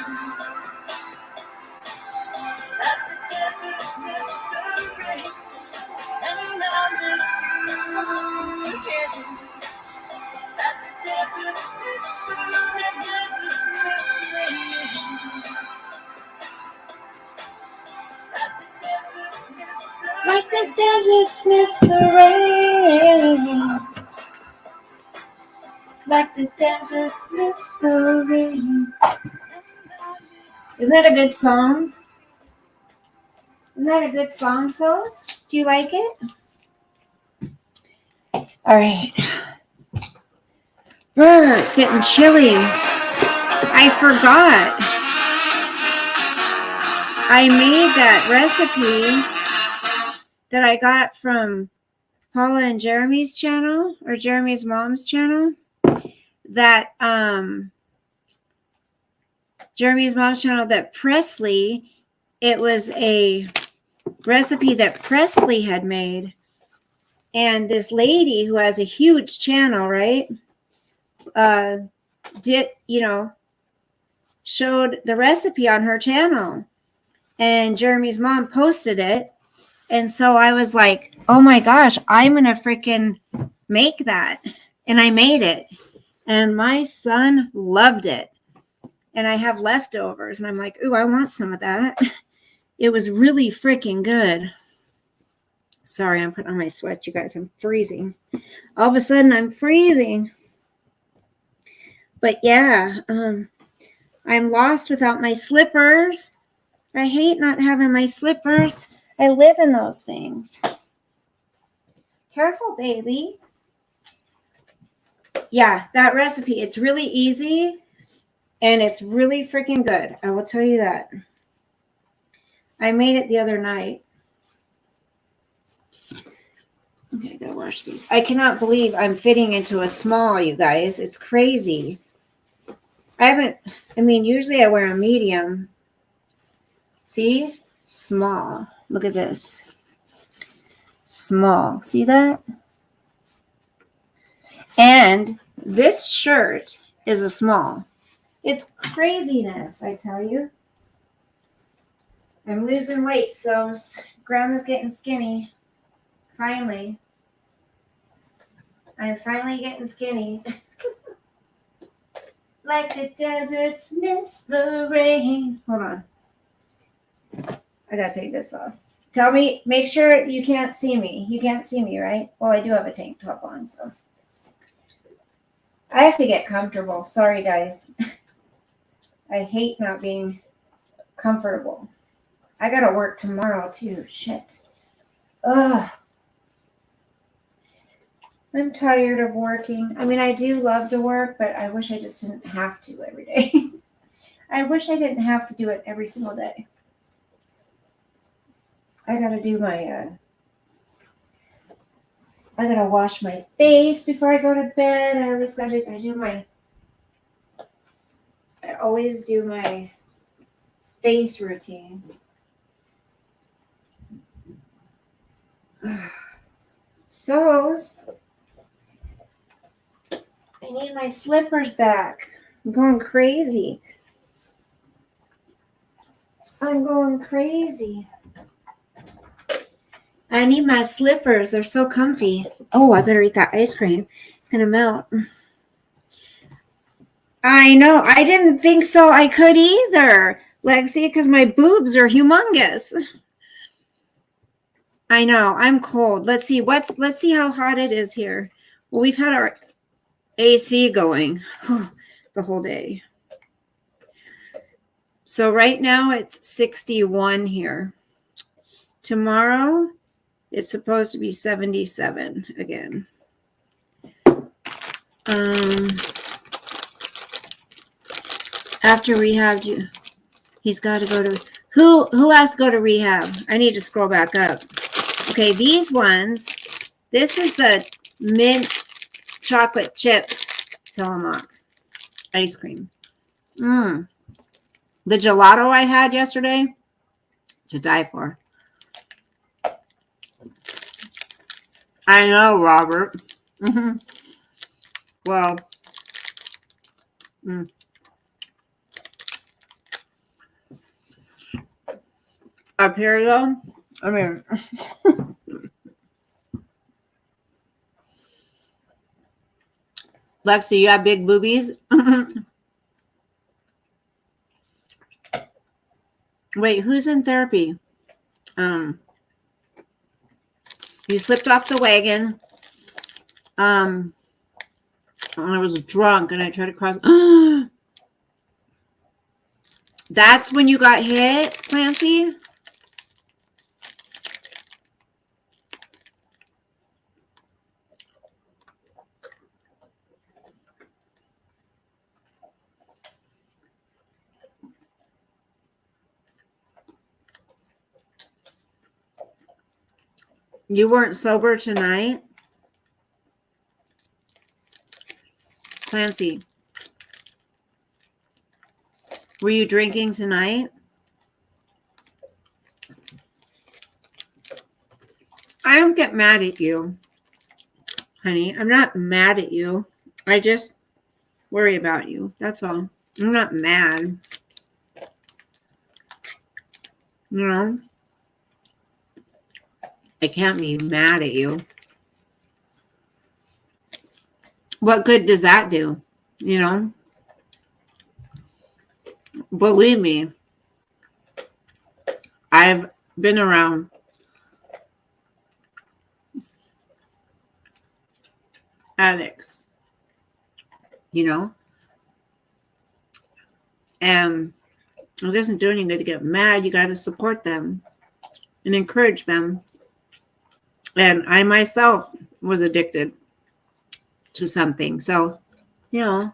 Like the deserts miss the rain. Like the deserts miss the rain. Isn't that a good song? Isn't that a good song, Sos? Do you like it? All right. It's getting chilly. I forgot. I made that recipe that I got from Paula and Jeremy's channel, or Jeremy's mom's channel. That Jeremy's mom's channel, that Presley, it was a recipe that Presley had made. And this lady who has a huge channel, right, showed the recipe on her channel. And Jeremy's mom posted it. And so I was like, oh my gosh, I'm going to freaking make that. And I made it. And my son loved it. And I have leftovers. And I'm like, ooh, I want some of that. It was really freaking good. Sorry, I'm putting on my sweat, you guys. I'm freezing. All of a sudden, I'm freezing. But yeah, I'm lost without my slippers. I hate not having my slippers. I live in those things. Careful, baby. Yeah, that recipe, it's really easy. And it's really freaking good. I will tell you that. I made it the other night. Okay, I gotta wash these. I cannot believe I'm fitting into a small, you guys. It's crazy. Usually I wear a medium. See? Small. Look at this. Small. See that? And this shirt is a small. It's craziness, I tell you. I'm losing weight, so grandma's getting skinny. Finally. I'm finally getting skinny. Like the deserts miss the rain. Hold on. I gotta take this off. Make sure you can't see me. You can't see me, right? Well, I do have a tank top on, so. I have to get comfortable. Sorry, guys. I hate not being comfortable. I gotta work tomorrow, too. Shit. Ugh. I'm tired of working. I do love to work, but I wish I just didn't have to every day. I wish I didn't have to do it every single day. I gotta do my, I gotta wash my face before I go to bed. I always do my face routine. So, I need my slippers back. I'm going crazy. I need my slippers. They're so comfy. Oh, I better eat that ice cream. It's going to melt. I know. I didn't think so I could either, Lexi, because my boobs are humongous. I know. I'm cold. Let's see how hot it is here. Well, we've had our AC going the whole day. So right now it's 61 here. Tomorrow it's supposed to be 77 again. After rehab, he's got to go to who has to go to rehab? I need to scroll back up. Okay, these ones. This is the mint chocolate chip Tillamook ice cream. The gelato I had yesterday, to die for. I know, Robert. Well, up here though, Lexi, you have big boobies? Wait, who's in therapy? You slipped off the wagon. I was drunk and I tried to cross. That's when you got hit, Clancy? You weren't sober tonight? Clancy, were you drinking tonight? I don't get mad at you, honey. I'm not mad at you. I just worry about you. That's all. I'm not mad. You know? I can't be mad at you. What good does that do? You know? Believe me, I've been around addicts, you know? And it doesn't do any good to get mad. You got to support them and encourage them. And I myself was addicted to something. So, you know,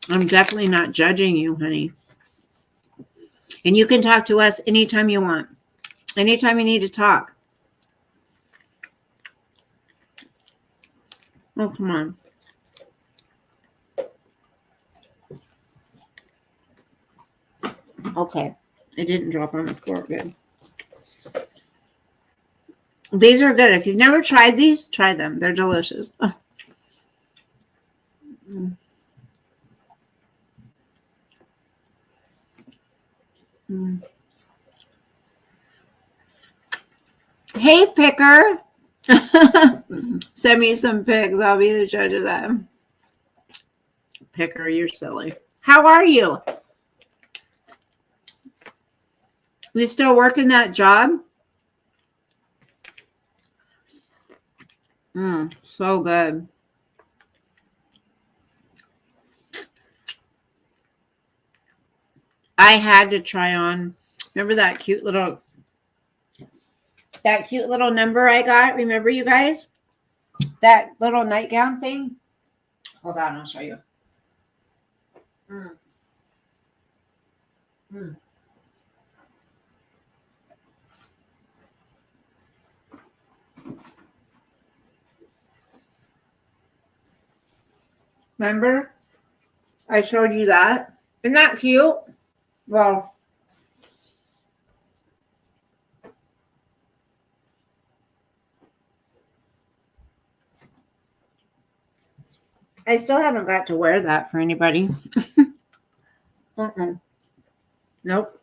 I'm definitely not judging you, honey. And you can talk to us anytime you want. Anytime you need to talk. Oh, come on. Okay. It didn't drop on the floor. Good. These are good. If you've never tried these, try them. They're delicious. Oh. Mm. Hey, Picker. Send me some pics. I'll be the judge of that. Picker, you're silly. How are you? You still working that job? So good. I had to try on. Remember that cute little number I got? Remember, you guys? That little nightgown thing? Hold on, I'll show you. Remember? I showed you that. Isn't that cute? Well, I still haven't got to wear that for anybody. Nope.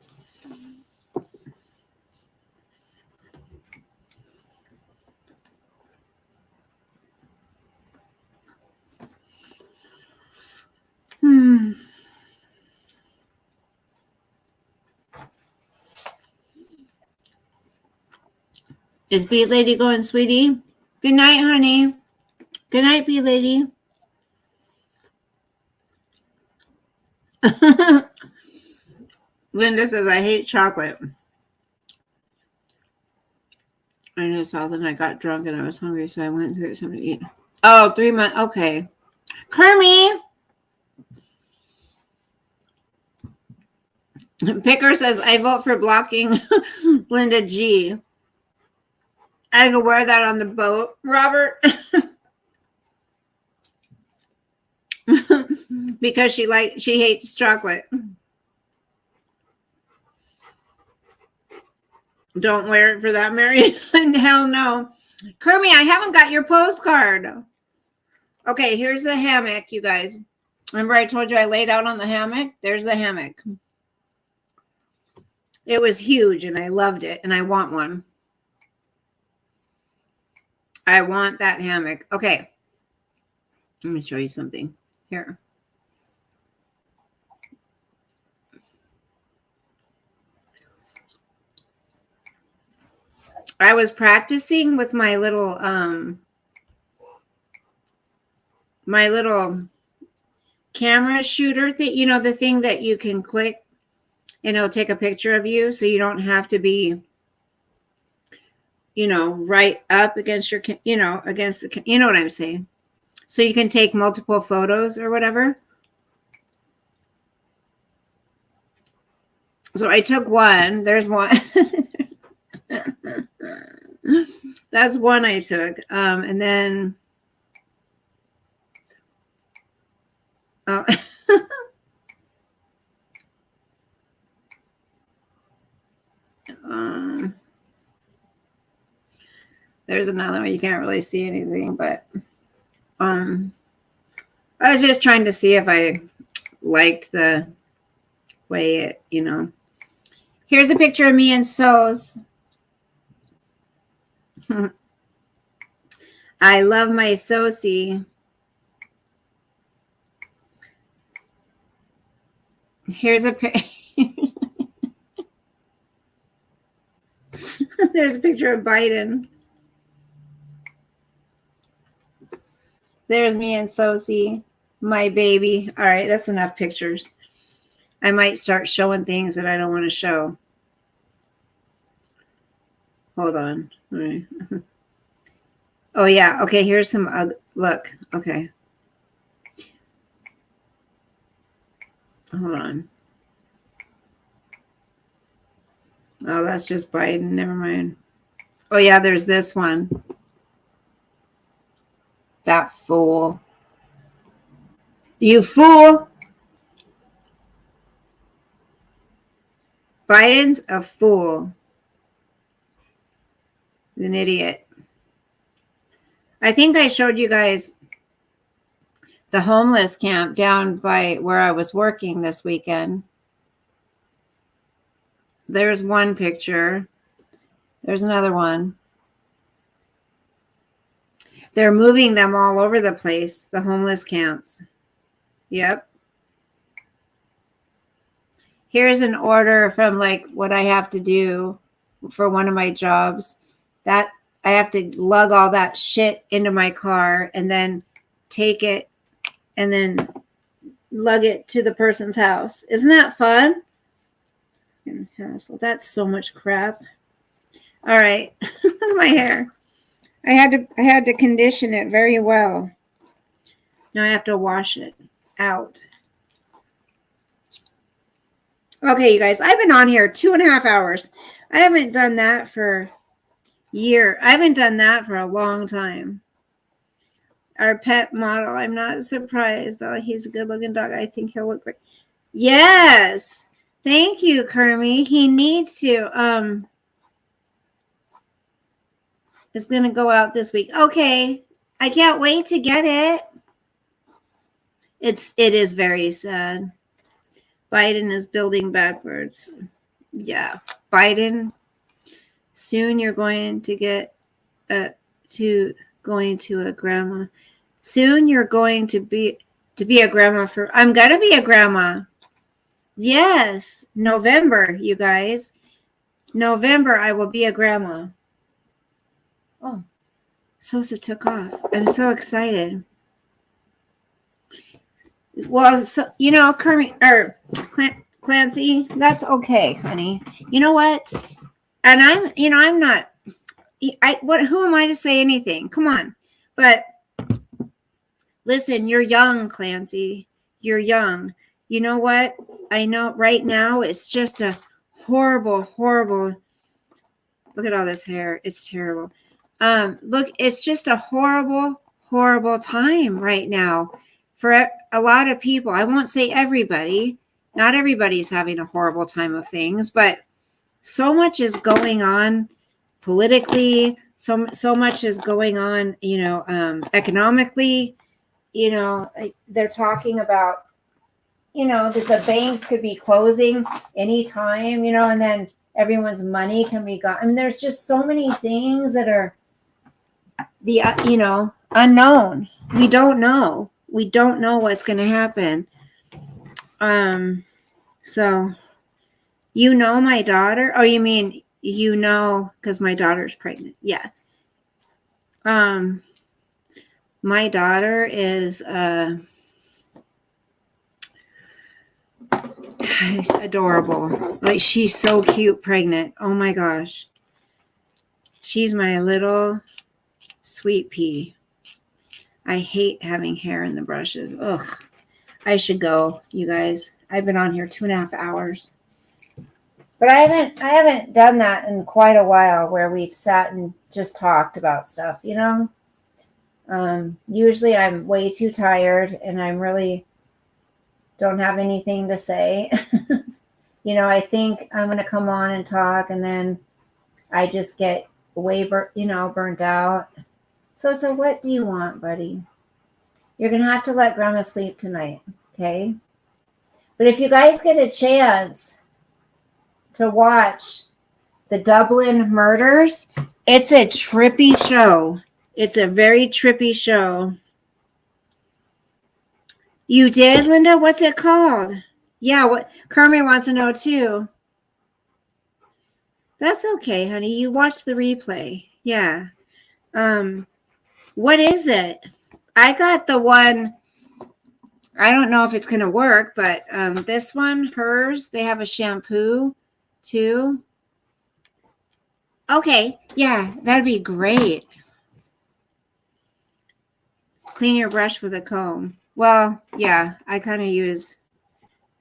Is Bee Lady going, sweetie? Good night, honey. Good night, Bee Lady. Linda says, I hate chocolate. I just saw that I got drunk and I was hungry, so I went to get something to eat. Oh, 3 months. Okay. Kermie. Picker says, I vote for blocking Linda G. I can wear that on the boat. Robert. Because she hates chocolate. Don't wear it for that, Mary. Hell no. Kermie, I haven't got your postcard. Okay, here's the hammock, you guys. Remember I told you I laid out on the hammock? There's the hammock. It was huge and I loved it and I want one. I want that hammock. Okay. Let me show you something here. I was practicing with my little camera shooter thing, you know, the thing that you can click and it'll take a picture of you so you don't have to be, you know, right up against your, you know, against the, you know what I'm saying? So you can take multiple photos or whatever. So I took one. There's one. That's one I took. And then, oh, there's another one. You can't really see anything, but I was just trying to see if I liked the way it, you know. Here's a picture of me and Sos. I love my Sosie. Here's a there's a picture of Biden. There's me and Sosie, my baby. All right, that's enough pictures. I might start showing things that I don't want to show. Hold on. All right. Oh, yeah. Okay, here's some look. Okay. Hold on. Oh, that's just Biden. Never mind. Oh, yeah, there's this one. That fool. You fool. Biden's a fool. An idiot. I think I showed you guys the homeless camp down by where I was working this weekend. There's one picture. There's another one. They're moving them all over the place, the homeless camps. Yep. Here's an order from like what I have to do for one of my jobs. That I have to lug all that shit into my car and then take it and then lug it to the person's house. Isn't that fun? That's so much crap. All right. My hair. I had to condition it very well. Now I have to wash it out. Okay, you guys, I've been on here 2.5 hours. I haven't done that for year. I haven't done that for a long time. Our pet model. I'm not surprised, but he's a good-looking dog. I think he'll look great. Yes. Thank you, Kermie. He needs to. It's going to go out this week. Okay. I can't wait to get it. It is very sad. Biden is building backwards. Yeah. Biden, soon you're going to get going to a grandma. Soon you're going to be a grandma I'm going to be a grandma. Yes. November, you guys. November, I will be a grandma. Oh, Sosa took off. I'm so excited. Well, so, you know, Kermit or Clancy, that's okay, honey. You know what? And I'm not. Who am I to say anything? Come on. But listen, you're young, Clancy. You're young. You know what? I know right now it's just a horrible, horrible. Look at all this hair. It's terrible. Look, it's just a horrible, horrible time right now for a lot of people. I won't say everybody. Not everybody's having a horrible time of things, but so much is going on politically. So much is going on, economically. They're talking about, that the banks could be closing anytime, and then everyone's money can be gone. I mean, there's just so many things that are the unknown. We don't know. We don't know what's going to happen. So my daughter? Oh, you mean because my daughter's pregnant? Yeah. My daughter is adorable. Like, she's so cute pregnant. Oh my gosh. She's my little sweet pea. I hate having hair in the brushes. Ugh. I should go, you guys. I've been on here 2.5 hours. But I haven't done that in quite a while where we've sat and just talked about stuff, Usually I'm way too tired and I'm really don't have anything to say. I think I'm going to come on and talk, and then I just get way burnt out. So what do you want, buddy? You're going to have to let Grandma sleep tonight, okay? But if you guys get a chance to watch the Dublin Murders, it's a trippy show. It's a very trippy show. You did, Linda? What's it called? Yeah, what Carmen wants to know too. That's okay, honey. You watched the replay. Yeah. What is it? I got the one. I don't know if it's going to work, but this one, hers, they have a shampoo too. Okay. Yeah, that'd be great. Clean your brush with a comb. Well, yeah, I use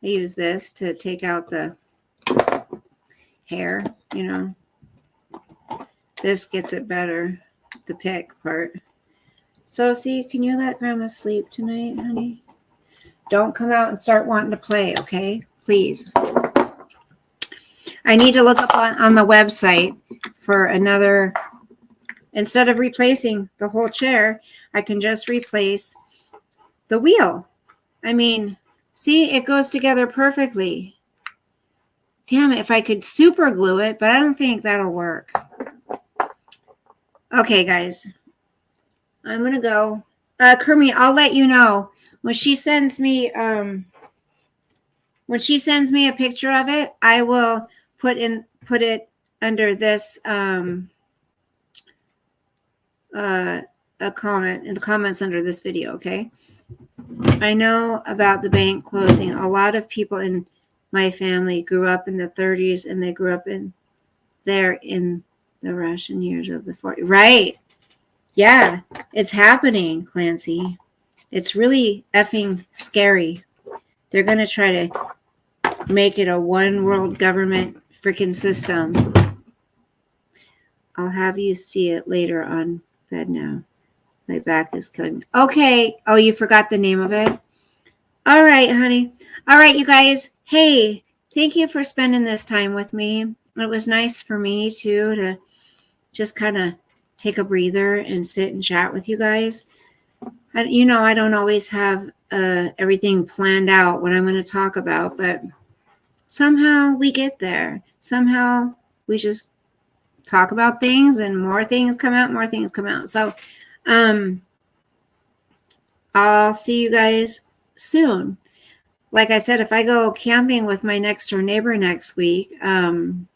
this to take out the hair, This gets it better, the pick part. So, see, can you let Grandma sleep tonight, honey? Don't come out and start wanting to play, okay? Please. I need to look up on the website for another. Instead of replacing the whole chair, I can just replace the wheel. I mean, see, it goes together perfectly. Damn it, if I could super glue it, but I don't think that'll work. Okay, guys. I'm going to go. Kermit, I'll let you know. When she sends me a picture of it, I will put it under this a comment in the comments under this video, okay? I know about the bank closing. A lot of people in my family grew up in the 30s, and they grew up in the Russian years of the 40s. Right. Yeah, it's happening, Clancy. It's really effing scary. They're going to try to make it a one world government freaking system. I'll have you see it later on bed now. My back is killing me. Okay. Oh, you forgot the name of it? All right, honey. All right, you guys. Hey, thank you for spending this time with me. It was nice for me, too, to just kind of take a breather and sit and chat with you guys. I don't always have everything planned out what I'm going to talk about, but somehow we get there. Somehow we just talk about things and more things come out. So I'll see you guys soon. Like I said, if I go camping with my next door neighbor next weekend,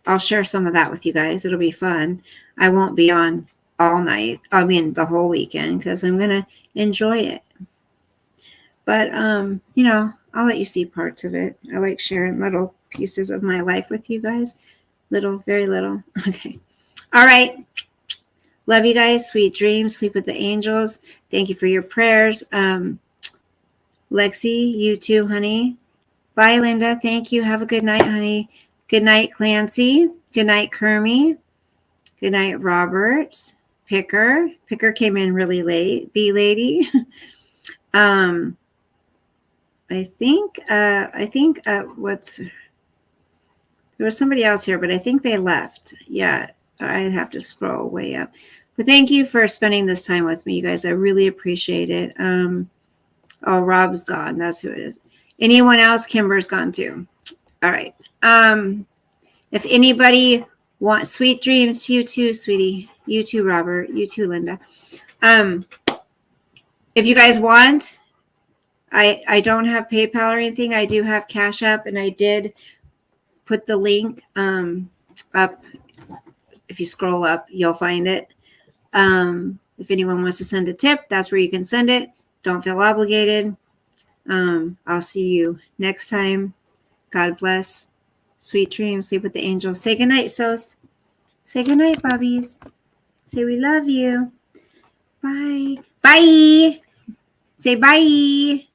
I'll share some of that with you guys. It'll be fun. I won't be on all night. I mean, the whole weekend, because I'm going to enjoy it. But, I'll let you see parts of it. I like sharing little pieces of my life with you guys. Little, very little. Okay. All right. Love you guys. Sweet dreams. Sleep with the angels. Thank you for your prayers. Lexi, you too, honey. Bye, Linda. Thank you. Have a good night, honey. Good night, Clancy. Good night, Kermie. Good night, Robert. Picker. Picker came in really late. B-Lady. I think there was somebody else here, but I think they left. Yeah, I'd have to scroll way up. But thank you for spending this time with me, you guys. I really appreciate it. Oh, Rob's gone. That's who it is. Anyone else? Kimber's gone too. All right. If anybody Want sweet dreams to you too, sweetie. You too, Robert. You too, Linda. If you guys want, I don't have PayPal or anything. I do have Cash App, and I did put the link up. If you scroll up, you'll find it. If anyone wants to send a tip, that's where you can send it. Don't feel obligated. I'll see you next time. God bless. Sweet dreams. Sleep with the angels. Say goodnight, Sos. Say goodnight, Bobbies. Say we love you. Bye. Bye. Say bye.